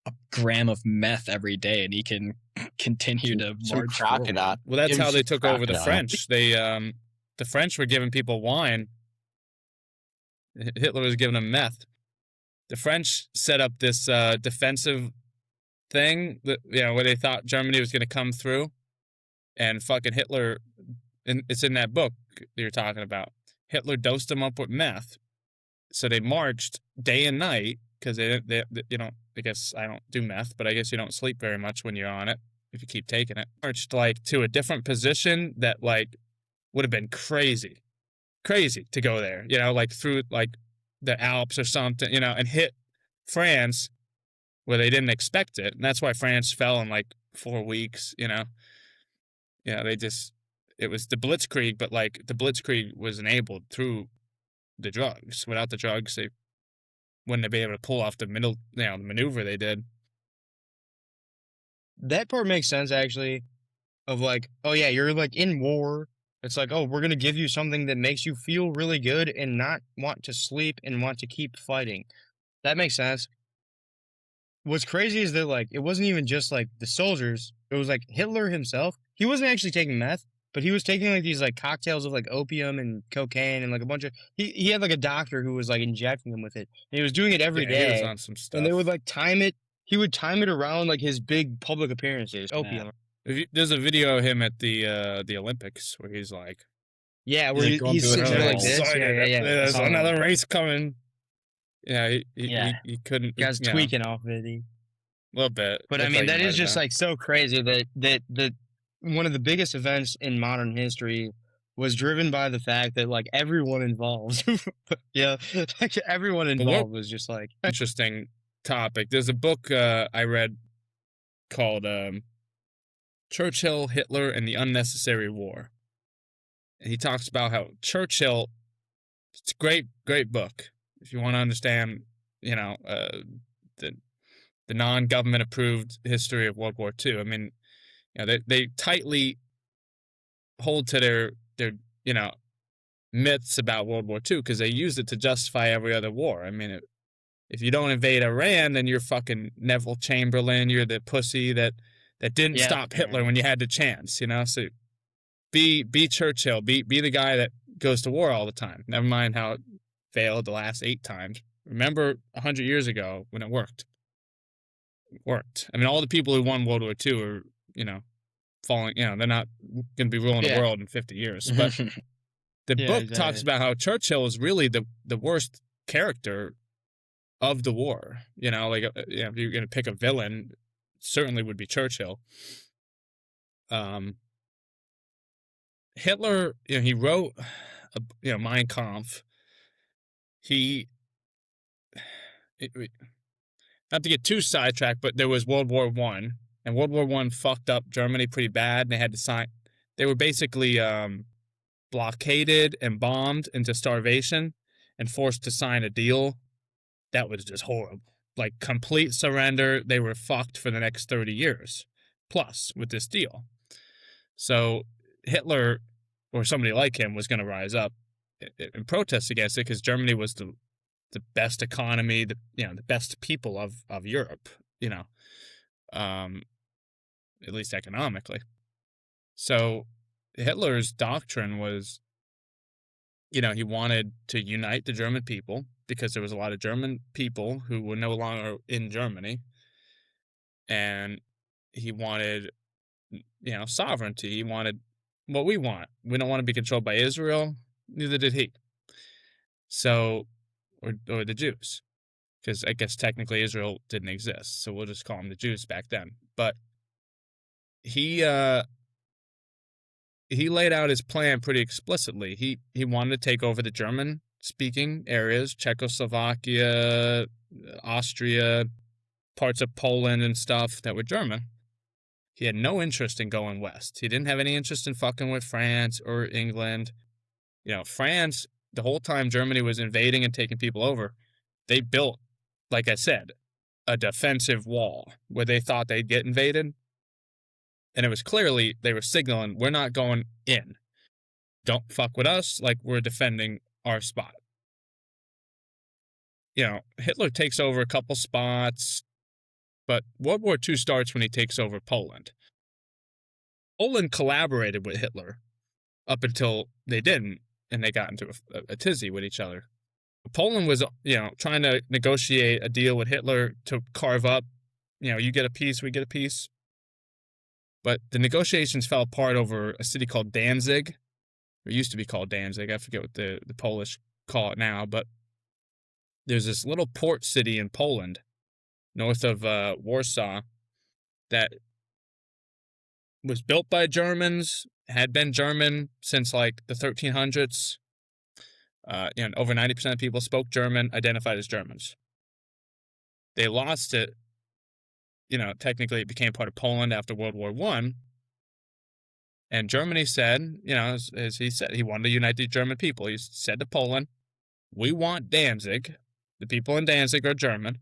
a gram of meth every day, and he can continue to Some march crocodile. forward. Well, that's Give him how they some took over the crocodile. French. The French were giving people wine. Hitler was giving them meth. The French set up this defensive thing that, where they thought Germany was going to come through, and fucking Hitler, and it's in that book you're talking about. Hitler dosed them up with meth, so they marched day and night because they I guess I don't do meth, but I guess you don't sleep very much when you're on it if you keep taking it. Marched like to a different position that like would have been crazy to go there, like through like the Alps or something, and hit France where they didn't expect it. And that's why France fell in like 4 weeks, it was the Blitzkrieg, but like the Blitzkrieg was enabled through the drugs. Without the drugs, they wouldn't have been able to pull off the maneuver they did. That part makes sense, actually, of like, oh yeah, you're like in war. It's like, oh, we're going to give you something that makes you feel really good and not want to sleep and want to keep fighting. That makes sense. What's crazy is that, like, it wasn't even just, like, the soldiers. It was, like, Hitler himself. He wasn't actually taking meth, but he was taking, like, these, like, cocktails of, like, opium and cocaine and, like, a bunch of... He had, like, a doctor who was, like, injecting him with it. And he was doing it every He was day. on some stuff. And they would, like, time it. He would time it around, like, his big public appearances. Opium. There's a video of him at the Olympics where he's like, Yeah, where He's, like, he's going sitting through there it like all. this. Yeah. There's I saw that. another race coming. Yeah, Yeah. he couldn't. He was you know, tweaking off of it. a little bit. But I Looked mean, like that he is might just have like so crazy that one of the biggest events in modern history was driven by the fact that like everyone involved, yeah, like everyone involved was just like been. Interesting topic. There's a book I read called Churchill, Hitler, and the Unnecessary War. And he talks about how Churchill, it's a great book. If you want to understand, the non-government approved history of World War II. I mean, they tightly hold to their myths about World War II because they use it to justify every other war. I mean, if you don't invade Iran, then you're fucking Neville Chamberlain. You're the pussy that didn't stop Hitler when you had the chance. So be Churchill. Be the guy that goes to war all the time. Never mind how it failed the last 8 times. Remember 100 years ago when it worked. It worked. I mean, all the people who won World War II are, falling, they're not going to be ruling the world in 50 years. But the book talks about how Churchill is really the worst character of the war. If you're going to pick a villain, it certainly would be Churchill. Hitler, he wrote, Mein Kampf. Not to get too sidetracked, but there was World War I, and World War I fucked up Germany pretty bad, and they had to sign. They were basically blockaded and bombed into starvation and forced to sign a deal that was just horrible. Like complete surrender. They were fucked for the next 30 years plus with this deal. So Hitler or somebody like him was going to rise up and protest against it because Germany was the best economy, the best people of Europe, at least economically. So Hitler's doctrine was, he wanted to unite the German people because there was a lot of German people who were no longer in Germany, and he wanted, sovereignty. He wanted what we want. We don't want to be controlled by Israel. Neither did he. So, or the Jews, because I guess technically Israel didn't exist. So we'll just call them the Jews back then. But he laid out his plan pretty explicitly. He wanted to take over the German-speaking areas, Czechoslovakia, Austria, parts of Poland and stuff that were German. He had no interest in going west. He didn't have any interest in fucking with France or England. France, the whole time Germany was invading and taking people over, they built, like I said, a defensive wall where they thought they'd get invaded. And it was clearly, they were signaling, we're not going in. Don't fuck with us, like we're defending our spot. Hitler takes over a couple spots, but World War II starts when he takes over Poland. Poland collaborated with Hitler up until they didn't, and they got into a tizzy with each other. Poland was, trying to negotiate a deal with Hitler to carve up, you get a piece, we get a piece. But the negotiations fell apart over a city called Danzig. It used to be called Danzig. I forget what the Polish call it now, but there's this little port city in Poland, north of Warsaw, that was built by Germans, had been German since like the 1300s. Over 90% of people spoke German, identified as Germans. They lost it. Technically it became part of Poland after World War I. And Germany said, as he said, he wanted to unite the German people. He said to Poland, we want Danzig. The people in Danzig are German.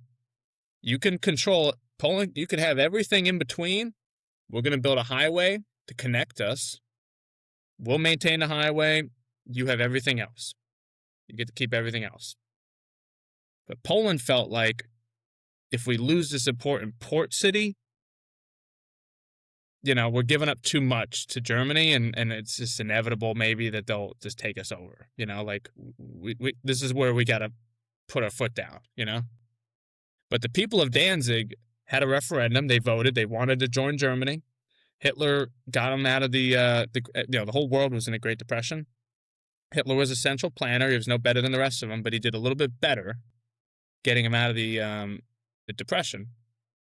You can control Poland. You can have everything in between. We're going to build a highway to connect us. We'll maintain the highway. You have everything else. You get to keep everything else. But Poland felt like if we lose this important port city, we're giving up too much to Germany, and it's just inevitable maybe that they'll just take us over. We this is where we got to put our foot down, But the people of Danzig had a referendum. They voted. They wanted to join Germany. Hitler got them out of the whole world was in a Great Depression. Hitler was a central planner. He was no better than the rest of them, but he did a little bit better getting him out of the Depression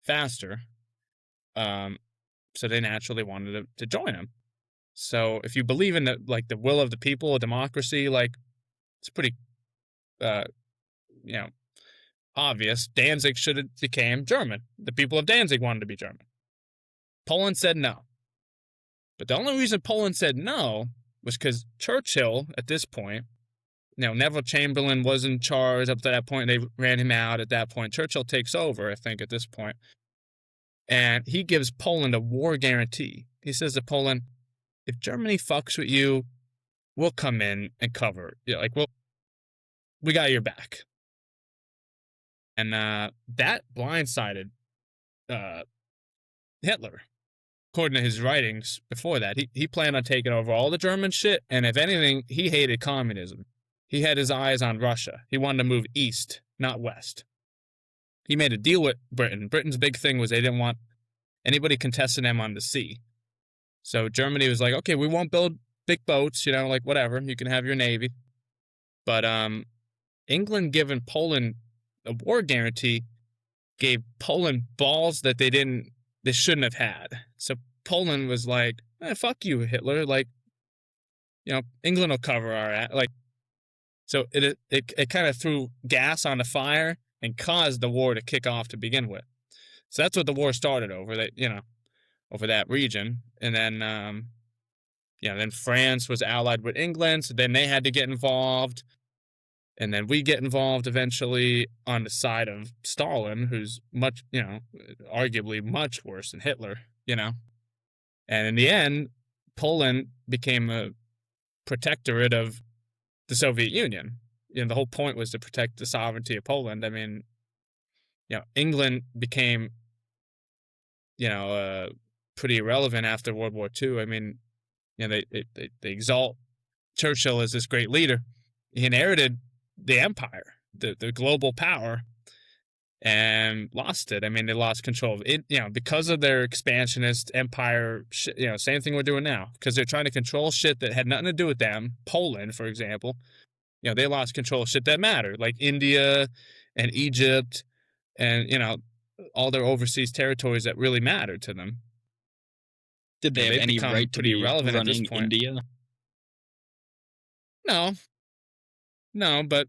faster. So they naturally wanted to join him. So if you believe in the will of the people, democracy, it's pretty, obvious. Danzig should have became German. The people of Danzig wanted to be German. Poland said no. But the only reason Poland said no was because Churchill, at this point, Neville Chamberlain was in charge up to that point. They ran him out at that point. Churchill takes over, I think, at this point. And he gives Poland a war guarantee. He says to Poland, if Germany fucks with you, we'll come in and cover. We got your back. And that blindsided Hitler. According to his writings before that, he planned on taking over all the German shit, and if anything, he hated communism. He had his eyes on Russia. He wanted to move east, not west. He made a deal with Britain. Britain's big thing was they didn't want anybody contesting them on the sea. So Germany was like, okay, we won't build big boats, whatever. You can have your navy. But England giving Poland a war guarantee gave Poland balls that they shouldn't have had. So Poland was like, fuck you, Hitler. England will cover our ass. So it kind of threw gas on the fire and caused the war to kick off to begin with. So that's what the war started over that region. And then, then France was allied with England. So then they had to get involved. And then we get involved eventually on the side of Stalin, who's much, arguably much worse than Hitler, And in the end, Poland became a protectorate of the Soviet Union. The whole point was to protect the sovereignty of Poland. I mean, England became, pretty irrelevant after World War II. I mean, they exalt Churchill as this great leader. He inherited the empire, the global power, and lost it. I mean, they lost control of it, because of their expansionist empire, same thing we're doing now, because they're trying to control shit that had nothing to do with them. Poland, for example, they lost control of shit that mattered, like India and Egypt and, all their overseas territories that really mattered to them. Did they have any right to be irrelevant running at this point. India? No, but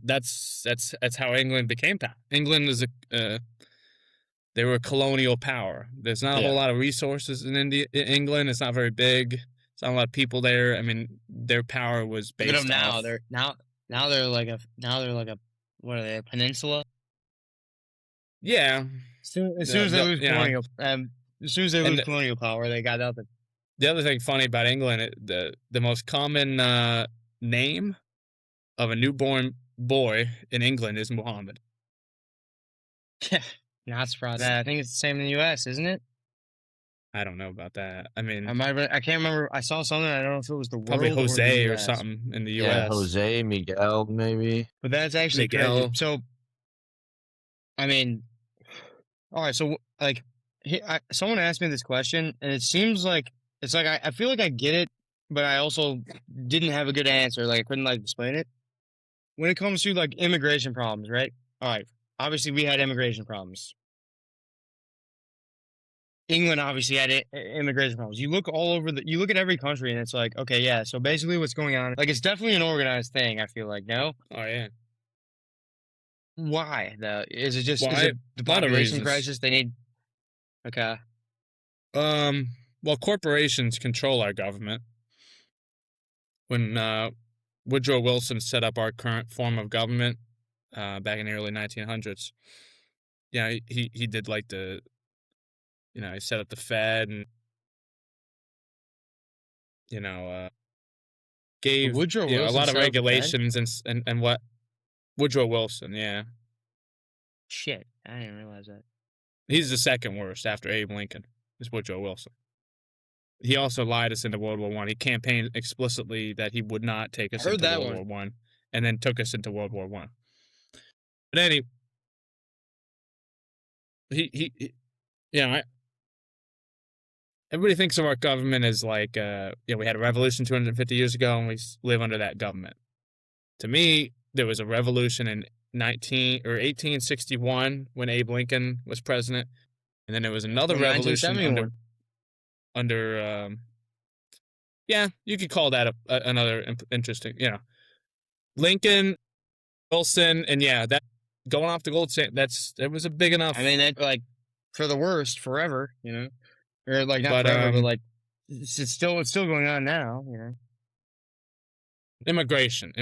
that's how England became power. England is they were a colonial power. There's not a whole lot of resources in England. It's not very big. There's not a lot of people there. I mean, their power was based Look at them now. off. They're like a what are they? A peninsula. Yeah. As soon as they lose colonial power, they got nothing. The other thing funny about England, the most common name of a newborn boy in England is Muhammad. Not surprised. I think it's the same in the U.S., isn't it? I don't know about that. I mean, I can't remember. I saw something. I don't know if it was the probably world or the Jose or US. something in the Yeah, U.S. Jose, Miguel, maybe. But that's actually crazy. Miguel. So, I mean, all right. So, like, someone asked me this question, and it seems like it's like I feel like I get it, but I also didn't have a good answer. Like, I couldn't like explain it. When it comes to like immigration problems, right? All right. Obviously, we had immigration problems. England obviously had immigration problems. You look all over you look at every country, and it's like, okay, yeah. So basically, what's going on? Like, it's definitely an organized thing. I feel like no. Oh yeah. Why though? Is it just is Why? it the A lot of population reasons. crisis? They need. Okay. Well, corporations control our government. When Woodrow Wilson set up our current form of government back in the early 1900s, yeah, he did like he set up the Fed and gave Woodrow a Wilson lot of set up the Fed? regulations and what Woodrow Wilson, yeah, Shit, I didn't realize that. he's the second worst after Abe Lincoln is Woodrow Wilson. He also lied us into World War One. He campaigned explicitly that he would not take us Heard into that World one. War One, and then took us into World War One. But anyway, everybody thinks of our government as like, we had a revolution 250 years ago, and we live under that government. To me, there was a revolution in 1861 when Abe Lincoln was president, and then there was another From revolution 1971. under you could call that another interesting, Lincoln, Wilson, and that going off the gold standard, it was a big enough. I mean, that like for the worst forever, or like not But, forever, but like it's still going on now, Immigration.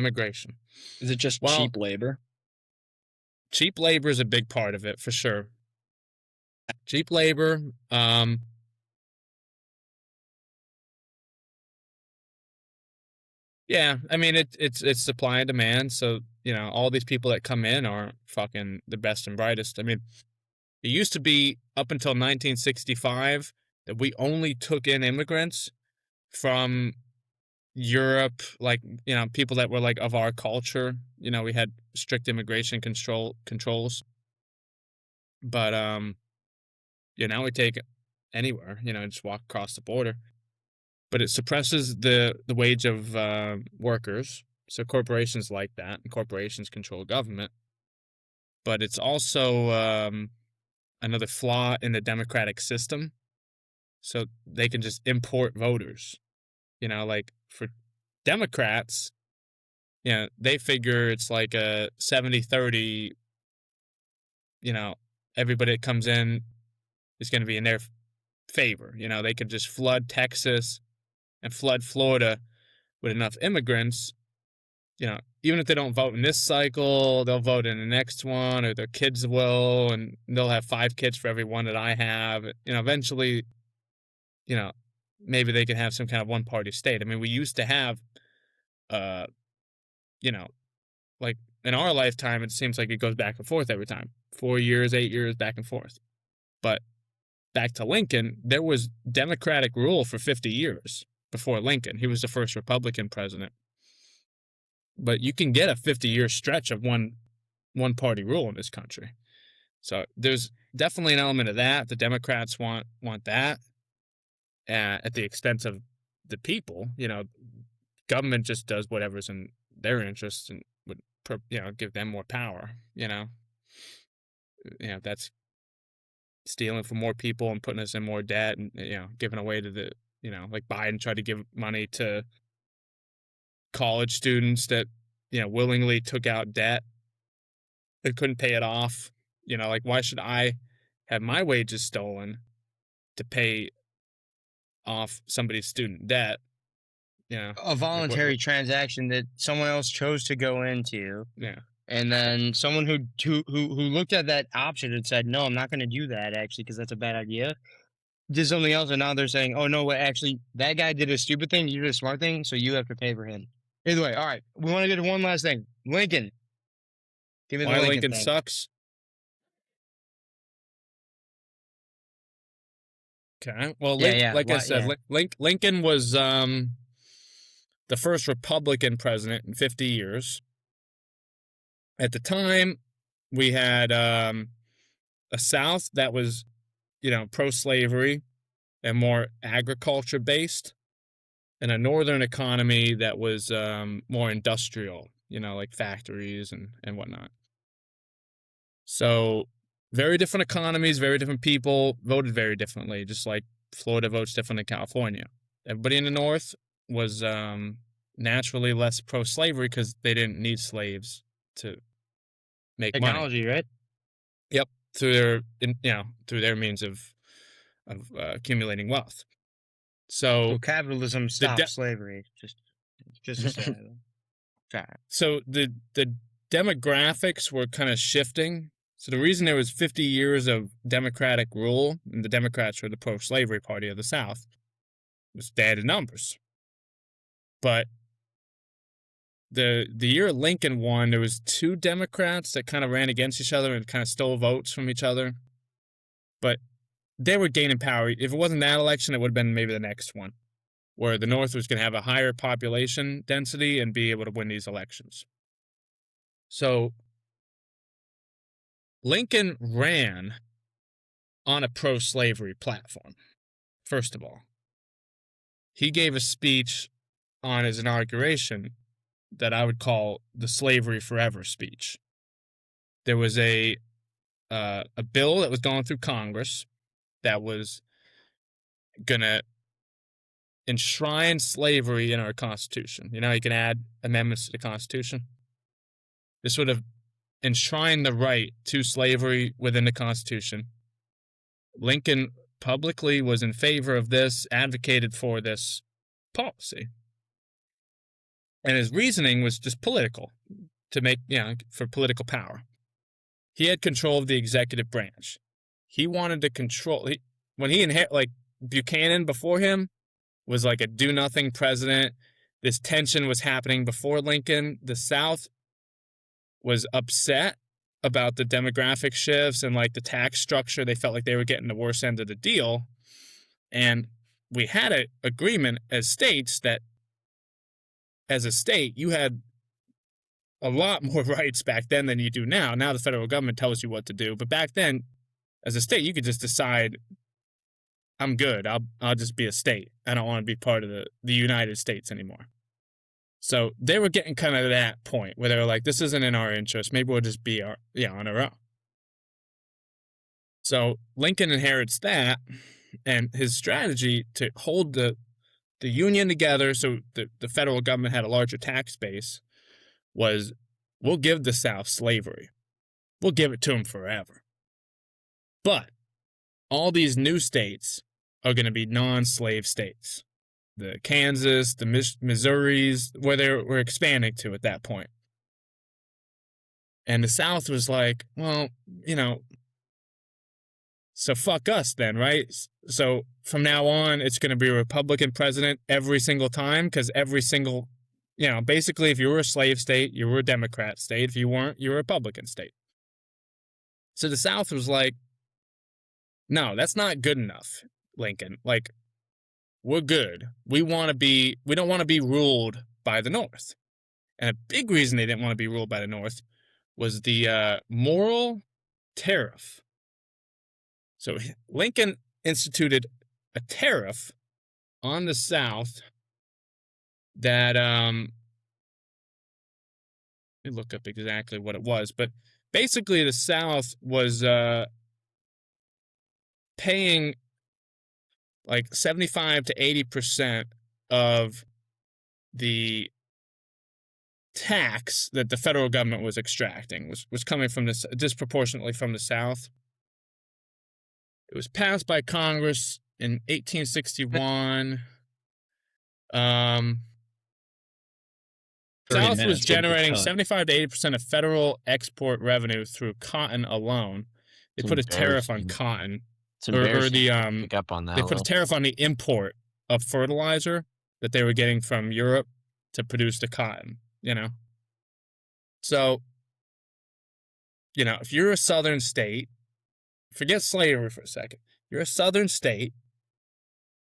Is it just Well, cheap labor? cheap labor is a big part of it for sure. Cheap labor. Yeah, I mean it's supply and demand. So all these people that come in aren't fucking the best and brightest. I mean, it used to be up until 1965 that we only took in immigrants from Europe, like people that were like of our culture. We had strict immigration controls, but now we take anywhere. Just walk across the border. But it suppresses the wage of workers. So corporations like that, and corporations control government. But it's also another flaw in the democratic system. So they can just import voters. Like for Democrats, they figure it's like a 70-30, everybody that comes in is going to be in their favor. They could just flood Texas and flood Florida with enough immigrants, even if they don't vote in this cycle, they'll vote in the next one, or their kids will, and they'll have 5 kids for every one that I have. Eventually, maybe they can have some kind of one-party state. I mean, we used to have, like in our lifetime, it seems like it goes back and forth every time. 4 years, 8 years, back and forth. But back to Lincoln, there was Democratic rule for 50 years. Before Lincoln. He was the first Republican president. But you can get a 50-year stretch of one-party rule in this country. So there's definitely an element of that. The Democrats want that at the expense of the people. Government just does whatever's in their interest and would give them more power. That's stealing from more people and putting us in more debt and giving away to the like Biden tried to give money to college students that, willingly took out debt and couldn't pay it off. Like why should I have my wages stolen to pay off somebody's student debt? A voluntary transaction that someone else chose to go into. Yeah. And then someone who looked at that option and said, no, I'm not going to do that actually because that's a bad idea. Did something else, and now they're saying, "Oh no, actually, that guy did a stupid thing. You did a smart thing, so you have to pay for him." Either way, all right. We want to get to one last thing. Lincoln. Give me the Why Lincoln Lincoln thing. sucks? Okay. Well, Yeah. like I What? said, Yeah. Lincoln was the first Republican president in 50 years. At the time, we had a South that was, pro-slavery and more agriculture based, and a Northern economy that was more industrial, like factories and whatnot. So very different economies, very different people, voted very differently, just like Florida votes different than California. Everybody in the North was naturally less pro-slavery because they didn't need slaves to make money. Technology, right? Yep, through their means of accumulating wealth. So So capitalism the stops slavery. Just to say. Sorry. so the demographics were kind of shifting. So the reason there was 50 years of Democratic rule, and the Democrats were the pro-slavery party of the South, was they had numbers. But the year Lincoln won, there was two Democrats that kind of ran against each other and kind of stole votes from each other. But they were gaining power. If it wasn't that election, it would have been maybe the next one, where the North was going to have a higher population density and be able to win these elections. So Lincoln ran on a pro-slavery platform, first of all. He gave a speech on his inauguration that I would call the Slavery Forever speech. There was a bill that was going through Congress that was going to enshrine slavery in our Constitution. You can add amendments to the Constitution. This would have enshrined the right to slavery within the Constitution. Lincoln publicly was in favor of this, advocated for this policy. And his reasoning was just political, to make, for political power. He had control of the executive branch. He wanted to control, when he inherited, like Buchanan before him was like a do-nothing president. This tension was happening before Lincoln. The South was upset about the demographic shifts and like the tax structure. They felt like they were getting the worst end of the deal. And we had an agreement as states that as a state, you had a lot more rights back then than you do now. Now the federal government tells you what to do. But back then, as a state, you could just decide, I'm good. I'll just be a state. I don't want to be part of the United States anymore. So they were getting kind of that point where they were like, this isn't in our interest. Maybe we'll just be on our own. So Lincoln inherits that, and his strategy to hold the Union together so the federal government had a larger tax base was, we'll give the South slavery. We'll give it to them forever. But all these new states are going to be non-slave states. The Kansas, the Missouris, where they were expanding to at that point. And the South was like, well, so fuck us then, right? So from now on, it's going to be a Republican president every single time, because every single, basically if you were a slave state, you were a Democrat state. If you weren't, you were a Republican state. So the South was like, no, that's not good enough, Lincoln. Like, we're good. We don't want to be ruled by the North. And a big reason they didn't want to be ruled by the North was the moral tariff. So Lincoln instituted a tariff on the South that, let me look up exactly what it was, but basically the South was paying like 75 to 80% of the tax that the federal government was extracting was coming from this disproportionately from the South. It was passed by Congress in 1861. South was generating 75 to 80% of federal export revenue through cotton alone. They put a tariff on cotton. It's embarrassing. Pick up on that. They put a tariff on the import of fertilizer that they were getting from Europe to produce the cotton, So, if you're a southern state, forget slavery for a second. You're a southern state,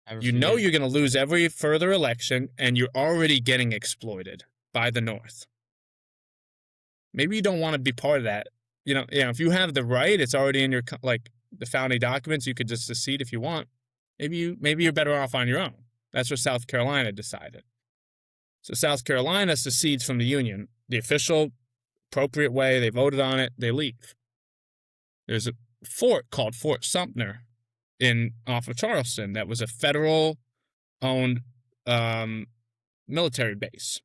Never You know forget. you're going to lose every further election, and you're already getting exploited by the North. Maybe you don't want to be part of that. If you have the right, it's already in your the founding documents. You could just secede if you want. Maybe you're better off on your own. That's what South Carolina decided. So South Carolina secedes from the Union, the official, appropriate way. They voted on it. They leave. There's a fort called Fort Sumter off of Charleston that was a federal-owned military base.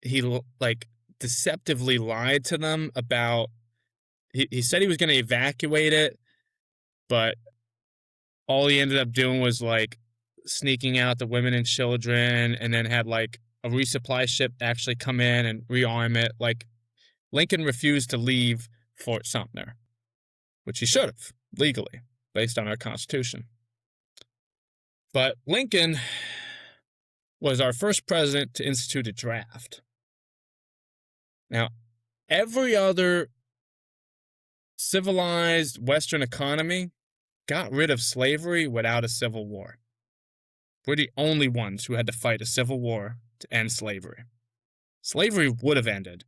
He deceptively lied to them about. He said he was going to evacuate it, but all he ended up doing was sneaking out the women and children, and then had a resupply ship actually come in and rearm it. Lincoln refused to leave Fort Sumter, which he should have, legally, based on our Constitution. But Lincoln was our first president to institute a draft. Now, every other civilized Western economy got rid of slavery without a civil war. We're the only ones who had to fight a civil war to end slavery. Slavery would have ended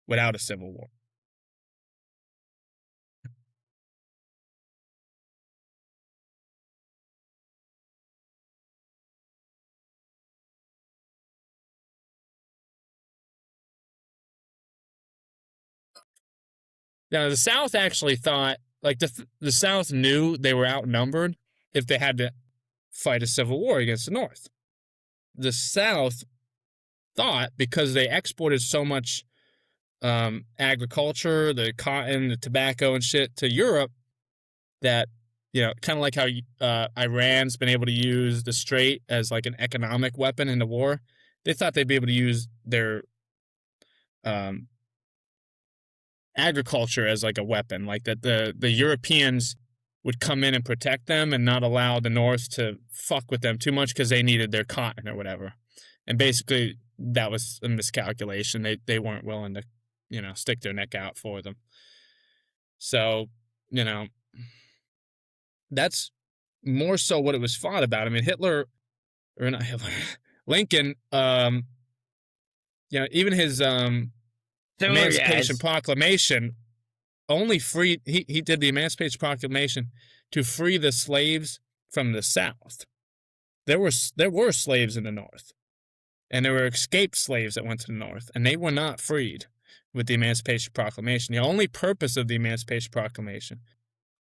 without a civil war. Now, the South actually thought, the South knew they were outnumbered if they had to fight a civil war against the North. The South thought, because they exported so much agriculture, the cotton, the tobacco and shit to Europe, that, kind of like how Iran's been able to use the Strait as an economic weapon in the war, they thought they'd be able to use their agriculture as a weapon, that the Europeans would come in and protect them and not allow the North to fuck with them too much because they needed their cotton or whatever. And basically that was a miscalculation. They weren't willing to, stick their neck out for them. So, that's more so what it was fought about. I mean, Lincoln, even his Emancipation Proclamation only freed. He did the Emancipation Proclamation to free the slaves from the South. There were slaves in the North, and there were escaped slaves that went to the North, and they were not freed with the Emancipation Proclamation. The only purpose of the Emancipation Proclamation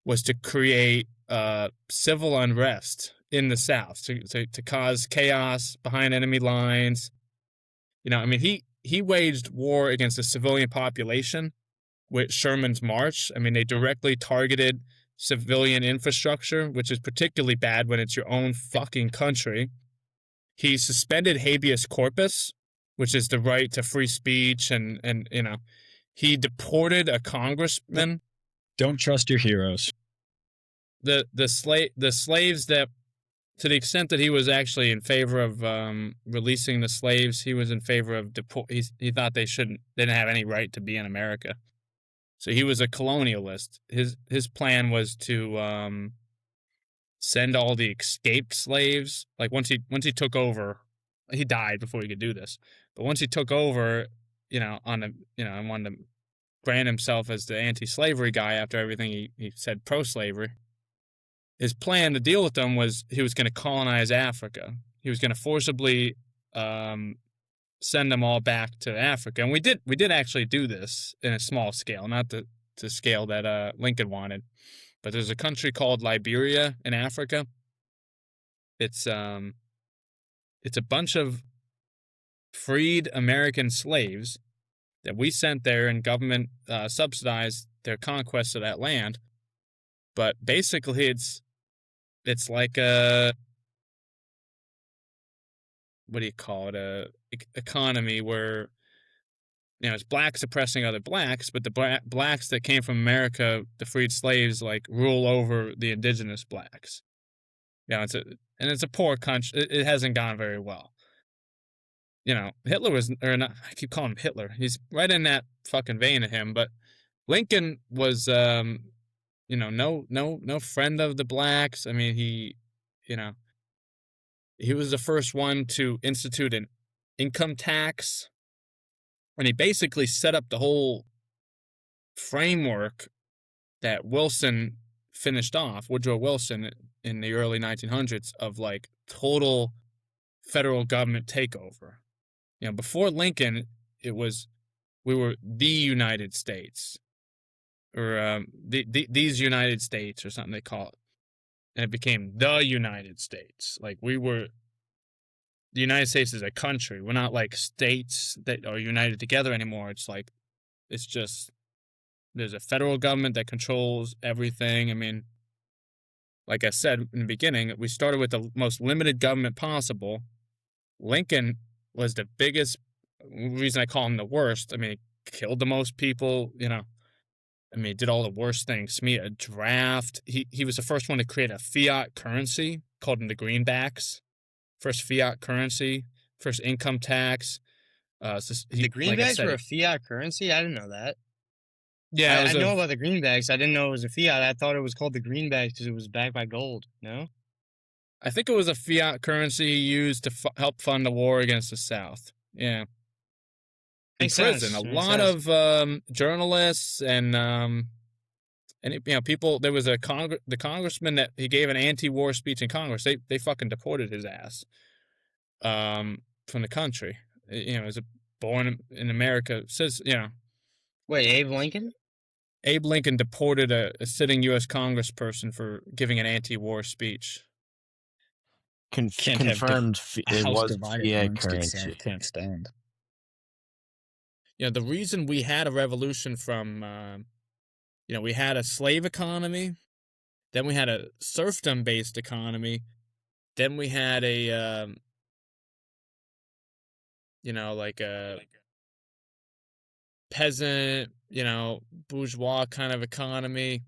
was to create civil unrest in the South, to cause chaos behind enemy lines. He waged war against the civilian population with Sherman's March. I mean, they directly targeted civilian infrastructure, which is particularly bad when it's your own fucking country. He suspended habeas corpus, which is the right to free speech, and he deported a congressman. Don't trust your heroes. The slaves that, to the extent that he was actually in favor of releasing the slaves, he was in favor of he thought they didn't have any right to be in America. So he was a colonialist. His plan was to send all the escaped slaves. Once he took over, he died before he could do this. But once he took over, and wanted to brand himself as the anti-slavery guy after everything he said pro-slavery. His plan to deal with them was he was going to colonize Africa. He was going to forcibly send them all back to Africa. And we did actually do this in a small scale, not the scale that Lincoln wanted. But there's a country called Liberia in Africa. It's a bunch of freed American slaves that we sent there, and government subsidized their conquest of that land. But basically it's like a, what do you call it, a economy where, it's blacks oppressing other blacks, but the blacks that came from America, the freed slaves, rule over the indigenous blacks. It's a poor country. It hasn't gone very well. Hitler was, or not, I keep calling him Hitler. He's right in that fucking vein of him, but Lincoln was, no friend of the blacks. I mean, he he was the first one to institute an income tax, and he basically set up the whole framework that Wilson finished off, Woodrow Wilson, in the early 1900s, of like total federal government takeover. Before Lincoln, we were the United States, or these United States, or something they call it, and it became the United States. Like, the United States is a country. We're not like states that are united together anymore. It's just there's a federal government that controls everything. I mean, like I said in the beginning, we started with the most limited government possible. Lincoln was the biggest reason I call him the worst. I mean, he killed the most people, I mean, he did all the worst things. A draft. He was the first one to create a fiat currency, called them the greenbacks. First fiat currency, first income tax. The greenbacks were a fiat currency? I didn't know that. Yeah, I know about the greenbacks. I didn't know it was a fiat. I thought it was called the greenbacks because it was backed by gold. No? I think it was a fiat currency used to help fund the war against the South. Yeah. In prison, a lot of journalists and people. There was the congressman that he gave an anti-war speech in Congress. They fucking deported his ass from the country. As a born in America, says Wait, Abe Lincoln? Abe Lincoln deported a sitting U.S. congressperson for giving an anti-war speech. Confirmed it was fiat currency. Can't stand. The reason we had a revolution from, we had a slave economy, then we had a serfdom-based economy, then we had a, like a peasant, bourgeois kind of economy.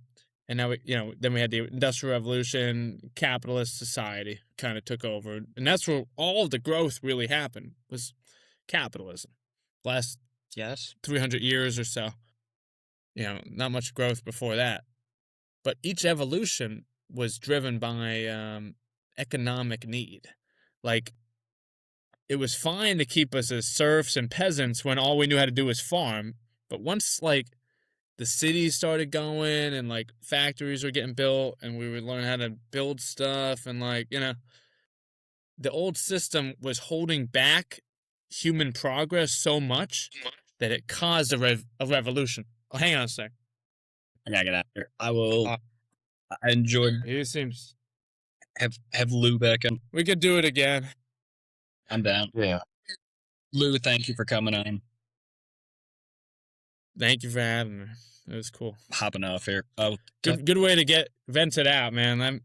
And now then we had the Industrial Revolution, capitalist society kind of took over. And that's where all of the growth really happened, was capitalism. Last 300 years or so. Not much growth before that. But each evolution was driven by economic need. Like, it was fine to keep us as serfs and peasants when all we knew how to do was farm. But once, the cities started going and, factories were getting built and we would learn how to build stuff and, the old system was holding back human progress so much that it caused a revolution. Oh, hang on a sec. I gotta get out here. I will. I enjoyed. He seems. Have Lou back on. We could do it again. I'm down. Yeah. Lou, thank you for coming on. Thank you for having me. It was cool. Hopping off here. Good way to get vented out, man.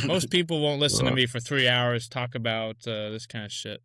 Most people won't listen to me for 3 hours talk about this kind of shit.